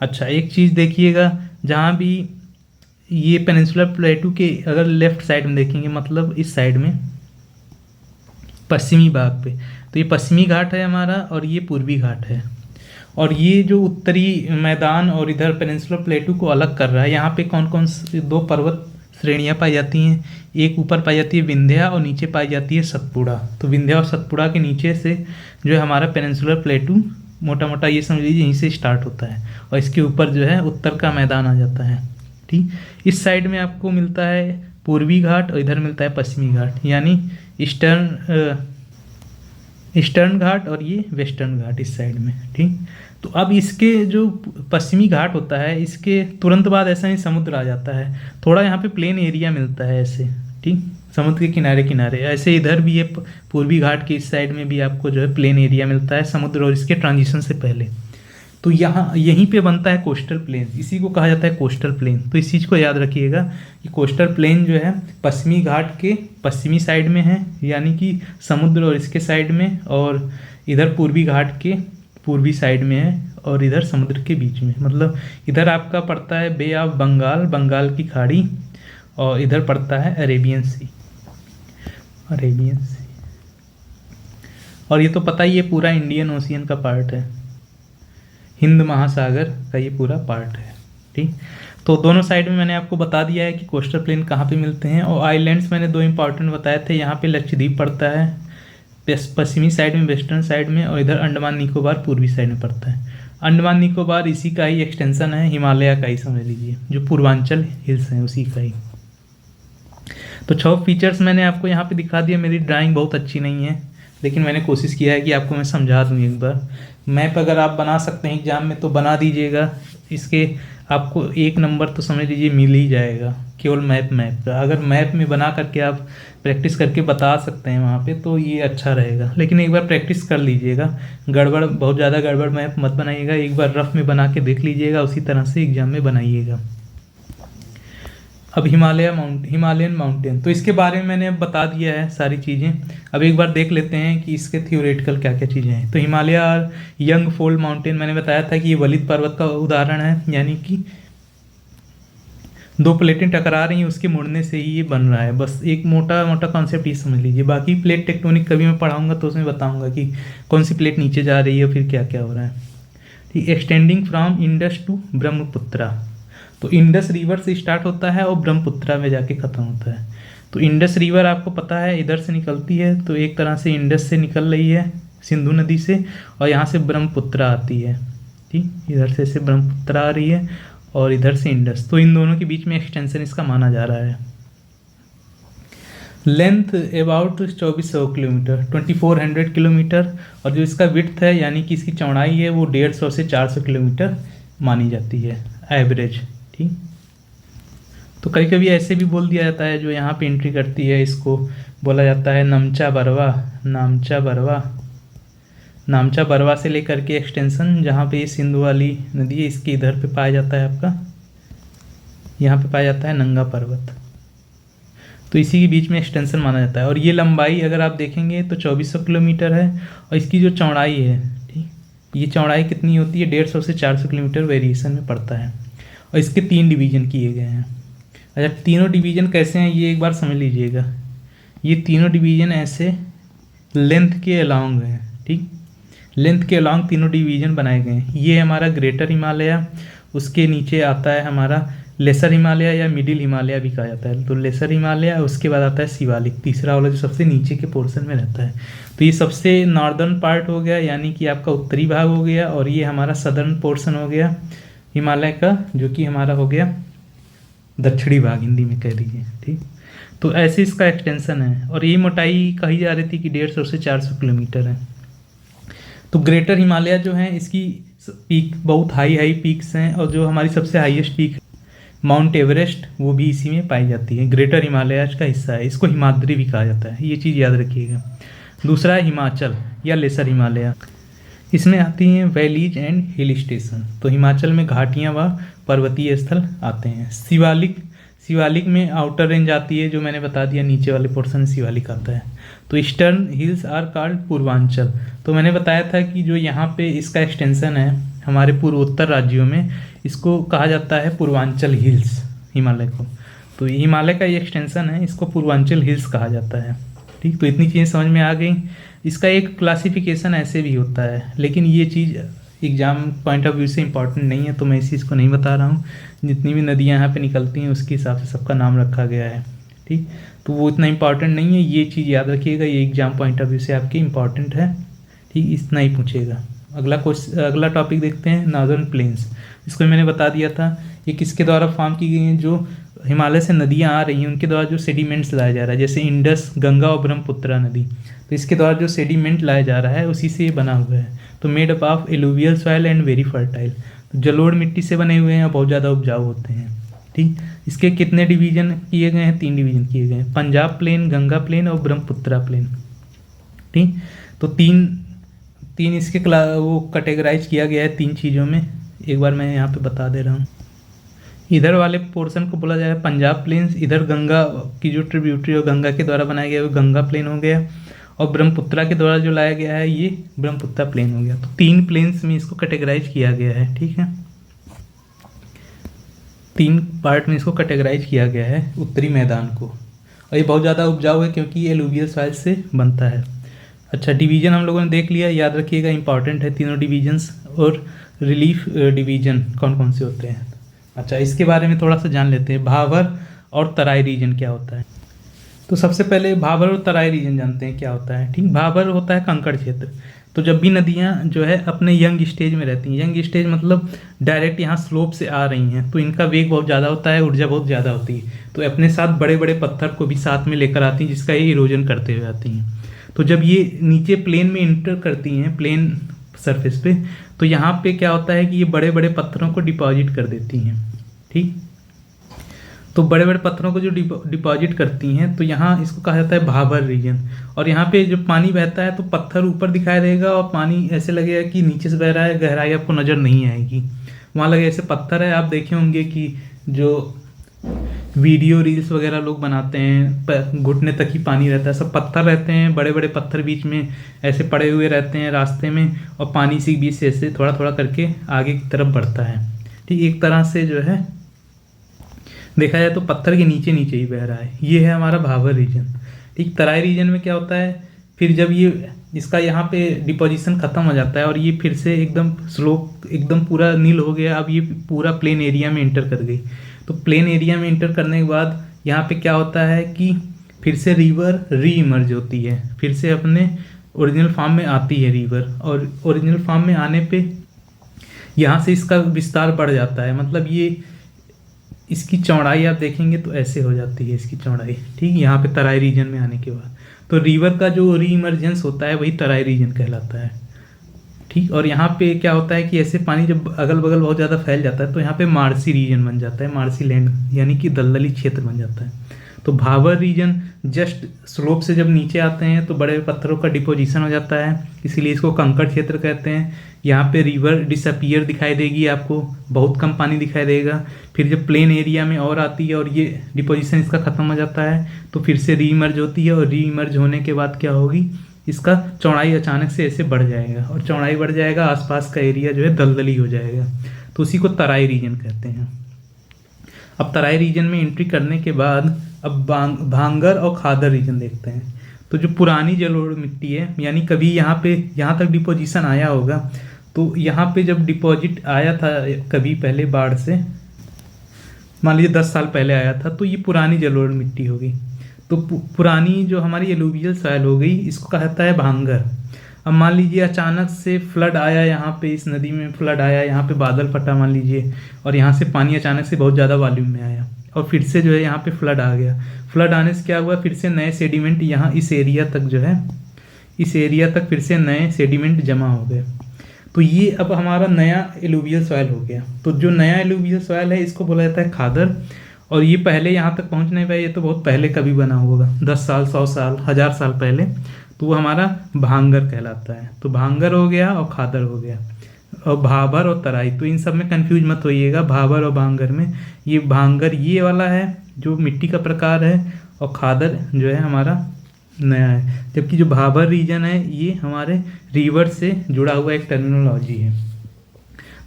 अच्छा एक चीज़ देखिएगा, जहाँ भी ये पेनिनसुलर प्लेटू के अगर लेफ्ट साइड में देखेंगे, मतलब इस साइड में पश्चिमी भाग पे, तो ये पश्चिमी घाट है हमारा और ये पूर्वी घाट है। और ये जो उत्तरी मैदान और इधर पेनिनसुलर प्लेटू को अलग कर रहा है, यहाँ पे कौन कौन से दो पर्वत श्रेणियाँ पाई जाती हैं? एक ऊपर पाई जाती है विंध्या और नीचे पाई जाती है सतपुड़ा। तो विंध्या और सतपुड़ा के नीचे से जो है हमारा पेनिनसुलर प्लेटू मोटा मोटा ये समझ लीजिए यहीं से स्टार्ट होता है, और इसके ऊपर जो है उत्तर का मैदान आ जाता है। ठीक, इस साइड में आपको मिलता है पूर्वी घाट और इधर मिलता है पश्चिमी घाट, यानी ईस्टर्न घाट और ये वेस्टर्न घाट इस साइड में। ठीक, तो अब इसके जो पश्चिमी घाट होता है, इसके तुरंत बाद ऐसा ही समुद्र आ जाता है, थोड़ा यहाँ पे प्लेन एरिया मिलता है ऐसे। ठीक, समुद्र के किनारे किनारे ऐसे इधर भी ये पूर्वी घाट के इस साइड में भी आपको जो है प्लेन एरिया मिलता है समुद्र और इसके ट्रांजिशन से पहले। तो यहाँ यहीं पे बनता है कोस्टल प्लेन, इसी को कहा जाता है कोस्टल प्लेन। तो इस चीज़ को याद रखिएगा कि कोस्टल प्लेन जो है पश्चिमी घाट के पश्चिमी साइड में है, यानी कि समुद्र और इसके साइड में, और इधर पूर्वी घाट के पूर्वी साइड में है, और इधर समुद्र के बीच में, मतलब इधर आपका पड़ता है बे ऑफ बंगाल, बंगाल की खाड़ी, और इधर पड़ता है अरेबियन सी, अरेबियन सी। और ये तो पता ही है पूरा इंडियन ओशियन का पार्ट है, हिंद महासागर का ये पूरा पार्ट है। ठीक, तो दोनों साइड में मैंने आपको बता दिया है कि कोस्टल प्लेन कहाँ पे मिलते हैं। और आइलैंड्स मैंने दो इंपॉर्टेंट बताए थे, यहाँ पे लक्षद्वीप पड़ता है पश्चिमी साइड में, वेस्टर्न साइड में, और इधर अंडमान निकोबार पूर्वी साइड में पड़ता है। अंडमान निकोबार इसी का ही एक्सटेंशन है, हिमालय का ही समझ लीजिए, जो पूर्वांचल हिल्स हैं उसी का ही। तो 6 फीचर्स मैंने आपको यहाँ पे दिखा दिया। मेरी ड्राइंग बहुत अच्छी नहीं है, लेकिन मैंने कोशिश किया है कि आपको मैं समझा दूँ एक बार। मैप अगर आप बना सकते हैं एग्जाम में तो बना दीजिएगा, इसके आपको 1 नंबर तो समझ लीजिए मिल ही जाएगा, केवल मैप का। अगर मैप में बना करके आप प्रैक्टिस करके बता सकते हैं वहाँ पे तो ये अच्छा रहेगा, लेकिन एक बार प्रैक्टिस कर लीजिएगा। गड़बड़, बहुत ज़्यादा गड़बड़ मैप मत बनाइएगा, एक बार रफ में बना के देख लीजिएगा, उसी तरह से एग्जाम में बनाइएगा। अब हिमालयन माउंटेन, तो इसके बारे में मैंने अब बता दिया है सारी चीज़ें। अब एक बार देख लेते हैं कि इसके थियोरेटिकल क्या क्या चीज़ें हैं। तो हिमालय और यंग फोल्ड माउंटेन मैंने बताया था कि ये वलित पर्वत का उदाहरण है, यानी कि 2 प्लेटें टकरा रही हैं, उसके मुड़ने से ही ये बन रहा है। बस एक मोटा मोटा कॉन्सेप्ट ये समझ लीजिए, बाकी प्लेट टेक्टोनिक कभी मैं पढ़ाऊँगा तो उसमें बताऊँगा कि कौन सी प्लेट नीचे जा रही है, फिर क्या क्या हो रहा है। ठीक, extending from Indus to Brahmaputra, तो इंडस रिवर से स्टार्ट होता है और ब्रह्मपुत्रा में जाके ख़त्म होता है। तो इंडस रिवर आपको पता है इधर से निकलती है, तो एक तरह से इंडस से निकल रही है सिंधु नदी से, और यहाँ से ब्रह्मपुत्रा आती है। ठीक, इधर से ब्रह्मपुत्रा आ रही है और इधर से इंडस, तो इन दोनों के बीच में एक्सटेंशन इसका माना जा रहा है। लेंथ अबाउट 2400 किलोमीटर, 2400 किलोमीटर, और जो इसका विड्थ है यानी कि इसकी चौड़ाई है वो 150 से 400 किलोमीटर मानी जाती है एवरेज। ठीक, तो कभी कभी ऐसे भी बोल दिया जाता है, जो यहाँ पे एंट्री करती है इसको बोला जाता है नामचा बरवा से लेकर के एक्सटेंशन जहाँ पे ये सिंधु वाली नदी है, इसके इधर पे पाया जाता है आपका, यहाँ पे पाया जाता है नंगा पर्वत, तो इसी के बीच में एक्सटेंशन माना जाता है। और ये लंबाई अगर आप देखेंगे तो 2400 किलोमीटर है, और इसकी जो चौड़ाई है, ठीक, ये चौड़ाई कितनी होती है? 150 से 400 किलोमीटर वेरिएशन में पड़ता है, और इसके 3 डिवीज़न किए गए हैं। अच्छा, तीनों डिवीज़न कैसे हैं ये एक बार समझ लीजिएगा। ये तीनों डिवीज़न ऐसे लेंथ के अलॉन्ग हैं। ठीक, लेंथ के अलॉन्ग तीनों डिवीज़न बनाए गए हैं। ये हमारा ग्रेटर हिमालय, उसके नीचे आता है हमारा लेसर हिमालय या मिडिल हिमालय भी कहा जाता है। तो लेसर हिमालय, उसके बाद आता है शिवालिक, तीसरा वाला जो सबसे नीचे के पोर्शन में रहता है। तो ये सबसे नॉर्दर्न पार्ट हो गया, यानी कि आपका उत्तरी भाग हो गया, और ये हमारा सदर्न पोर्शन हो गया हिमालय का, जो कि हमारा हो गया दक्षिणी भाग, हिंदी में कह दीजिए। ठीक, तो ऐसे इसका एक्सटेंशन है, और ये मोटाई कही जा रही थी कि 150 से 400 किलोमीटर है। तो ग्रेटर हिमालय जो है इसकी पीक बहुत हाई पीक्स हैं, और जो हमारी सबसे हाईएस्ट पीक माउंट एवरेस्ट वो भी इसी में पाई जाती है, ग्रेटर हिमालय का हिस्सा है। इसको हिमाद्री भी कहा जाता है, ये चीज़ याद रखिएगा। दूसरा है हिमाचल या लेसर हिमालय। इसमें आती हैं वैलीज एंड हिल स्टेशन। तो हिमाचल में घाटियाँ व पर्वतीय स्थल आते हैं। शिवालिक में आउटर रेंज आती है, जो मैंने बता दिया, नीचे वाले पोर्शन में शिवालिक आता है। तो eastern hills are called Purvanchal. तो मैंने बताया था कि जो यहाँ पे इसका एक्सटेंशन है हमारे पूर्वोत्तर राज्यों में, इसको कहा जाता है पूर्वांचल हिल्स, हिमालय को। तो हिमालय का ये एक्सटेंशन है, इसको पूर्वांचल हिल्स कहा जाता है। ठीक, तो इतनी चीज़ें समझ में आ गई। इसका एक क्लासिफिकेशन ऐसे भी होता है, लेकिन ये चीज़ एग्ज़ाम पॉइंट ऑफ व्यू से इम्पॉर्टेंट नहीं है, तो मैं इस चीज़ को नहीं बता रहा हूँ। जितनी भी नदियाँ यहाँ पे निकलती हैं उसके हिसाब से सबका नाम रखा गया है। ठीक, तो वो इतना इम्पॉर्टेंट नहीं है, ये चीज़ याद रखिएगा, ये एग्ज़ाम पॉइंट ऑफ व्यू से आपकी इम्पॉर्टेंट है। ठीक, इतना ही पूछेगा। अगला टॉपिक देखते हैं, नॉर्दर्न प्लेन्स। इसको मैंने बता दिया था, ये किसके द्वारा फॉर्म की गई हैं, जो हिमालय से नदियाँ आ रही हैं उनके द्वारा जो सेडिमेंट्स लाया जा रहा है, जैसे इंडस, गंगा और ब्रह्मपुत्रा नदी, तो इसके द्वारा जो सेडिमेंट लाया जा रहा है उसी से ये बना हुआ है। तो made up of alluvial soil and very fertile, तो जलोढ़ मिट्टी से बने हुए हैं, बहुत ज़्यादा उपजाऊ होते हैं। ठीक, इसके कितने डिवीजन किए गए हैं? 3 डिवीजन किए गए हैं, पंजाब प्लेन, गंगा प्लेन और ब्रह्मपुत्रा प्लेन। ठीक, तो तीन इसके वो कैटेगराइज किया गया है 3 चीज़ों में। एक बार मैं यहाँ पे बता दे रहा हूँ। इधर वाले पोर्शन को बोला जाए पंजाब प्लेन्स, इधर गंगा की जो ट्रिब्यूटरी और गंगा के द्वारा बनाया गया वो गंगा प्लेन हो गया, और ब्रह्मपुत्रा के द्वारा जो लाया गया है ये ब्रह्मपुत्रा प्लेन हो गया। तो 3 प्लेन्स में इसको कैटेगराइज किया गया है। ठीक है, 3 पार्ट में इसको कैटेगराइज किया गया है उत्तरी मैदान को, और ये बहुत ज़्यादा उपजाऊ है क्योंकि ये एलुवियल सॉइल से बनता है। अच्छा, डिवीज़न हम लोगों ने देख लिया, याद रखिएगा, इंपॉर्टेंट है तीनों डिवीजन्स। और रिलीफ डिवीज़न कौन कौन से होते हैं? अच्छा, इसके बारे में थोड़ा सा जान लेते हैं। भाबर और तराई रीजन क्या होता है? तो सबसे पहले भाबर और तराई रीजन जानते हैं क्या होता है। ठीक, भाबर होता है कंकड़ क्षेत्र। तो जब भी नदियाँ जो है अपने यंग स्टेज में रहती हैं, यंग स्टेज मतलब डायरेक्ट यहाँ स्लोप से आ रही हैं, तो इनका वेग बहुत ज़्यादा होता है, ऊर्जा बहुत ज़्यादा होती है, तो अपने साथ बड़े बड़े पत्थर को भी साथ में लेकर आती हैं, जिसका ये इरोजन करते हुए आती हैं। तो जब ये नीचे प्लेन में इंटर करती हैं, प्लेन सरफेस पे, तो यहाँ पे क्या होता है कि ये बड़े बड़े पत्थरों को डिपॉजिट कर देती हैं। ठीक, तो बड़े बड़े पत्थरों को जो डिपॉजिट करती हैं, तो यहाँ इसको कहा जाता है भाबर रीजन। और यहाँ पे जब पानी बहता है तो पत्थर ऊपर दिखाई देगा और पानी ऐसे लगेगा कि नीचे से बह रहा है, गहराई आपको नज़र नहीं आएगी। वहाँ लगे ऐसे पत्थर है, आप देखे होंगे कि जो वीडियो रील्स वगैरह लोग बनाते हैं, घुटने तक ही पानी रहता है, सब पत्थर रहते हैं, बड़े बड़े पत्थर बीच में ऐसे पड़े हुए रहते हैं रास्ते में, और पानी से बीच से ऐसे थोड़ा थोड़ा करके आगे की तरफ बढ़ता है। ठीक, एक तरह से जो है देखा जाए तो पत्थर के नीचे नीचे ही बह रहा है। ये है हमारा भाबर रीजन। ठीक, तराई रीजन में क्या होता है, फिर जब ये इसका यहाँ पे डिपोजिशन ख़त्म हो जाता है और ये फिर से एकदम स्लोप एकदम पूरा नील हो गया, अब ये पूरा प्लेन एरिया में इंटर कर गई। तो प्लेन एरिया में इंटर करने के बाद यहाँ पे क्या होता है कि फिर से रिवर री इमर्ज होती है, फिर से अपने ओरिजिनल फॉर्म में आती है रिवर, और ओरिजिनल फॉर्म में आने पे यहाँ से इसका विस्तार बढ़ जाता है। मतलब ये इसकी चौड़ाई आप देखेंगे तो ऐसे हो जाती है इसकी चौड़ाई। ठीक, यहाँ पे तराई रीजन में आने के बाद तो रिवर का जो री इमर्जेंस होता है वही तराई रीजन कहलाता है। ठीक, और यहाँ पे क्या होता है कि ऐसे पानी जब अगल बगल बहुत ज़्यादा फैल जाता है तो यहाँ पे मार्सी रीजन बन जाता है, मार्सी लैंड यानी कि दलदली क्षेत्र बन जाता है। तो भाबर रीजन जस्ट स्लोप से जब नीचे आते हैं तो बड़े पत्थरों का डिपोजिशन हो जाता है, इसीलिए इसको कंकड़ क्षेत्र कहते हैं। यहाँ पे रिवर डिसअपियर दिखाई देगी आपको, बहुत कम पानी दिखाई देगा। फिर जब प्लेन एरिया में और आती है और ये डिपोजिशन इसका ख़त्म हो जाता है तो फिर से रीइमर्ज होती है, और रीइमर्ज होने के बाद क्या होगी, इसका चौड़ाई अचानक से ऐसे बढ़ जाएगा, और चौड़ाई बढ़ जाएगा, आसपास का एरिया जो है दलदली हो जाएगा, तो उसी को तराई रीजन कहते हैं। अब तराई रीजन में एंट्री करने के बाद अब भांगर और खादर रीजन देखते हैं। तो जो पुरानी जलोढ़ मिट्टी है, यानी कभी यहाँ तक डिपोजिशन आया होगा, तो यहाँ पे जब डिपॉजिट आया था कभी पहले बाढ़ से, मान लीजिए 10 साल पहले आया था, तो ये पुरानी जलोढ़ मिट्टी होगी। तो पुरानी जो हमारी एलुवियल सॉइल हो गई, इसको कहता है भांगर। अब मान लीजिए अचानक से फ्लड आया, यहाँ पे इस नदी में फ्लड आया, यहाँ पे बादल फटा मान लीजिए, और यहाँ से पानी अचानक से बहुत ज़्यादा वॉल्यूम में आया, और फिर से जो है यहाँ पे फ्लड आ गया। फ्लड आने से क्या हुआ, फिर से नए सेडिमेंट यहाँ इस एरिया तक जो है, इस एरिया तक फिर से नए सेडिमेंट जमा हो गए। तो ये अब हमारा नया एलुवियल सॉइल हो गया। तो जो नया एलुवियल सॉइल है इसको बोला जाता है खादर, और ये पहले यहाँ तक पहुँच नहीं पाया, ये तो बहुत पहले कभी बना होगा, 10 साल, 100 साल, 1000 साल पहले। तो वो हमारा भांगर कहलाता है। तो भांगर हो गया और खादर हो गया, और भाबर और तराई। तो इन सब में कंफ्यूज मत होइएगा, भाबर और भांगर में। ये भांगर ये वाला है जो मिट्टी का प्रकार है, और खादर जो है हमारा नया है। जबकि जो भाबर रीजन है ये हमारे रिवर से जुड़ा हुआ एक टर्मिनोलॉजी है।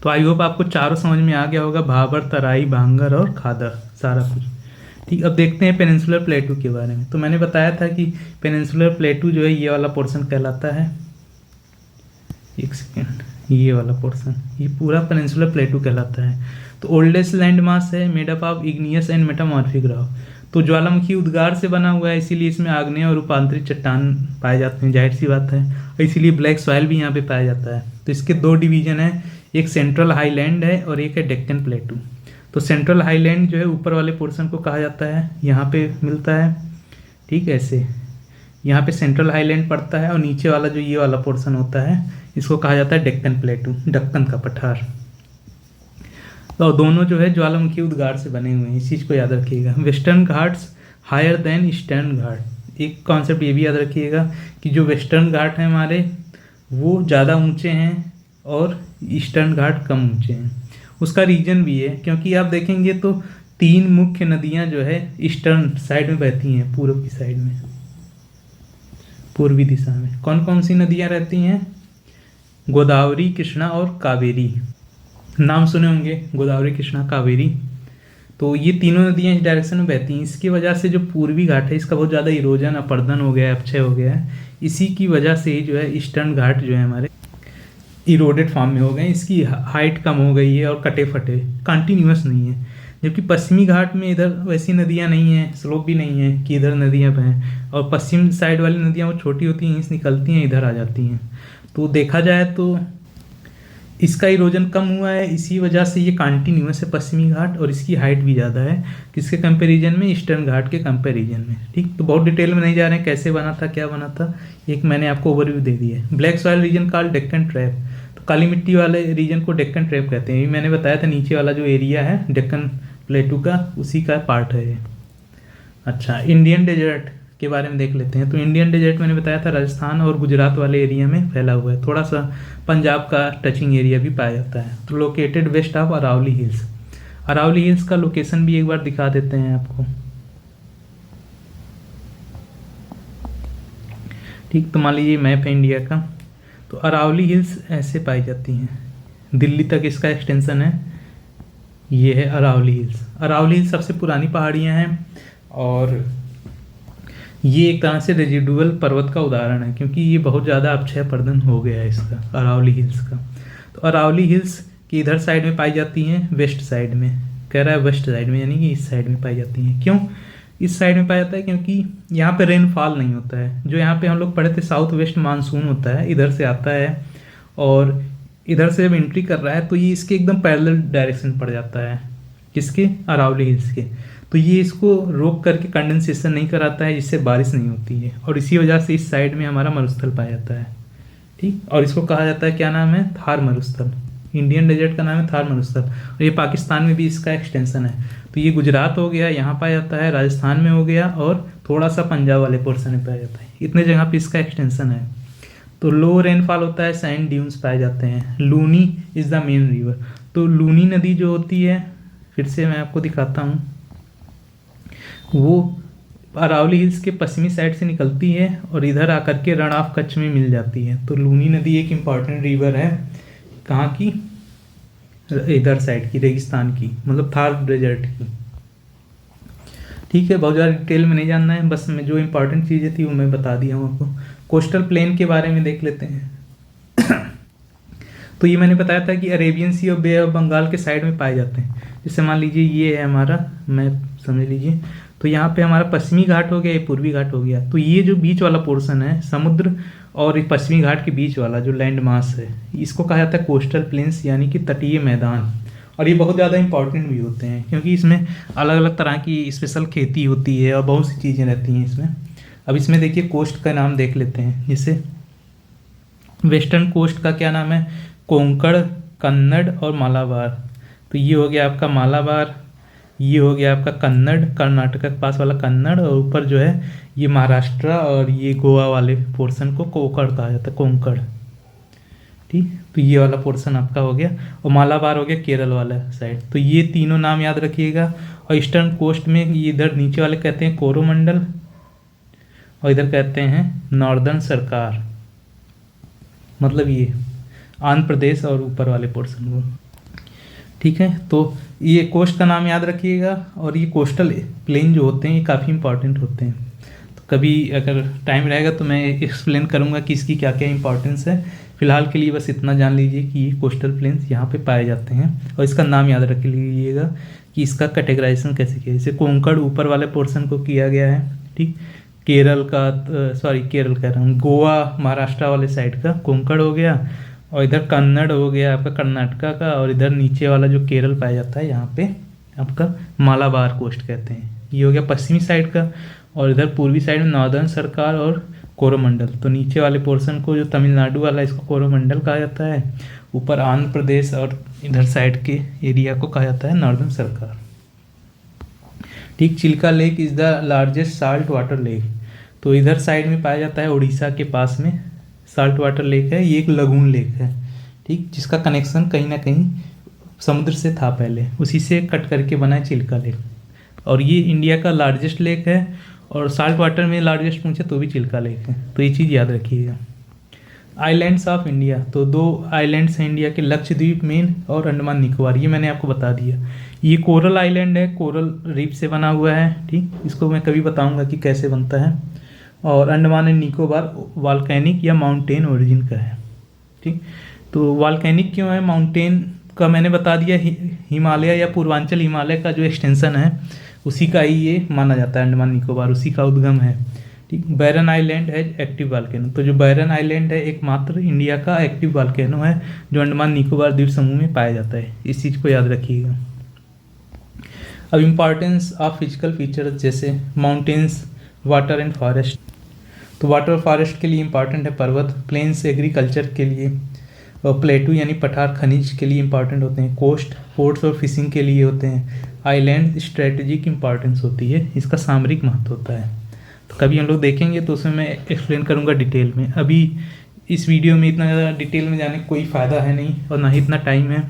तो आई होप आपको चारों समझ में आ गया होगा, भाबर, तराई, भांगर और खादर, सारा कुछ। ठीक, अब देखते हैं पेनिनसुलर प्लेटू के बारे में। तो मैंने बताया था कि पेनिनसुलर प्लेटू जो है ये वाला पोर्शन कहलाता है। एक सेकेंड, ये वाला पोर्शन, ये पूरा पेनिनसुलर प्लेटू कहलाता है। तो ओल्डेस्ट लैंड मास है, made up of igneous and metamorphic rock. तो ज्वालामुखी उद्गार से बना हुआ है, इसीलिए इसमें आग्नेय और रूपांतरित चट्टान पाए जाते हैं, जाहिर सी बात है। और इसीलिए ब्लैक सॉइल भी यहाँ पे पाया जाता है। तो इसके दो डिवीजन है, एक सेंट्रल हाईलैंड है और एक है डेक्कन प्लेटू। तो सेंट्रल हाईलैंड जो है ऊपर वाले पोर्शन को कहा जाता है, यहाँ पे मिलता है। ठीक, ऐसे यहाँ पे सेंट्रल हाईलैंड पड़ता है, और नीचे वाला जो ये वाला पोर्शन होता है इसको कहा जाता है डेक्कन प्लेटू, दक्कन का पठार। तो दोनों जो है ज्वालामुखी उद्गार से बने हुए हैं, इस चीज़ को याद रखिएगा। Western Ghats higher than eastern Ghat. एक कॉन्सेप्ट ये भी याद रखिएगा कि जो वेस्टर्न घाट हैं हमारे वो ज़्यादा ऊंचे हैं और ईस्टर्न घाट कम ऊंचे हैं। उसका रीजन भी है, क्योंकि आप देखेंगे तो 3 मुख्य नदियां जो है ईस्टर्न साइड में बहती हैं, पूर्व की साइड में, पूर्वी दिशा में। कौन कौन सी नदियां रहती हैं? गोदावरी, कृष्णा और कावेरी। नाम सुने होंगे, गोदावरी, कृष्णा, कावेरी। तो ये तीनों नदियां इस डायरेक्शन में बहती हैं। इसकी वजह से जो पूर्वी घाट है इसका बहुत ज़्यादा इरोजन, अपरदन हो गया है, अपक्षय हो गया है। इसी की वजह से ही जो है ईस्टर्न घाट जो है हमारे इरोडेड फॉर्म में हो गए, इसकी हाइट कम हो गई है और कटे फटे, कंटिन्यूस नहीं है। जबकि पश्चिमी घाट में इधर वैसी नदियाँ नहीं हैं, स्लोप भी नहीं है कि इधर नदियाँ बहें, और पश्चिम साइड वाली नदियाँ वो छोटी होती हैं, इस निकलती हैं, इधर आ जाती हैं। तो देखा जाए तो इसका इरोजन कम हुआ है, इसी वजह से ये कंटिन्यूस है पश्चिमी घाट, और इसकी हाइट भी ज़्यादा है किसके कंपैरिजन में? ईस्टर्न घाट के कंपैरिजन में। ठीक, तो बहुत डिटेल में नहीं जा रहे हैं कैसे बना था, क्या बना था, एक मैंने आपको ओवरव्यू दे दिया है। Black soil reason called Deccan trap. तो काली मिट्टी वाले रीजन को डेक्कन ट्रैप कहते हैं। ये मैंने बताया था, नीचे वाला जो एरिया है डेक्कन प्लेटू का, उसी का पार्ट है ये। अच्छा, इंडियन डेजर्ट के बारे में देख लेते हैं। तो इंडियन डेजर्ट मैंने बताया था राजस्थान और गुजरात वाले एरिया में फैला हुआ है, थोड़ा सा पंजाब का टचिंग एरिया भी पाया जाता है। तो located west of Aravalli hills. Aravalli hills का लोकेशन भी एक बार दिखा देते हैं आपको। ठीक, तो मान लीजिए मैप है इंडिया का। तो अरावली हिल्स ऐसे पाई जाती हैं, दिल्ली तक इसका एक्सटेंशन है। ये है अरावली हिल्स। अरावली हिल्स सबसे पुरानी पहाड़ियाँ हैं, और ये एक तरह से रेजिडुअल पर्वत का उदाहरण है, क्योंकि ये बहुत ज़्यादा अपक्षय पर्दन हो गया है इसका, अरावली हिल्स का। तो अरावली हिल्स की इधर साइड में पाई जाती हैं, वेस्ट साइड में, कह रहा है वेस्ट साइड में, यानी कि इस साइड में पाई जाती हैं। क्यों इस साइड में पाया जाता है? क्योंकि यहाँ पे रेनफॉल नहीं होता है। जो यहाँ पे हम लोग पढ़े थे साउथ वेस्ट मानसून होता है, इधर से आता है, और इधर से जब एंट्री कर रहा है तो ये इसके एकदम पैरेलल डायरेक्शन पड़ जाता है, किसके? अरावली हिल्स के। तो ये इसको रोक करके कंडेंसेशन नहीं कराता है, जिससे बारिश नहीं होती है, और इसी वजह से इस साइड में हमारा मरुस्थल पाया जाता है। ठीक, और इसको कहा जाता है, क्या नाम है? थार मरुस्थल। इंडियन डेजर्ट का नाम है थार मरुस्थल, और ये पाकिस्तान में भी इसका एक्सटेंशन है। तो ये गुजरात हो गया, यहाँ पाया जाता है, राजस्थान में हो गया, और थोड़ा सा पंजाब वाले पोर्शन में पाया जाता है। इतने जगह पे इसका एक्सटेंशन है। तो लो रेनफॉल होता है, सैंड ड्यून्स पाए जाते हैं। Luni is the main river. तो लूनी नदी जो होती है, फिर से मैं आपको दिखाता हूँ, वो अरावली हिल्स के पश्चिमी साइड से निकलती है और इधर आकर के रण ऑफ कच्छ में मिल जाती है। तो लूनी नदी एक इम्पॉर्टेंट रिवर है, कहाँ की? इधर साइड की, रेगिस्तान की, मतलब थार डेजर्ट की। ठीक है, बहुत ज़्यादा डिटेल में नहीं जानना है, बस मैं जो इम्पोर्टेंट चीज़ें थी वो मैं बता दिया हूँ आपको। कोस्टल प्लेन के बारे में देख लेते हैं। तो ये मैंने बताया था कि अरेबियन सी और बे ऑफ बंगाल के साइड में पाए जाते हैं। जैसे मान लीजिए ये है हमारा मैप, समझ लीजिए। तो यहाँ पे हमारा पश्चिमी घाट हो गया, ये पूर्वी घाट हो गया। तो ये जो बीच वाला पोर्शन है, समुद्र और एक पश्चिमी घाट के बीच वाला जो लैंड मास है, इसको कहा जाता है कोस्टल प्लेन्स, यानी कि तटीय मैदान। और ये बहुत ज़्यादा इंपॉर्टेंट भी होते हैं, क्योंकि इसमें अलग अलग तरह की स्पेशल खेती होती है और बहुत सी चीज़ें रहती हैं इसमें। अब इसमें देखिए कोस्ट का नाम देख लेते हैं। जैसे वेस्टर्न कोस्ट का क्या नाम है? कोंकण, कन्नड़ और मालाबार। तो ये हो गया आपका मालाबार, ये हो गया आपका कन्नड़, कर्नाटका के पास वाला कन्नड़, और ऊपर जो है ये महाराष्ट्र और ये गोवा वाले पोर्शन को कोंकण कहा जाता है, कोंकण। ठीक, तो ये वाला पोर्शन आपका हो गया, और मालाबार हो गया केरल वाला साइड। तो ये तीनों नाम याद रखिएगा। और ईस्टर्न कोस्ट में ये इधर नीचे वाले कहते हैं कोरोमंडल, और इधर कहते हैं नॉर्दर्न सरकार, मतलब ये आंध्र प्रदेश और ऊपर वाले पोर्शन को। ठीक है, तो ये कोस्ट का नाम याद रखिएगा। और ये कोस्टल प्लेन जो होते हैं ये काफ़ी इंपॉर्टेंट होते हैं, तो कभी अगर टाइम रहेगा तो मैं एक्सप्लेन करूँगा कि इसकी क्या क्या इंपॉर्टेंस है। फिलहाल के लिए बस इतना जान लीजिए कि ये कोस्टल प्लेन्स यहाँ पे पाए जाते हैं, और इसका नाम याद रख लीजिएगा कि इसका कैटेगराइजेशन कैसे किया। जैसे कोंकण ऊपर वाले पोर्शन को किया गया है, ठीक, केरल का, सॉरी केरल कह रहा हूँ, गोवा महाराष्ट्र वाले साइड का कोंकण हो गया, और इधर कन्नड़ हो गया आपका कर्नाटका का, और इधर नीचे वाला जो केरल पाया जाता है यहाँ पे आपका मालाबार कोस्ट कहते हैं, ये हो गया पश्चिमी साइड का। और इधर पूर्वी साइड में नॉर्दर्न सरकार और कोरोमंडल, तो नीचे वाले पोर्शन को जो तमिलनाडु वाला इसको कोरोमंडल कहा जाता है, ऊपर आंध्र प्रदेश और इधर साइड के एरिया को कहा जाता है नॉर्दर्न सरकार। ठीक, Chilka lake is the largest salt water lake, तो इधर साइड में पाया जाता है उड़ीसा के पास में साल्ट वाटर लेक है, ये एक लगून लेक है, ठीक, जिसका कनेक्शन कहीं ना कहीं समुद्र से था पहले, उसी से कट करके बना है चिल्का लेक। और ये इंडिया का लार्जेस्ट लेक है, और साल्ट वाटर में लार्जेस्ट पूछे तो भी चिल्का लेक है, तो ये चीज़ याद रखिएगा। आइलैंड्स ऑफ इंडिया, तो 2 आइलैंड्स हैं इंडिया के, लक्षद्वीप मेन और अंडमान निकोबार, ये मैंने आपको बता दिया। ये कोरल आइलैंड है, कोरल रीफ से बना हुआ है, ठीक, इसको मैं कभी बताऊंगा कि कैसे बनता है। और अंडमान एंड निकोबार वॉल्केनिक या माउंटेन ओरिजिन का है, ठीक। तो वॉल्केनिक क्यों है, माउंटेन का मैंने बता दिया, हिमालय या पूर्वांचल हिमालय का जो एक्सटेंशन है उसी का ही ये माना जाता है, अंडमान निकोबार उसी का उद्गम है, ठीक। बैरन आइलैंड है एक्टिव वॉल्केनो, तो जो बैरन आइलैंड है एकमात्र इंडिया का एक्टिव वॉल्केनो है जो अंडमान निकोबार द्वीप समूह में पाया जाता है, इस चीज़ को याद रखिएगा। अब इम्पॉर्टेंस ऑफ फिजिकल फीचर्स, जैसे माउंटेन्स, वाटर एंड फॉरेस्ट, तो वाटर और फॉरेस्ट के लिए इंपॉर्टेंट है पर्वत, प्लेन्स एग्रीकल्चर के लिए, और प्लेटू यानी पठार खनिज के लिए इंपॉर्टेंट होते हैं, कोस्ट पोर्ट्स और फिशिंग के लिए होते हैं, आइलैंड स्ट्रेटेजिक इंपॉर्टेंस होती है, इसका सामरिक महत्व होता है। तो कभी हम लोग देखेंगे तो उसमें मैं एक्सप्लेन करूँगा डिटेल में। अभी इस वीडियो में इतना ज़्यादा डिटेल में जाने का कोई फ़ायदा है नहीं, और ना ही इतना टाइम है,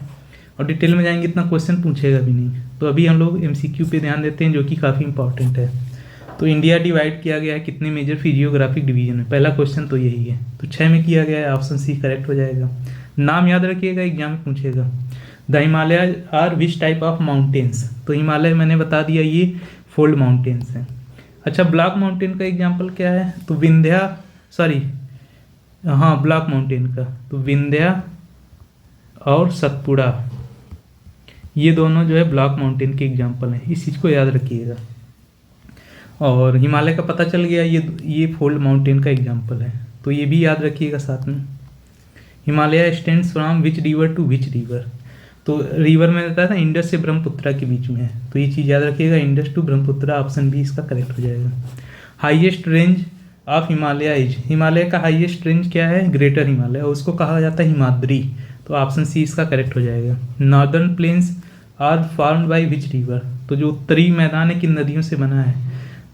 और डिटेल में जाएंगे इतना क्वेश्चन पूछेगा भी नहीं। तो अभी हम लोग MCQ पे ध्यान देते हैं, जो कि काफ़ी इंपॉर्टेंट है। तो इंडिया डिवाइड किया गया है कितने मेजर फिजियोग्राफिक डिवीजन में, पहला क्वेश्चन तो यही है, तो 6 में किया गया है, ऑप्शन सी करेक्ट हो जाएगा। नाम याद रखिएगा, एग्जाम में पूछेगा। The Himalaya are which type of mountains, तो हिमालय मैंने बता दिया ये फोल्ड माउंटेन्स हैं। अच्छा, ब्लॉक माउंटेन का एग्जाम्पल क्या है, तो ब्लॉक माउंटेन का तो विंध्या और सतपुड़ा, ये दोनों जो है ब्लॉक माउंटेन के एग्जाम्पल हैं, इस चीज़ को याद रखिएगा। और हिमालय का पता चल गया, ये फोल्ड माउंटेन का एग्जाम्पल है, तो ये भी याद रखिएगा साथ में। Himalaya stands from which river to which river, तो रिवर में बताया था इंडस से ब्रह्मपुत्रा के बीच में है, तो ये चीज़ याद रखिएगा, Indus to Brahmaputra, option B इसका करेक्ट हो जाएगा। Highest range of Himalaya is, Himalaya का हाईएस्ट रेंज क्या है, ग्रेटर हिमालय, और उसको कहा जाता है हिमाद्री, तो ऑप्शन सी इसका करेक्ट हो जाएगा। Northern plains are formed by which river, तो जो उत्तरी मैदान है किन नदियों से बना है,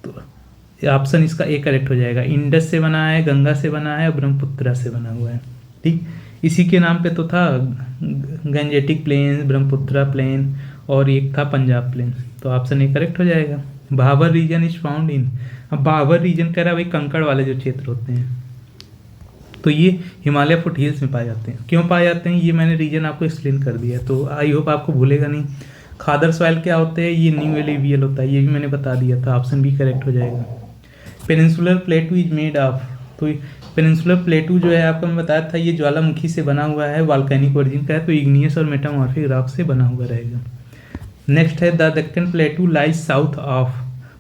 तो ऑप्शन इसका ए करेक्ट हो जाएगा। इंडस से बना है, गंगा से बना है और ब्रह्मपुत्रा से बना हुआ है, ठीक। इसी के नाम पे तो था गंजेटिक प्लेन, ब्रह्मपुत्रा प्लेन, और एक था पंजाब प्लेन, तो ऑप्शन ए करेक्ट हो जाएगा। Bhabar region is found in, अब भाबर रीजन कह रहा है भाई कंकड़ वाले जो क्षेत्र होते हैं, तो ये हिमालय फुट हिल्स में पाए जाते हैं। क्यों पाए जाते हैं ये मैंने रीजन आपको एक्सप्लेन कर दिया, तो आई होप आपको भूलेगा नहीं। खादर सॉइल क्या होते हैं, ये न्यू एलुवियल होता है, ये भी मैंने बता दिया था, ऑप्शन बी करेक्ट हो जाएगा। पेनिनसुलर प्लेटू इज मेड ऑफ, तो पेनिनसुलर प्लेटू जो है आपको मैं बताया था ये ज्वालामुखी से बना हुआ है, वॉल्केनिक ओरिजिन का है, तो इग्नियस और मेटामॉर्फिक रॉक से बना हुआ रहेगा। नेक्स्ट है the Deccan प्लेटू lies south of,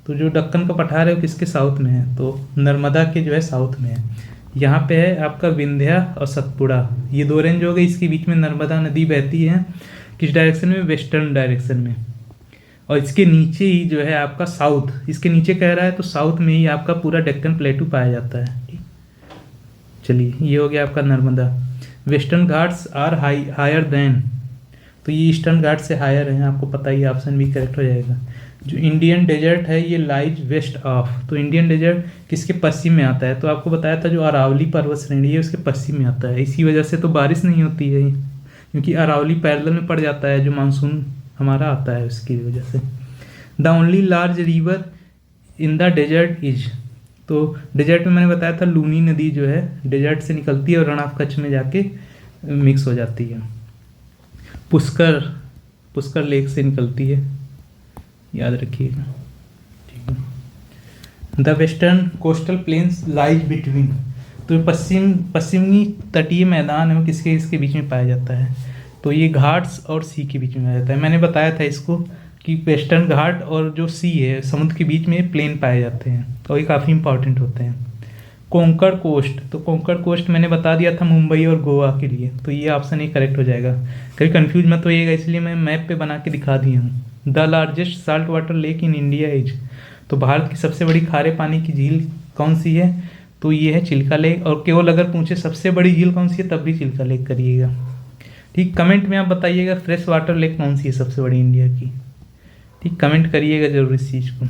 तो जो दक्कन का पठार है वो किसके साउथ में है, तो नर्मदा के जो है साउथ में है। यहाँ पे है आपका विंध्या और सतपुड़ा, ये 2 रेंज हो गई, इसके बीच में नर्मदा नदी बहती है, किस डायरेक्शन में, वेस्टर्न डायरेक्शन में, और इसके नीचे ही जो है आपका साउथ, इसके नीचे कह रहा है तो साउथ में ही आपका पूरा डेक्कन प्लेटू पाया जाता है, ठीक। चलिए ये हो गया आपका Narmada. Western Ghats are higher than, तो ये ईस्टर्न घाट से हायर है, आपको पता ही, ऑप्शन भी करेक्ट हो जाएगा। जो इंडियन डेजर्ट है ये लाइज वेस्ट ऑफ, तो इंडियन डेजर्ट किसके पश्चिम में आता है, तो आपको बताया था जो अरावली पर्वत श्रेणी है उसके पश्चिम में आता है, इसी वजह से तो बारिश नहीं होती है, क्योंकि अरावली पैरेलल में पड़ जाता है जो मानसून हमारा आता है उसकी वजह से। The only large river in the desert is, तो डेजर्ट में मैंने बताया था लूनी नदी जो है डेजर्ट से निकलती है और रण ऑफ कच्छ में जाके मिक्स हो जाती है। पुष्कर लेक से निकलती है, याद रखिएगा, ठीक है। The western coastal planes lies between, तो पश्चिमी तटीय मैदान है वो इसके बीच में पाया जाता है, तो ये घाट्स और सी के बीच में आ जाता है। मैंने बताया था इसको कि वेस्टर्न घाट और जो सी है समुद्र के बीच में प्लेन पाए जाते हैं, और ये काफ़ी इंपॉर्टेंट होते हैं। कोंकण कोस्ट, तो कोंकण कोस्ट मैंने बता दिया था मुंबई और गोवा के लिए, तो ये ऑप्शन ए करेक्ट हो जाएगा। कभी कंफ्यूज मत होइएगा, इसलिए मैं मैप पे बना के दिखा दिया हूँ। The largest salt water lake in India is, तो भारत की सबसे बड़ी खारे पानी की झील कौन सी है, तो ये है चिल्का लेक। और केवल अगर पूछे सबसे बड़ी झील कौन सी है तब भी चिल्का लेक करिएगा, ठीक। कमेंट में आप बताइएगा फ्रेश वाटर लेक कौन सी है सबसे बड़ी इंडिया की, ठीक, कमेंट करिएगा जरूर इस चीज़ को।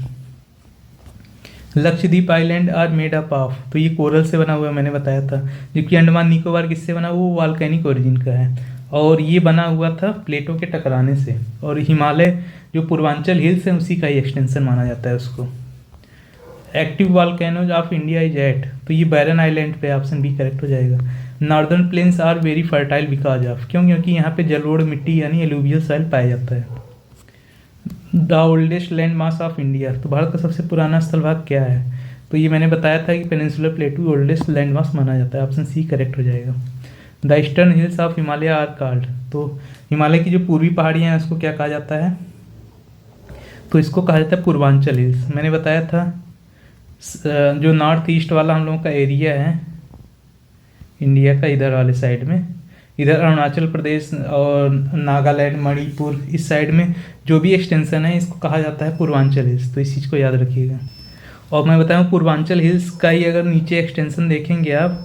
Lakshadweep island are made up of, तो ये कोरल से बना हुआ है, मैंने बताया था। जबकि अंडमान निकोबार किससे बना, वो वॉल्केनिक ओरिजिन का है, और ये बना हुआ था प्लेटों के टकराने से। और हिमालय जो पूर्वांचल हिल्स है उसी का ही एक्सटेंशन माना जाता है उसको। Active volcanoes of India is at, तो ये बैरन आइलैंड पे, ऑप्शन बी करेक्ट हो जाएगा। Northern plains are very fertile because of, क्यों, क्योंकि यहाँ पे जलोढ़ मिट्टी यानी एलुवियल सॉइल पाया जाता है। The oldest land mass of India, तो भारत का सबसे पुराना स्थल भाग क्या है, तो ये मैंने बताया था कि peninsular plateau oldest land mass माना जाता है, ऑप्शन सी करेक्ट हो जाएगा। The eastern hills of Himalaya are called, तो हिमालय की जो पूर्वी पहाड़ियाँ हैं उसको क्या कहा जाता है, तो इसको कहा जाता है पूर्वांचल हिल्स। मैंने बताया था जो नॉर्थ ईस्ट वाला हम लोगों का एरिया है इंडिया का, इधर वाले साइड में, इधर अरुणाचल प्रदेश और नागालैंड, मणिपुर, इस साइड में जो भी एक्सटेंशन है इसको कहा जाता है पूर्वांचल हिल्स, तो इस चीज़ को याद रखिएगा। और मैं बताऊँ पूर्वांचल हिल्स का ही अगर नीचे एक्सटेंशन देखेंगे आप,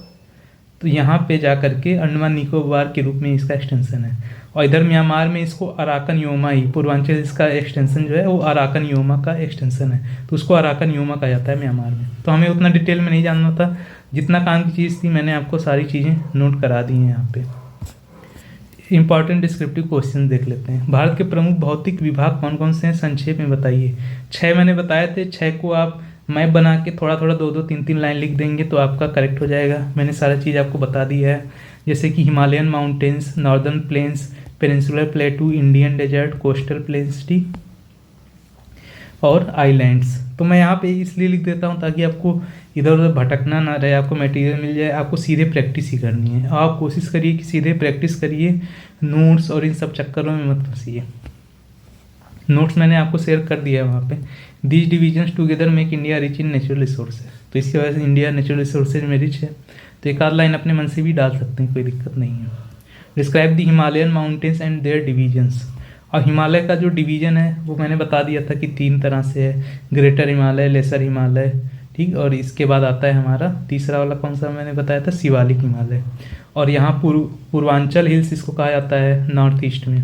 तो यहाँ पे जा करके अंडमान निकोबार के रूप में इसका एक्सटेंशन है, और इधर म्यांमार में इसको अराकन योमा ही, पूर्वांचल हिल्स का एक्सटेंशन जो है वो अराकन योमा का एक्सटेंशन है, तो उसको अराकन योमा कहा जाता है म्यांमार में। तो हमें उतना डिटेल में नहीं जानना था, जितना काम की चीज़ थी मैंने आपको सारी चीज़ें नोट करा दी हैं यहाँ पे। इंपॉर्टेंट डिस्क्रिप्टिव क्वेश्चन देख लेते हैं। भारत के प्रमुख भौतिक विभाग कौन कौन से हैं, संक्षेप में बताइए। 6 मैंने बताए थे, 6 को आप मैप बना के थोड़ा थोड़ा 2-2, 3-3 लाइन लिख देंगे तो आपका करेक्ट हो जाएगा। मैंने सारा चीज़ आपको बता दी है, जैसे कि Himalayan mountains, northern plains, peninsular plateau, Indian desert, coastal plains, ठीक, और आइलैंड्स। तो मैं यहाँ पे इसलिए लिख देता हूँ ताकि आपको इधर उधर भटकना ना रहे, आपको मटेरियल मिल जाए, आपको सीधे प्रैक्टिस ही करनी है। आप कोशिश करिए कि सीधे प्रैक्टिस करिए, नोट्स और इन सब चक्करों में मत फंसिए। नोट्स मैंने आपको शेयर कर दिया है वहाँ पे। These divisions together make India rich in natural resources, तो इसकी वजह से इंडिया नेचुरल रिसोर्सेज में रिच है। तो एक आध लाइन अपने मन से भी डाल सकते हैं, कोई दिक्कत नहीं है। Describe the Himalayan mountains and their divisions, और हिमालय का जो डिवीजन है वो मैंने बता दिया था कि 3 तरह से है, ग्रेटर हिमालय, लेसर हिमालय, ठीक, और इसके बाद आता है हमारा तीसरा वाला कौन सा मैंने बताया था, शिवालिक हिमालय। और यहाँ पूर्वांचल हिल्स इसको कहा जाता है नॉर्थ ईस्ट में।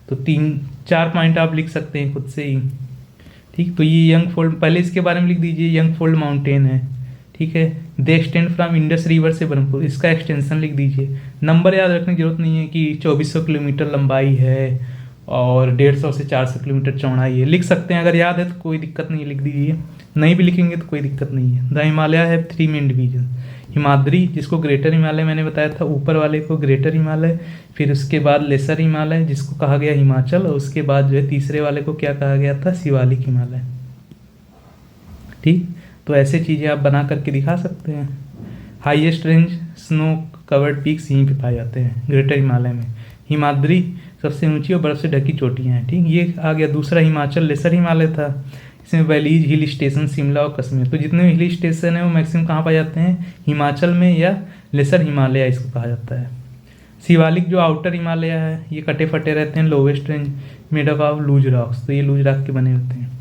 तो 3-4 पॉइंट आप लिख सकते हैं खुद से ही, ठीक। तो ये यंग फोल्ड, पहले इसके बारे में लिख दीजिए, यंग फोल्ड माउंटेन है, ठीक है। दे एक्सटेंड फ्रॉम इंडस रिवर से ब्रह्मपुर, इसका एक्सटेंशन लिख दीजिए। नंबर याद रखने की जरूरत नहीं है कि 2400 किलोमीटर लंबाई है और 150 से 400 किलोमीटर चौड़ाई है, लिख सकते हैं, अगर याद है तो कोई दिक्कत नहीं है, लिख दीजिए। नहीं भी लिखेंगे तो कोई दिक्कत नहीं है। द हिमालय है 3 मेन डिवीजन, हिमाद्री जिसको ग्रेटर हिमालय मैंने बताया था, ऊपर वाले को ग्रेटर हिमालय, फिर उसके बाद लेसर हिमालय जिसको कहा गया हिमाचल, और उसके बाद जो है तीसरे वाले को क्या कहा गया था, शिवालिक हिमालय, ठीक। तो ऐसे चीज़ें आप बना करके दिखा सकते हैं। Highest range snow covered peaks यहीं पे पाए जाते हैं ग्रेटर हिमालय में। हिमाद्री सबसे ऊंची और बर्फ़ से ढकी चोटियाँ हैं, ठीक। ये आ गया दूसरा हिमाचल, लेसर हिमालय था, इसमें वैलीज, हिल स्टेशन, शिमला और कश्मीर। तो जितने हिल स्टेशन हैं वो मैक्सिमम कहाँ पाए जाते हैं, हिमाचल में या लेसर हिमालय इसको कहा जाता है। शिवालिक जो आउटर हिमालय है ये कटे फटे रहते हैं, lowest range made up of loose rocks, तो ये लूज रॉक के बने होते हैं।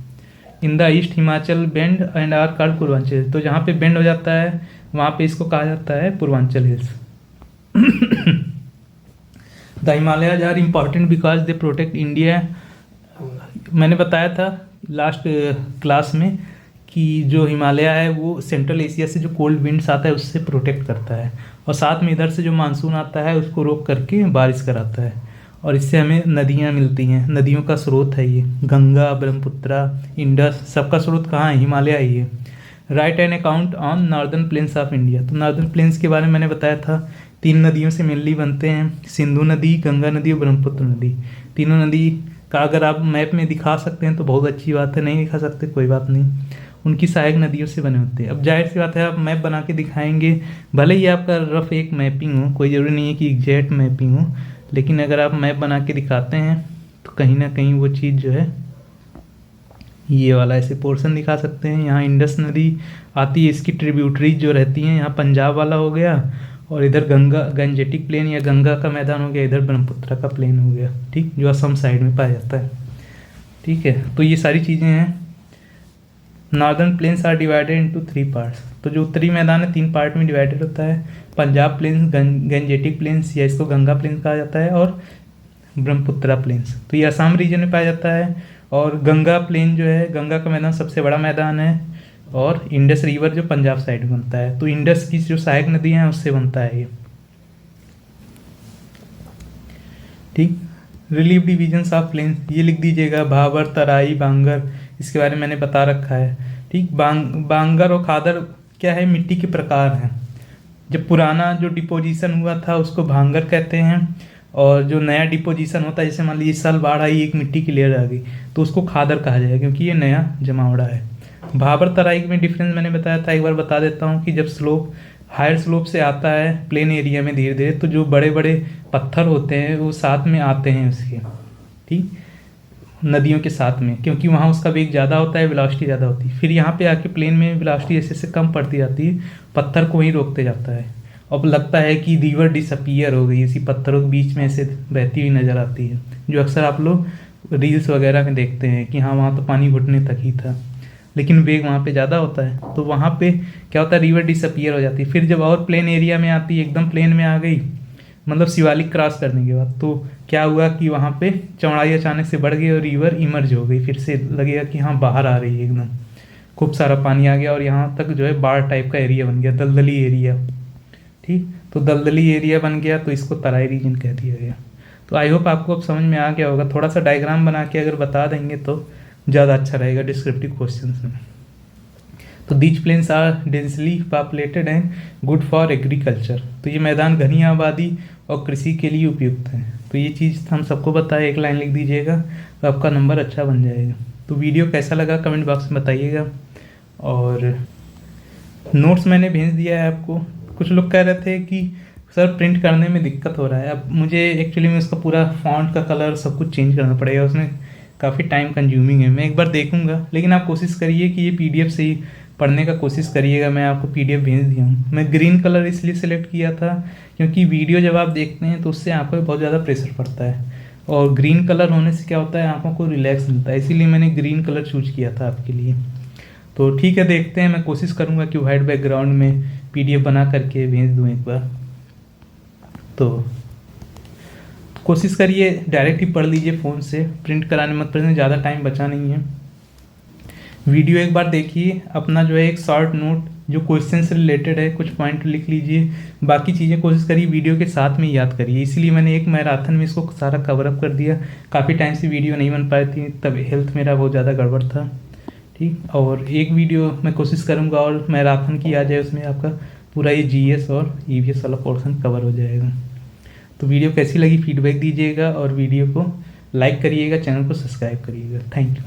In the east Himachal bend and are called Purvanchal, तो जहाँ पे बेंड हो जाता है वहाँ पे इसको कहा जाता है Purvanchal hills. The Himalayas are important because they protect India. मैंने बताया था लास्ट क्लास में कि जो हिमालय है वो सेंट्रल एशिया से जो कोल्ड विंड्स आता है उससे प्रोटेक्ट करता है, और साथ में इधर से जो मानसून आता है उसको रोक करके बारिश कराता है, और इससे हमें नदियाँ मिलती हैं। नदियों का स्रोत है ये, गंगा, ब्रह्मपुत्रा, इंडस, सबका स्रोत कहाँ है? हिमालय ही है। Right an account on northern plains of India. तो नॉर्दर्न प्लेन्स के बारे में मैंने बताया था, 3 नदियों से मेनली बनते हैं, सिंधु नदी, गंगा नदी और ब्रह्मपुत्र नदी। तीनों नदी का अगर आप मैप में दिखा सकते हैं तो बहुत अच्छी बात है, नहीं दिखा सकते कोई बात नहीं, उनकी सहायक नदियों से बने होते हैं। अब जाहिर सी बात है आप मैप बना के दिखाएंगे, भले ही आपका रफ एक मैपिंग हो, कोई ज़रूरी नहीं है कि एग्जैक्ट मैपिंग हो, लेकिन अगर आप मैप बना के दिखाते हैं तो कहीं ना कहीं वो चीज़ जो है, ये वाला ऐसे पोर्शन दिखा सकते हैं। यहाँ इंडस नदी आती है, इसकी ट्रिब्यूटरीज जो रहती हैं, यहाँ पंजाब वाला हो गया, और इधर गंगा गंजेटिक प्लेन या गंगा का मैदान हो गया, इधर ब्रह्मपुत्र का प्लेन हो गया, ठीक, जो असम साइड में पाया जाता है। ठीक है, तो ये सारी चीज़ें हैं। Northern plains are divided into 3 parts. तो जो उत्तरी मैदान है 3 पार्ट में डिवाइडेड होता है, पंजाब प्लेन्स, गंजेटिक प्लेन्स या इसको गंगा प्लेन्स कहा जाता है, और ब्रह्मपुत्रा प्लेन्स, तो ये असम रीजन में पाया जाता है। और गंगा प्लेन जो है, गंगा का मैदान सबसे बड़ा मैदान है, और इंडस रिवर जो पंजाब साइड में बनता है, तो इंडस की जो सहायक नदियाँ हैं उससे बनता है ये, ठीक। रिलीफ डिविजन्स ऑफ प्लेन्स ये लिख दीजिएगा, भाबर, तराई, बांगर, इसके बारे में मैंने बता रखा है, ठीक। बांगर और खादर क्या है? मिट्टी के प्रकार हैं। जब पुराना जो डिपोजिशन हुआ था उसको भांगर कहते हैं, और जो नया डिपोजिशन होता है, जैसे मान लीजिए इस साल बाढ़ आई, एक मिट्टी की लेयर आ गई, तो उसको खादर कहा जाएगा, क्योंकि ये नया जमावड़ा है। भाबर तराई में डिफरेंस मैंने बताया था, एक बार बता देता हूँ कि जब स्लोप हायर स्लोप से आता है प्लेन एरिया में धीरे धीरे, तो जो बड़े बड़े पत्थर होते हैं वो साथ में आते हैं उसके, ठीक, नदियों के साथ में, क्योंकि वहाँ उसका वेग ज़्यादा होता है, वेलोसिटी ज़्यादा होती है। फिर यहाँ पे आके प्लेन में वेलोसिटी ऐसे ऐसे कम पड़ती जाती है, पत्थर को वहीं रोकते जाता है। अब लगता है कि रिवर डिसअपियर हो गई, इसी पत्थरों के बीच में ऐसे बहती हुई नज़र आती है, जो अक्सर आप लोग रील्स वगैरह में देखते हैं कि हाँ वहाँ तो पानी घुटने तक ही था, लेकिन वेग वहाँ पे ज़्यादा होता है, तो वहाँ पे क्या होता है, रिवर डिसअपियर हो जाती है। फिर जब और प्लेन एरिया में आती है, एकदम प्लेन में आ गई, मतलब शिवालिक क्रॉस करने के बाद, तो क्या हुआ कि वहाँ पे चौड़ाई अचानक से बढ़ गई और रिवर इमर्ज हो गई, फिर से लगेगा कि हाँ बाहर आ रही है, एकदम खूब सारा पानी आ गया, और यहाँ तक जो है बाढ़ टाइप का एरिया बन गया, दलदली एरिया, ठीक। तो दलदली एरिया बन गया, तो इसको तराई रीजन कह दिया गया। तो आई होप आपको अब समझ में आ गया होगा। थोड़ा सा डायग्राम बना के अगर बता देंगे तो ज़्यादा अच्छा रहेगा डिस्क्रिप्टिव क्वेश्चंस में। तो these plains are densely populated and good for agriculture. तो ये मैदान घनी आबादी और कृषि के लिए उपयुक्त है। तो ये चीज़ हम सबको बताए, एक लाइन लिख दीजिएगा तो आपका नंबर अच्छा बन जाएगा। तो वीडियो कैसा लगा कमेंट बॉक्स में बताइएगा, और नोट्स मैंने भेज दिया है आपको। कुछ लोग कह रहे थे कि सर प्रिंट करने में दिक्कत हो रहा है, अब मुझे एक्चुअली में उसका पूरा फॉन्ट का कलर सब कुछ चेंज करना पड़ेगा, उसमें काफ़ी टाइम कंज्यूमिंग है। मैं एक बार देखूंगा, लेकिन आप कोशिश करिए कि ये पीडीएफ से ही पढ़ने का कोशिश करिएगा। मैं आपको पीडीएफ भेज दिया हूँ। मैं ग्रीन कलर इसलिए सेलेक्ट किया था क्योंकि वीडियो जब आप देखते हैं तो उससे आंखों में बहुत ज़्यादा प्रेशर पड़ता है, और ग्रीन कलर होने से क्या होता है, आंखों को रिलैक्स मिलता है, इसीलिए मैंने ग्रीन कलर चूज किया था आपके लिए। तो ठीक है, देखते हैं, मैं कोशिश करूँगा कि वाइट बैकग्राउंड में पीडीएफ बना करके भेज दूँ एक बार। तो कोशिश करिए डायरेक्ट ही पढ़ लीजिए फ़ोन से, प्रिंट कराने मत पड़े, ज़्यादा टाइम बचा नहीं है। वीडियो एक बार देखिए, अपना जो है एक शॉर्ट नोट जो क्वेश्चन से रिलेटेड है कुछ पॉइंट लिख लीजिए, बाकी चीज़ें कोशिश करिए वीडियो के साथ में याद करिए। इसलिए मैंने एक मैराथन में इसको सारा कवर अप कर दिया। काफ़ी टाइम से वीडियो नहीं बन पाई थी, तब हेल्थ मेरा बहुत ज़्यादा गड़बड़ था, ठीक। और एक वीडियो मैं कोशिश करूँगा और मैराथन की आ जाए, उसमें आपका पूरा ये जीएस और ईवीएस वाला पोर्शन कवर हो जाएगा। तो वीडियो कैसी लगी फीडबैक दीजिएगा, और वीडियो को लाइक करिएगा, चैनल को सब्सक्राइब करिएगा। Thank you.